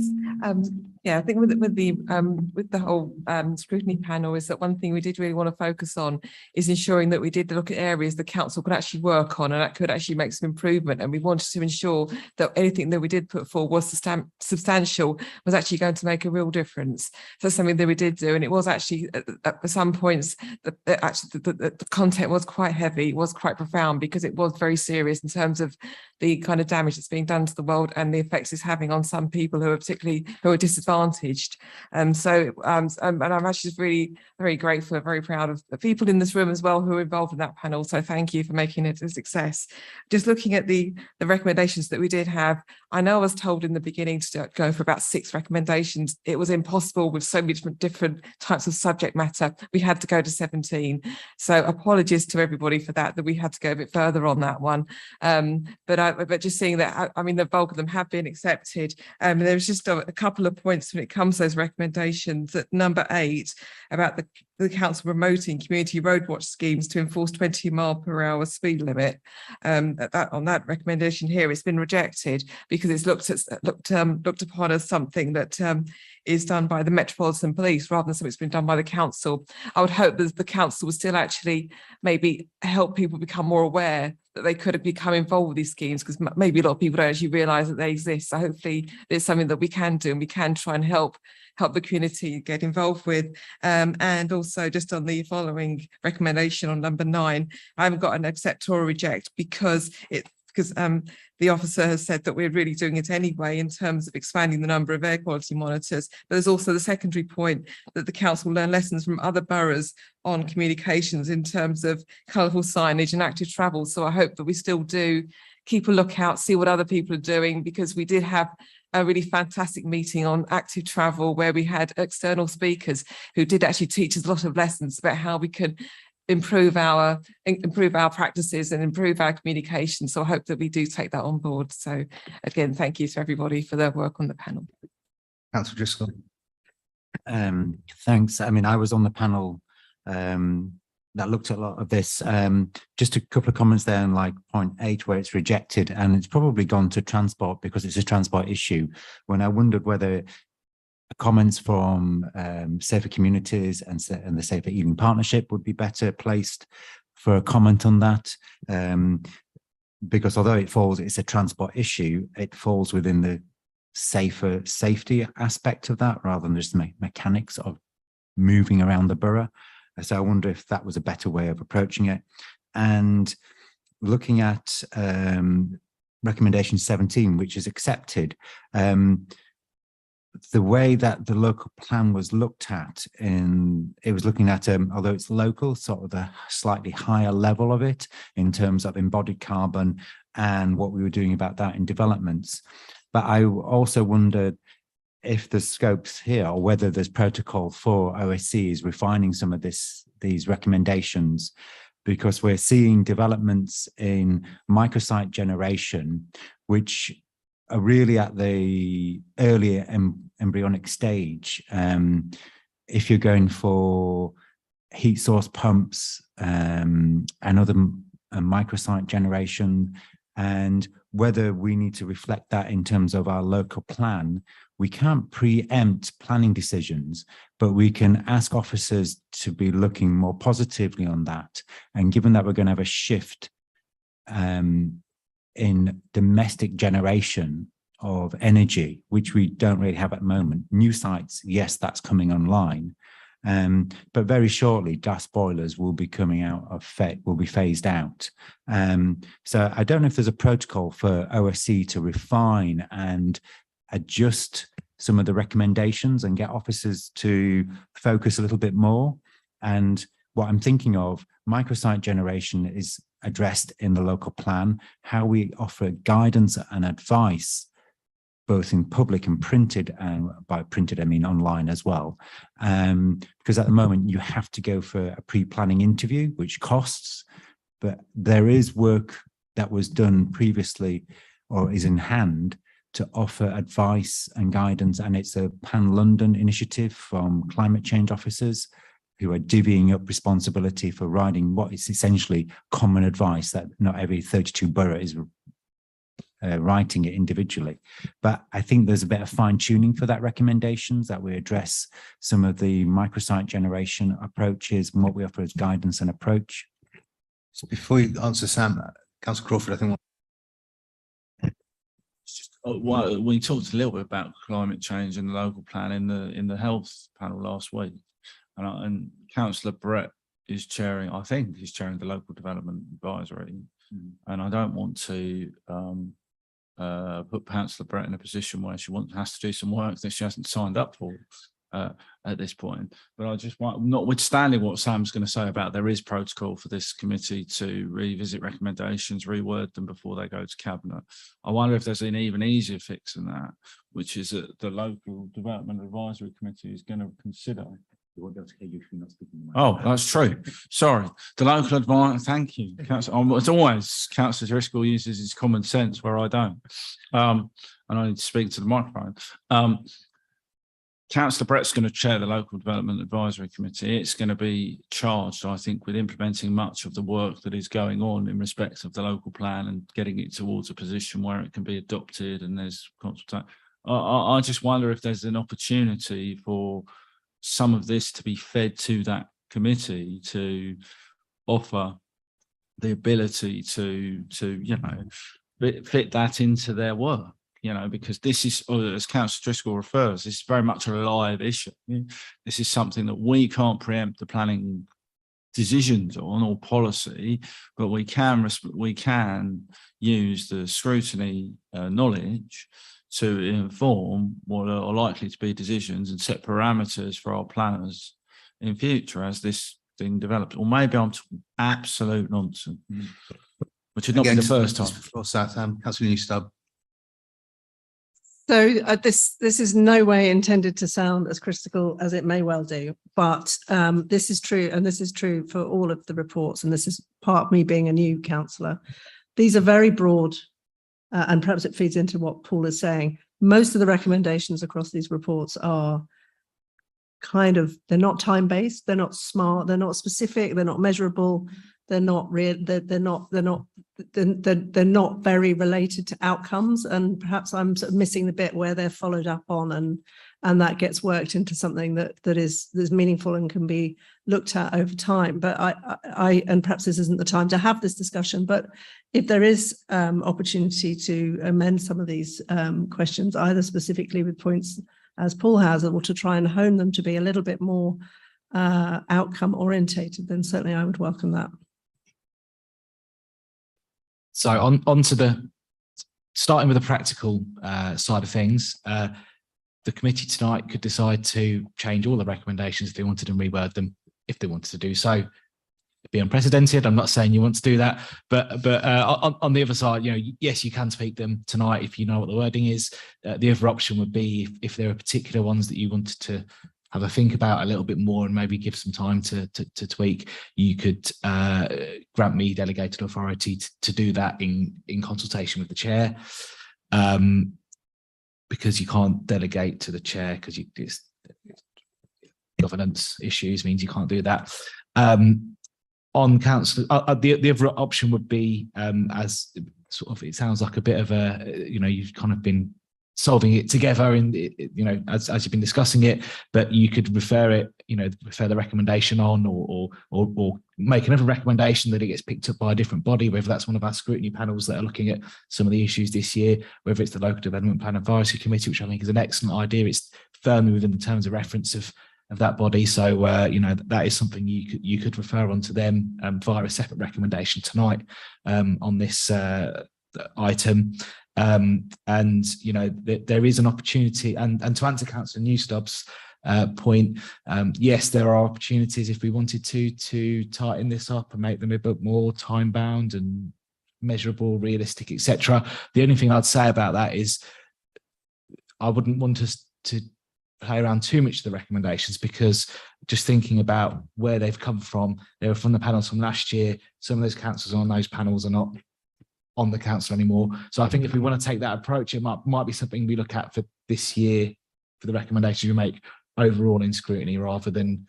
Yeah, I think with the whole scrutiny panel is that one thing we did really want to focus on is ensuring that we did look at areas the council could actually work on and that could actually make some improvement. And we wanted to ensure that anything that we did put forward was substantial, was actually going to make a real difference. So something that we did do, and it was actually at some points the content was quite heavy, was quite profound, because it was very serious in terms of the kind of damage that's being done to the world and the effects it's having on some people who are disadvantaged. And I'm actually just really very grateful and very proud of the people in this room as well who are involved in that panel. So thank you for making it a success. Just looking at the recommendations that we did have, I know I was told in the beginning to go for about 6 recommendations. It was impossible with so many different types of subject matter. We had to go to 17. So apologies to everybody for that we had to go a bit further on that one. But just seeing that, I mean, the bulk of them have been accepted. There was just a couple of points when it comes to those recommendations. At number 8, about the council promoting community road watch schemes to enforce 20-mile-per-hour speed limit. On that recommendation here, it's been rejected because it's looked upon as something that is done by the Metropolitan Police rather than something that's been done by the council. I would hope that the council would still actually maybe help people become more aware that they could have become involved with these schemes, because maybe a lot of people don't actually realise that they exist. So hopefully there's something that we can do and we can try and help the community get involved with. And also just on the following recommendation on number 9, I haven't got an accept or reject because the officer has said that we're really doing it anyway in terms of expanding the number of air quality monitors. But there's also the secondary point that the council learn lessons from other boroughs on communications in terms of colourful signage and active travel. So I hope that we still do keep a lookout, see what other people are doing, because we did have a really fantastic meeting on active travel where we had external speakers who did actually teach us a lot of lessons about how we can improve our practices and improve our communication. So I hope that we do take that on board. So again, thank you to everybody for their work on the panel. Councillor Driscoll. Thanks. I mean, I was on the panel that looked at a lot of this. Just a couple of comments there on like point 8 where it's rejected, and it's probably gone to transport because it's a transport issue. When I wondered whether comments from Safer Communities and the Safer Evening Partnership would be better placed for a comment on that. Because although it's a transport issue, it falls within the safety aspect of that rather than just the mechanics of moving around the borough. So I wonder if that was a better way of approaching it. And looking at recommendation 17, which is accepted, the way that the local plan was looked at, it was looking at, although it's local, sort of the slightly higher level of it in terms of embodied carbon and what we were doing about that in developments. But I also wondered if there's scopes here or whether there's protocol for OSCs refining some of these recommendations, because we're seeing developments in microsite generation, which are really at the earlier embryonic stage. If you're going for heat source pumps and other microsite generation, and whether we need to reflect that in terms of our local plan, we can't preempt planning decisions, but we can ask officers to be looking more positively on that. And given that we're going to have a shift in domestic generation of energy, which we don't really have at the moment. New sites, yes, that's coming online. But very shortly, gas boilers will be coming out of will be phased out. So I don't know if there's a protocol for OSC to refine and adjust some of the recommendations and get officers to focus a little bit more. And what I'm thinking of, microsite generation is addressed in the local plan, how we offer guidance and advice, both in public and printed, and by printed, I mean online as well. Because at the moment you have to go for a pre-planning interview, which costs, but there is work that was done previously or is in hand to offer advice and guidance. And it's a Pan-London initiative from climate change officers who are divvying up responsibility for writing what is essentially common advice that not every 32 borough is writing it individually. But I think there's a bit of fine tuning for that recommendations, that we address some of the microsite generation approaches and what we offer as guidance and approach. So before you answer, Sam, Councillor Crawford, I think. Well, we talked a little bit about climate change and the local plan in the health panel last week, and Councillor Brett is chairing, I think he's chairing the local development advisory, and I don't want to put Councillor Brett in a position where she has to do some work that she hasn't signed up for at this point. But I just want, notwithstanding what Sam's going to say about there is protocol for this committee to revisit recommendations, reword them before they go to cabinet. I wonder if there's an even easier fix than that, which is that the local development advisory committee is going to consider. Oh, that's true. Sorry. The local advice. Thank you. As always, Councillor Driscoll uses his common sense where I don't. And I need to speak to the microphone. Councillor Brett's going to chair the local development advisory committee. It's going to be charged, I think, with implementing much of the work that is going on in respect of the local plan and getting it towards a position where it can be adopted and there's consultation. I just wonder if there's an opportunity for some of this to be fed to that committee to offer the ability to you know, fit that into their work, you know, because this is, as Councillor Driscoll refers, this is very much a live issue. This is something that we can't preempt the planning decisions on or policy, but we can use the scrutiny knowledge to inform what are likely to be decisions and set parameters for our planners in future as this thing develops. Or maybe I'm talking absolute nonsense, which would not be the first time. Councillor Newstub. So this is no way intended to sound as critical as it may well do, but this is true, and this is true for all of the reports, and this is part of me being a new councillor. These are very broad, and perhaps it feeds into what Paul is saying. Most of the recommendations across these reports are they're not time-based, they're not smart, they're not specific, they're not measurable, they're not real, they're not very related to outcomes. And perhaps I'm sort of missing the bit where they're followed up on and that gets worked into something that is meaningful and can be looked at over time. But I and perhaps this isn't the time to have this discussion, but if there is opportunity to amend some of these questions, either specifically with points as Paul has, or to try and hone them to be a little bit more outcome orientated, then certainly I would welcome that. So on to starting with the practical side of things, the committee tonight could decide to change all the recommendations if they wanted and reword them if they wanted to do so. It'd be unprecedented. I'm not saying you want to do that, but on the other side, yes, you can tweak them tonight if you know what the wording is. The other option would be if there are particular ones that you wanted to have a think about a little bit more and maybe give some time to tweak, you could grant me delegated authority to do that in consultation with the chair. Because you can't delegate to the chair because governance issues means you can't do that. On council, the other option would be as sort of, it sounds like a bit of a, you've kind of been solving it together as you've been discussing it, but you could refer it, refer the recommendation on or make another recommendation that it gets picked up by a different body, whether that's one of our scrutiny panels that are looking at some of the issues this year, whether it's the Local Development Plan Advisory Committee, which I think is an excellent idea. It's firmly within the terms of reference of that body. So, that is something you could refer on to them via a separate recommendation tonight on this item. There is an opportunity, and to answer Councillor Newstub's point, yes, there are opportunities if we wanted to tighten this up and make them a bit more time bound and measurable, realistic, etc. The only thing I'd say about that is I wouldn't want us to play around too much with the recommendations, because just thinking about where they've come from, they were from the panels from last year. Some of those councillors on those panels are not on the council anymore. So I think if we want to take that approach, it might be something we look at for this year for the recommendations we make overall in scrutiny, rather than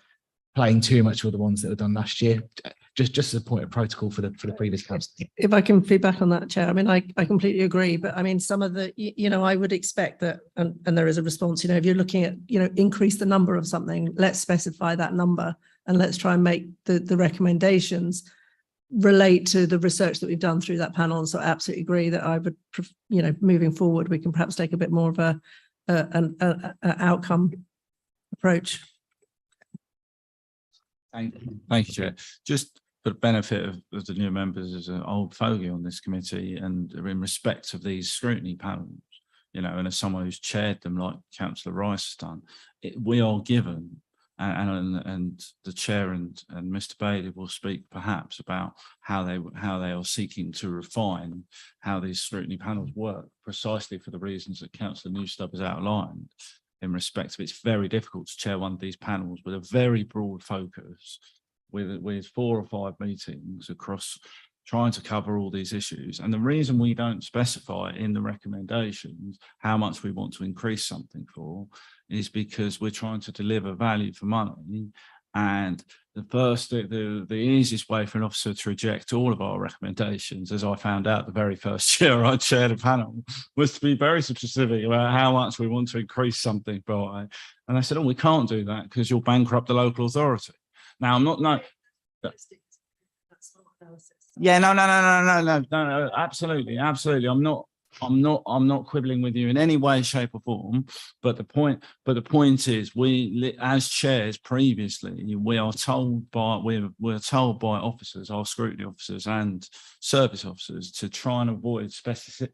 playing too much with the ones that were done last year. Just as a point of protocol for the previous council. If I can feedback on that, Chair, I mean, I completely agree, but I mean, some of the, I would expect that, and there is a response, if you're looking at, increase the number of something, let's specify that number and let's try and make the recommendations relate to the research that we've done through that panel. So I absolutely agree that I would, moving forward, we can perhaps take a bit more of an outcome approach. Thank you, Chair. Just for the benefit of the new members, as an old fogey on this committee, and in respect of these scrutiny panels, and as someone who's chaired them like Councillor Rice has done, we are given, and the chair and Mr. Bailey will speak perhaps about how they are seeking to refine how these scrutiny panels work, precisely for the reasons that Councillor Newstub has outlined. In respect of, it's very difficult to chair one of these panels with a very broad focus, with 4 or 5 meetings across trying to cover all these issues. And the reason we don't specify in the recommendations how much we want to increase something for is because we're trying to deliver value for money. And the easiest way for an officer to reject all of our recommendations, as I found out the very first year I chaired a panel, was to be very specific about how much we want to increase something by. And I said, we can't do that because you'll bankrupt the local authority. Now, I'm not, no. Yeah, no, absolutely. I'm not quibbling with you in any way, shape, or form. But the point is, we, as chairs previously, we're told by officers, our scrutiny officers and service officers, to try and avoid specific.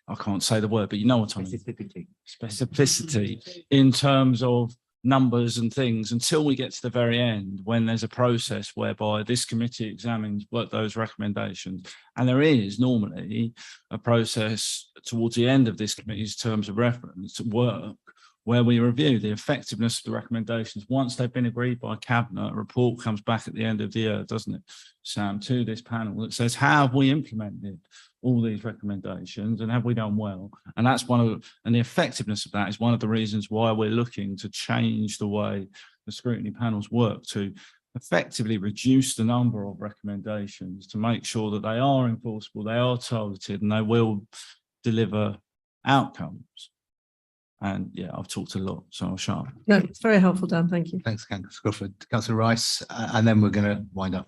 I can't say the word, but you know what I mean. Specificity in terms of numbers and things, until we get to the very end, when there's a process whereby this committee examines what those recommendations, and there is normally a process towards the end of this committee's terms of reference work where we review the effectiveness of the recommendations. Once they've been agreed by cabinet, a report comes back at the end of the year, doesn't it, Sam, to this panel that says, how have we implemented all these recommendations, and have we done well? And that's and the effectiveness of that is one of the reasons why we're looking to change the way the scrutiny panels work, to effectively reduce the number of recommendations, to make sure that they are enforceable, they are targeted, and they will deliver outcomes. And yeah, I've talked a lot, so I'll shut up. No, it's very helpful, Dan. Thank you. Thanks, Councillor Scrufford. Councillor Rice, and then we're going to wind up.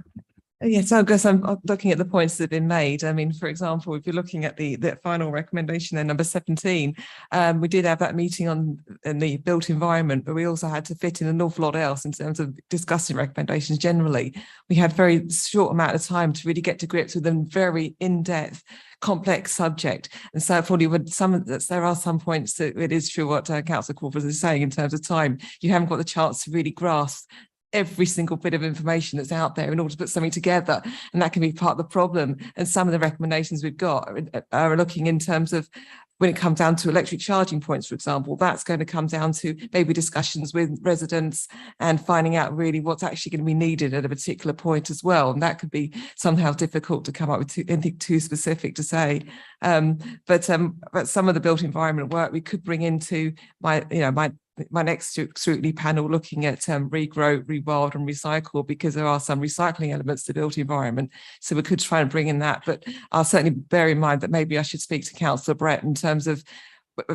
Yes, I guess I'm looking at the points that have been made. I mean, for example, if you're looking at the final recommendation, then number 17, we did have that meeting in the built environment, but we also had to fit in an awful lot else in terms of discussing recommendations generally. We had very short amount of time to really get to grips with a very in-depth, complex subject. And so probably there are some points that it is true what Councillor Crawford is saying in terms of time. You haven't got the chance to really grasp every single bit of information that's out there in order to put something together, and that can be part of the problem. And some of the recommendations we've got are looking in terms of when it comes down to electric charging points, for example, that's going to come down to maybe discussions with residents and finding out really what's actually going to be needed at a particular point as well. And that could be somehow difficult to come up with anything too specific to say. But some of the built environment work we could bring into my next scrutiny panel, looking at regrow, rewild and recycle, because there are some recycling elements to the built environment. So we could try and bring in that, but I'll certainly bear in mind that maybe I should speak to Councillor Brett in terms of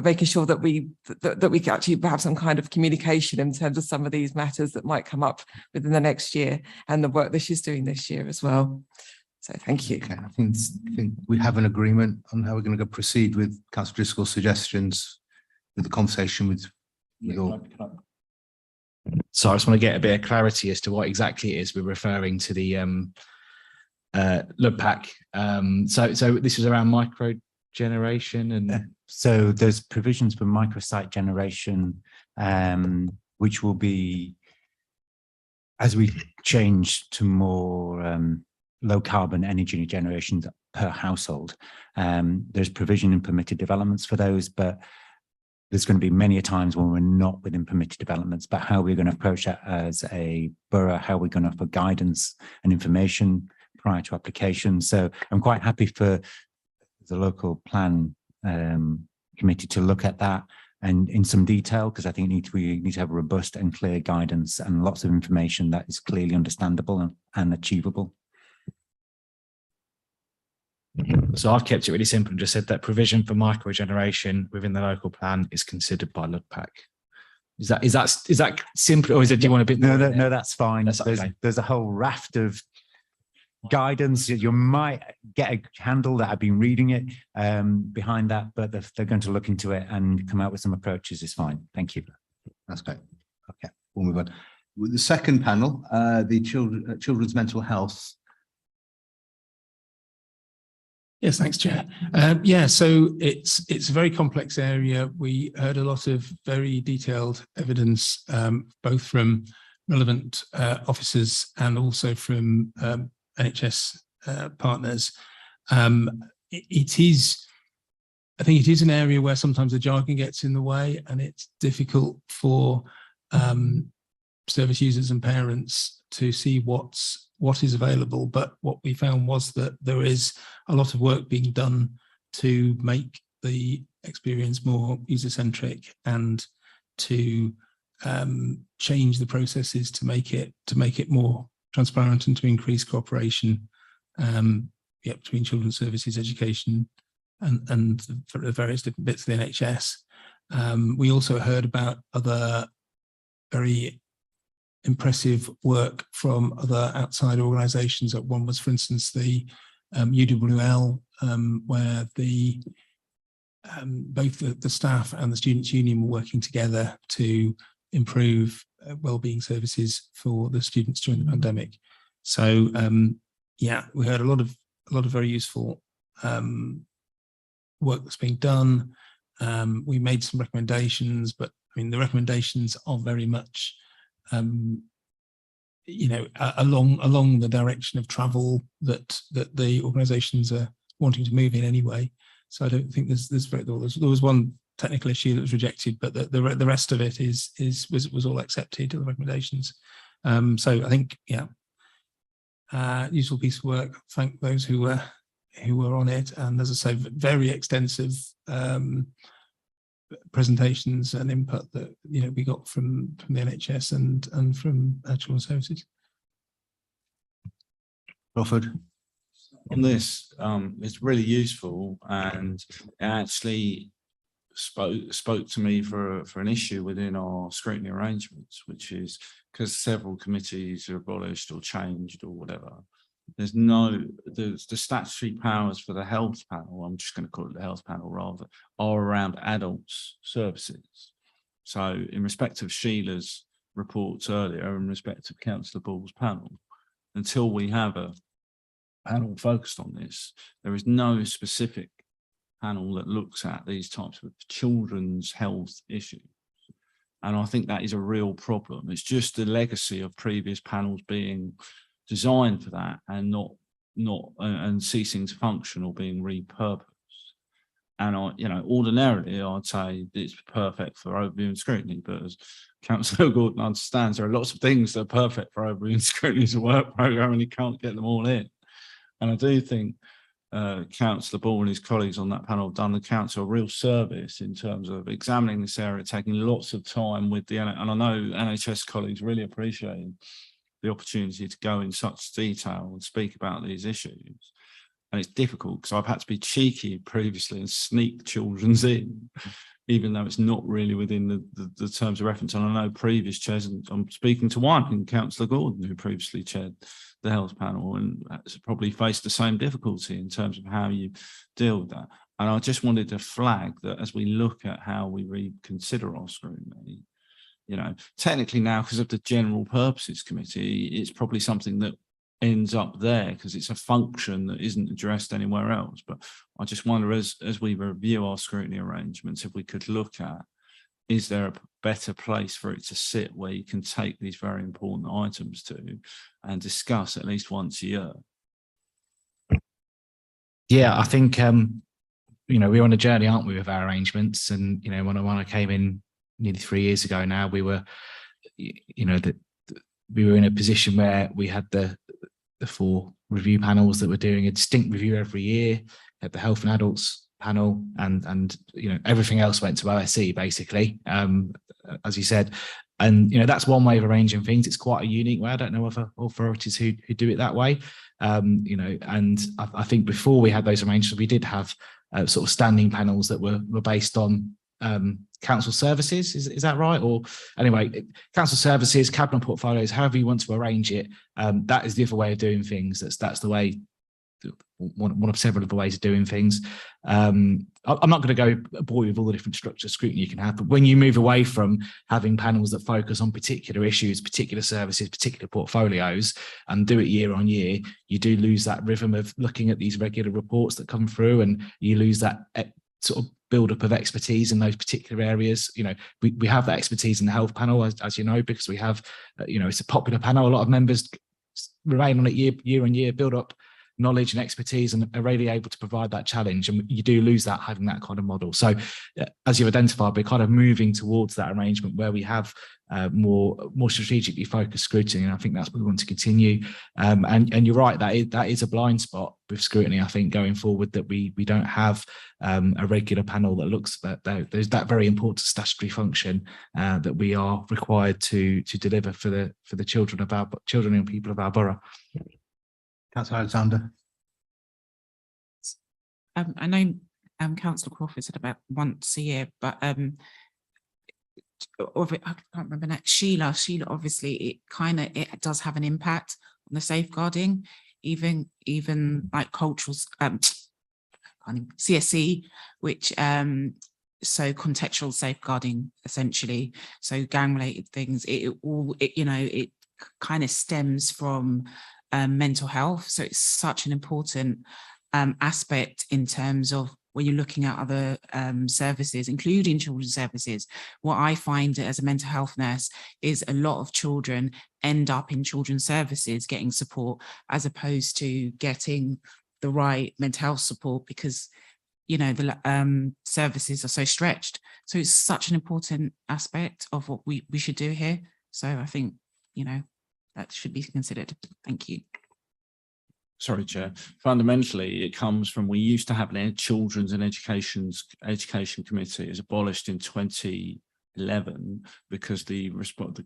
making sure that we can actually have some kind of communication in terms of some of these matters that might come up within the next year and the work that she's doing this year as well. So thank you. Okay, I think we have an agreement on how we're going to proceed with Councillor Driscoll's suggestions with the conversation with all. So I just want to get a bit of clarity as to what exactly it is we're referring to the LUPAC. So this is around micro generation and so there's provisions for microsite generation, which will be, as we change to more low carbon energy generation per household, there's provision in permitted developments for those, but there's going to be many a times when we're not within permitted developments, but how we're going to approach that as a borough, how we're going to offer guidance and information prior to application. So I'm quite happy for the local plan committee to look at that and in some detail, because I think we need to have robust and clear guidance and lots of information that is clearly understandable and achievable. So I've kept it really simple and just said that provision for microgeneration within the local plan is considered by LUPAC. Is that simple, or is it? Do you want a bit? No, that's fine. Okay. There's a whole raft of guidance. You might get a handle that I've been reading it behind that, but if they're going to look into it and come out with some approaches, is fine. Thank you. That's great. Okay, we'll move on. With the second panel, the children's mental health. Yes, thanks, Chair. So it's a very complex area. We heard a lot of very detailed evidence, both from relevant officers and also from NHS partners. I think it is an area where sometimes the jargon gets in the way, and it's difficult for service users and parents to see what is available. But what we found was that there is a lot of work being done to make the experience more user-centric and to change the processes to make it more transparent and to increase cooperation between children's services, education, and the various different bits of the NHS. We also heard about other very impressive work from other outside organisations. One was, for instance, the UWL, where both the staff and the Students' Union were working together to improve wellbeing services for the students during the pandemic. So we heard a lot of very useful work that's being done. We made some recommendations, but I mean the recommendations are very much along the direction of travel that the organisations are wanting to move in anyway. So I don't think there was one technical issue that was rejected, but the rest of it was all accepted, the recommendations. So I think useful piece of work. Thank those who who were on it, and as I say, very extensive presentations and input that we got from the NHS and from Children's Services. Crawford. On this, it's really useful, and it actually spoke to me for an issue within our scrutiny arrangements, which is because several committees are abolished or changed or whatever. There's the statutory powers for the health panel, I'm just going to call it the health panel rather, are around adults services. So in respect of Sheila's reports earlier, in respect of Councillor Ball's panel, until we have a panel focused on this, there is no specific panel that looks at these types of children's health issues. And I think that is a real problem. It's just the legacy of previous panels being designed for that and not ceasing to function or being repurposed. And ordinarily I'd say it's perfect for overview and scrutiny, but as Councillor Gordon understands, there are lots of things that are perfect for overview and scrutiny as a work programme, and you can't get them all in. And I do think Councillor Ball and his colleagues on that panel have done the council a real service in terms of examining this area, taking lots of time with and I know NHS colleagues really appreciate the opportunity to go in such detail and speak about these issues. And it's difficult because I've had to be cheeky previously and sneak children's in, even though it's not really within the terms of reference. And I know previous chairs, and I'm speaking to one, in Councillor Gordon, who previously chaired the health panel, and has probably faced the same difficulty in terms of how you deal with that. And I just wanted to flag that as we look at how we reconsider our scrutiny, technically now, because of the General Purposes Committee, it's probably something that ends up there because it's a function that isn't addressed anywhere else. But I just wonder, as we review our scrutiny arrangements, if we could look at, is there a better place for it to sit where you can take these very important items to and discuss at least once a year? Yeah, I think, we're on a journey, aren't we, with our arrangements? And, when I came in nearly 3 years ago now, we were, we were in a position where we had the 4 review panels that were doing a distinct review every year, at the health and adults panel, and everything else went to OSC basically, as you said. And that's one way of arranging things. It's quite a unique way. I don't know other authorities who do it that way. And I think before we had those arrangements, we did have sort of standing panels that were based on council services, is that right? Or anyway, council services, cabinet portfolios, however you want to arrange it, that is the other way of doing things. That's the way, one of several of the ways of doing things. I'm not going to go bore you with all the different structures of scrutiny you can have, but when you move away from having panels that focus on particular issues, particular services, particular portfolios, and do it year on year, you do lose that rhythm of looking at these regular reports that come through, and you lose that sort of build up of expertise in those particular areas. We have that expertise in the health panel, as you know, because we have, it's a popular panel. A lot of members remain on it year on year, build up knowledge and expertise, and are really able to provide that challenge. And you do lose that having that kind of model. So as you've identified, we're kind of moving towards that arrangement where we have more strategically focused scrutiny, and I think that's what we want to continue. And you're right, that is a blind spot with scrutiny, I think, going forward, that we don't have a regular panel that looks at there's that very important statutory function that we are required to deliver for the children and people of our borough. Councillor Alexander. I know Councillor Crawford said about once a year, but I can't remember that. Sheila, obviously, it does have an impact on the safeguarding, even like cultural CSE, which so contextual safeguarding, essentially. So gang related things. It kind of stems from mental health. So it's such an important aspect in terms of when you're looking at other services, including children's services. What I find as a mental health nurse is a lot of children end up in children's services getting support, as opposed to getting the right mental health support, because the services are so stretched. So it's such an important aspect of what we should do here. So I think that should be considered. Thank you. sorry, Chair. Fundamentally, it comes from, we used to have a Children's and Education Committee. It was abolished in 2011 because the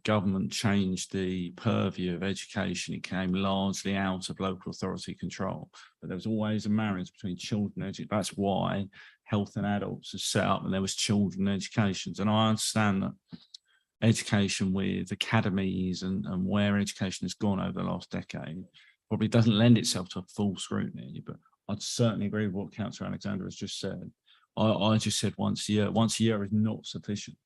government changed the purview of education. It came largely out of local authority control, but there was always a marriage between children and education. That's why health and adults are set up, and there was children educations. And I understand that education with academies and where education has gone over the last decade probably doesn't lend itself to a full scrutiny, but I'd certainly agree with what Councillor Alexander has just said. I just said once a year. Once a year is not sufficient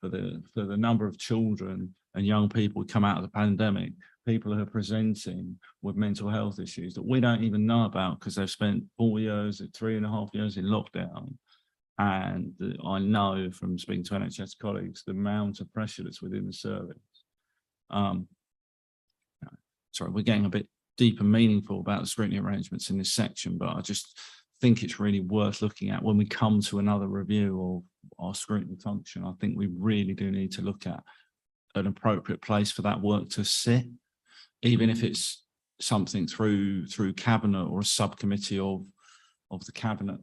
for the number of children and young people who come out of the pandemic, people who are presenting with mental health issues that we don't even know about because they've spent 4 years, 3.5 years in lockdown. And I know from speaking to NHS colleagues, the amount of pressure that's within the service. Sorry, we're getting a bit deep and meaningful about the scrutiny arrangements in this section, but I just think it's really worth looking at when we come to another review of our scrutiny function. I think we really do need to look at an appropriate place for that work to sit, even if it's something through Cabinet or a subcommittee of the Cabinet.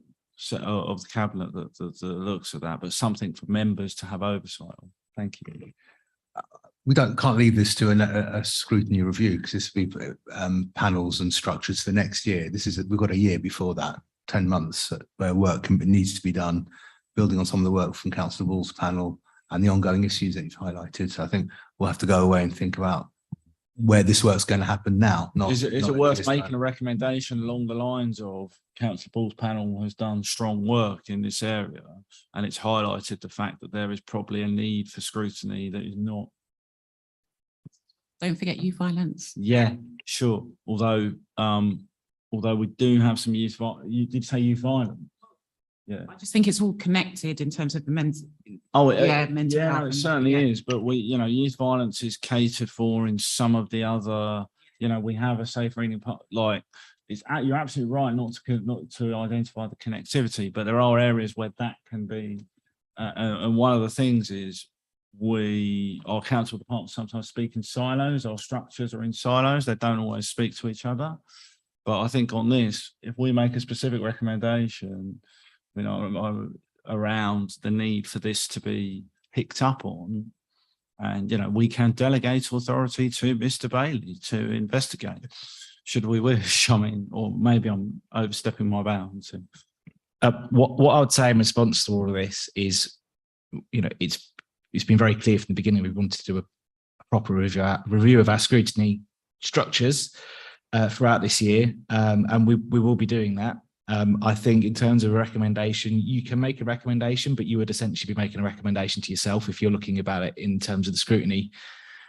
Of the Cabinet that looks at that, but something for members to have oversight of. Thank you. We can't leave this to a scrutiny review because this will be panels and structures for next year. We've got a year before that, 10 months where work needs to be done, building on some of the work from Councillor Wall's panel and the ongoing issues that you've highlighted. So I think we'll have to go away and think about where this work's going to happen now. Is it worth making a recommendation along the lines of Councillor Ball's panel has done strong work in this area, and it's highlighted the fact that there is probably a need for scrutiny that is not. Don't forget youth violence. Yeah, sure. Although we do have some youth violence. You did say youth violence. Yeah. I just think it's all connected in terms of the mental. Mental health. No, it certainly is. But youth violence is catered for in some of the other. We have a safe reading part. Like, you're absolutely right not to identify the connectivity, but there are areas where that can be. And one of the things is our council departments sometimes speak in silos. Our structures are in silos. They don't always speak to each other. But I think on this, if we make a specific recommendation, around the need for this to be picked up on, and we can delegate authority to Mr. Bailey to investigate, should we wish. Or maybe I'm overstepping my bounds. What I would say in response to all of this is, it's been very clear from the beginning we wanted to do a proper review of our scrutiny structures throughout this year, and we will be doing that. I think in terms of a recommendation, you can make a recommendation, but you would essentially be making a recommendation to yourself if you're looking about it in terms of the scrutiny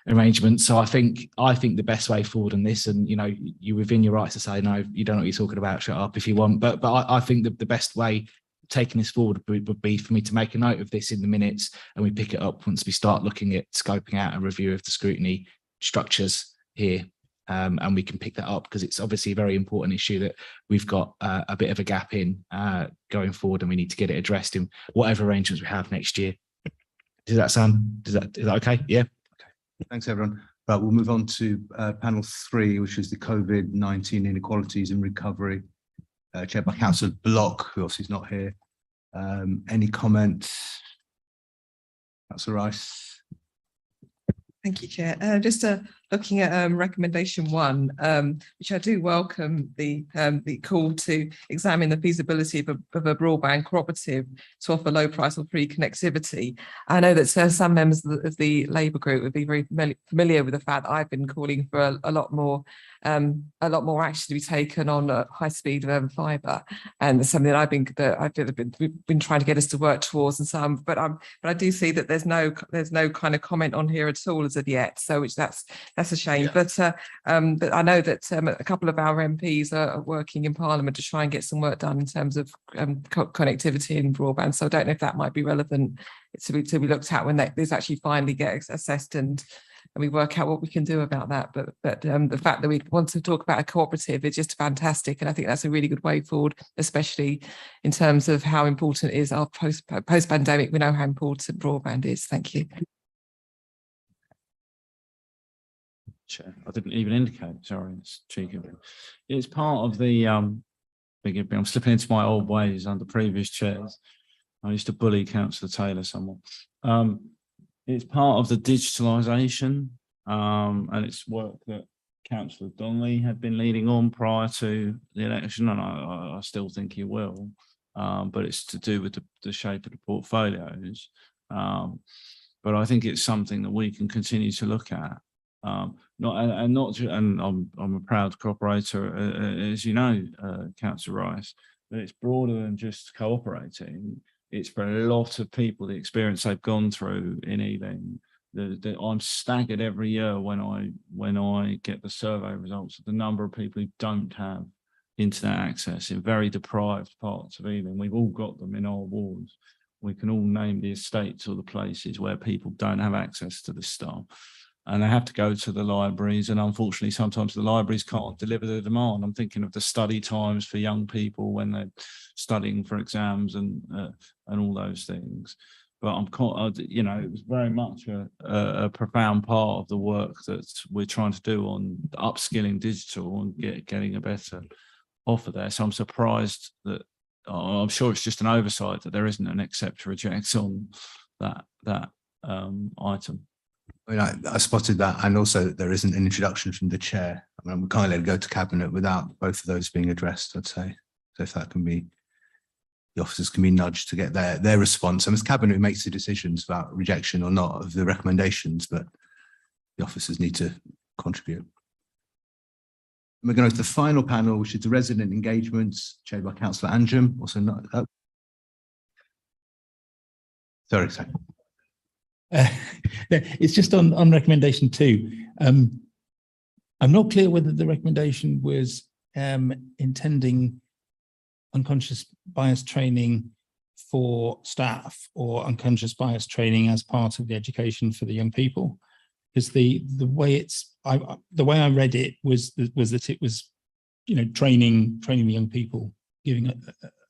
arrangement. So I think the best way forward on this, and you're within your rights to say no, you don't know what you're talking about, shut up if you want. But I think the best way taking this forward would be for me to make a note of this in the minutes, and we pick it up once we start looking at scoping out a review of the scrutiny structures here. And we can pick that up because it's obviously a very important issue that we've got a bit of a gap in going forward, and we need to get it addressed in whatever arrangements we have next year. Is that okay? Yeah. Okay. Thanks, everyone. Right, we'll move on to panel 3, which is the COVID-19 inequalities in recovery, chaired by Councillor Locke, who obviously is not here. Any comments? Councillor Rice. Thank you, Chair. Just looking at recommendation 1, which I do welcome the call to examine the feasibility of a broadband cooperative to offer low price or free connectivity. I know that some members of the Labour group would be very familiar with the fact that I've been calling for a lot more action to be taken on high speed fibre, and that's something that we've been trying to get us to work towards, and some. But I do see that there's no kind of comment on here at all as of yet, so that's a shame. Yeah. But I know that a couple of our MPs are working in Parliament to try and get some work done in terms of connectivity and broadband. So I don't know if that might be relevant to be looked at when these actually finally get assessed and we work out what we can do about that. But the fact that we want to talk about a cooperative is just fantastic, and I think that's a really good way forward, especially in terms of how important is our post-pandemic. We know how important broadband is. Thank you. Chair. I didn't even indicate, sorry, it's cheeky of me. It's part of the, forgive me, I'm slipping into my old ways under previous chairs. I used to bully Councillor Taylor somewhat. It's part of the digitalisation, and it's work that Councillor Donnelly had been leading on prior to the election, and I still think he will. But it's to do with the shape of the portfolios. But I think it's something that we can continue to look at. I'm a proud cooperator, as you know, Councillor Rice, but it's broader than just cooperating. It's for a lot of people, the experience they've gone through in Ealing. I'm staggered every year when I get the survey results of the number of people who don't have internet access in very deprived parts of Ealing. We've all got them in our wards. We can all name the estates or the places where people don't have access to this stuff. And they have to go to the libraries, and unfortunately sometimes the libraries can't deliver the demand. I'm thinking of the study times for young people when they're studying for exams and all those things. But you know, it was very much a profound part of the work that we're trying to do on upskilling digital and getting a better offer there. So I'm surprised that, I'm sure it's just an oversight that there isn't an accept or reject on that item. I mean, I spotted that, and also there isn't an introduction from the chair. I mean, we can't let it go to cabinet without both of those being addressed, I'd say. So if that can be, the officers can be nudged to get their response. And it's cabinet who makes the decisions about rejection or not of the recommendations, but the officers need to contribute. And we're going to the final panel, which is the resident engagements, chaired by Councillor Anjum. Also not. Sorry. It's just on recommendation 2. I'm not clear whether the recommendation was intending unconscious bias training for staff or unconscious bias training as part of the education for the young people, because the way I read it was that it was, you know, training the young people, giving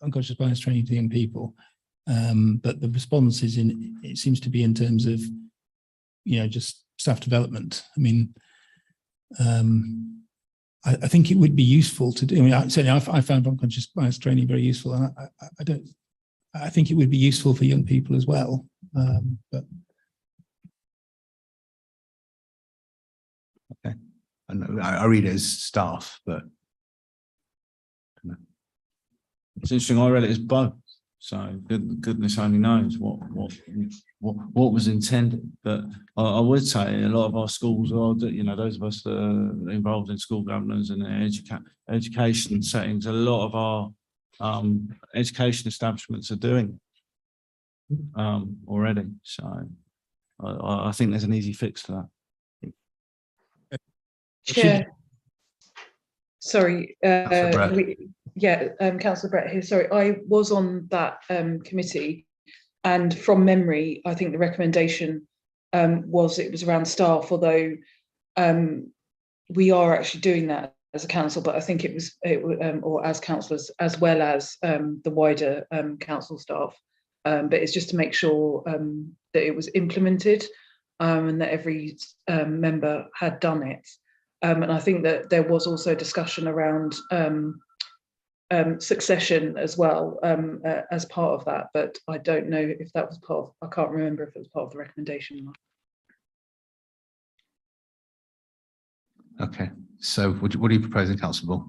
unconscious bias training to the young people. But the response is it seems to be in terms of, you know, just staff development. I mean, I think it would be useful to do. I mean, certainly I found unconscious bias training very useful, and I think it would be useful for young people as well. But okay, I read it as staff, but it's interesting. I read it as both. So goodness only knows what was intended. But I would say a lot of our schools are, you know, those of us that are involved in school governance and education settings, a lot of our education establishments are doing already. So I think there's an easy fix to that. Chair. Sorry. Councillor Brett here. Sorry, I was on that committee, and from memory, I think the recommendation was around staff, although we are actually doing that as a council, but I think it was or as councillors as well as the wider council staff. But it's just to make sure that it was implemented and that every member had done it. And I think that there was also discussion around succession as well as part of that, but I don't know if that was part of, I can't remember if it was part of the recommendation or not. okay. So what are you proposing, Councillor Ball?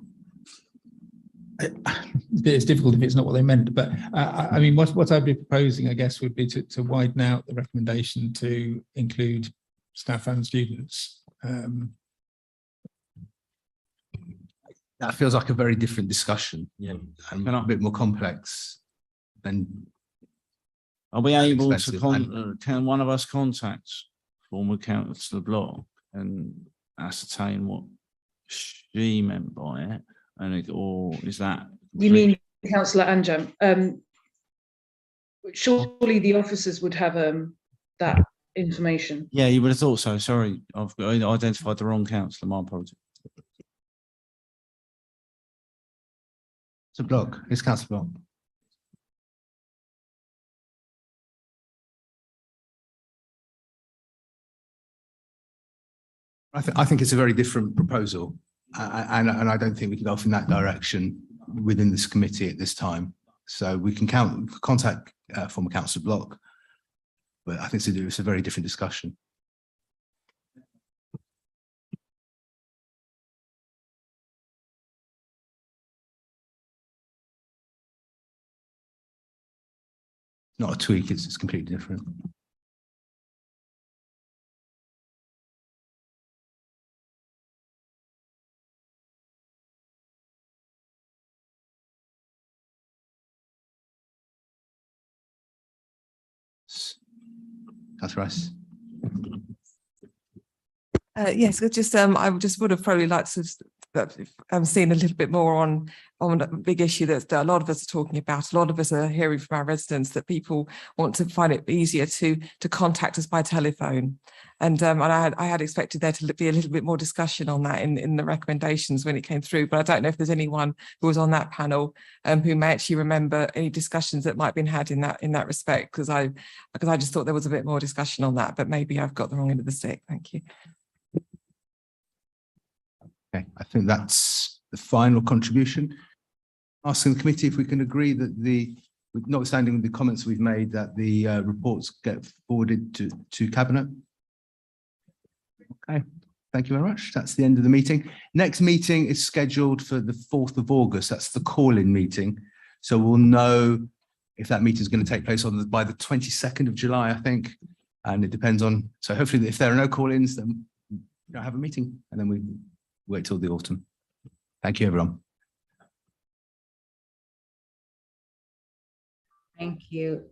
It's difficult if it's not what they meant, but I mean, what I'd be proposing, I guess, would be to widen out the recommendation to include staff and students. That feels like a very different discussion, yeah, and a bit more complex. Than are we able to can one of us contact former Councillor Locke and ascertain what she meant by it, and or is that you mean Councillor Anjum? Surely the officers would have that information. Yeah, you would have thought so. Sorry, I've identified the wrong councillor. My apologies. It's a block. It's Councillor Block. I think it's a very different proposal, and I don't think we can go off in that direction within this committee at this time. So we can contact former Councillor Block, but I think it's a very different discussion. Not a tweak, it's completely different. That's right. Yes, just I would have probably liked to have seen a little bit more on a big issue that a lot of us are talking about. A lot of us are hearing from our residents that people want to find it easier to contact us by telephone. And I had expected there to be a little bit more discussion on that in the recommendations when it came through. But I don't know if there's anyone who was on that panel who may actually remember any discussions that might have been had in that respect, because I just thought there was a bit more discussion on that, but maybe I've got the wrong end of the stick. Thank you. Okay, I think that's the final contribution. Asking the committee if we can agree that notwithstanding the comments we've made, that the reports get forwarded to Cabinet. Okay, thank you very much. That's the end of the meeting. Next meeting is scheduled for the 4th of August. That's the call-in meeting. So we'll know if that meeting is going to take place by the 22nd of July, I think. And it depends on, so hopefully if there are no call-ins, then we don't have a meeting, and then we wait till the autumn. Thank you, everyone. Thank you.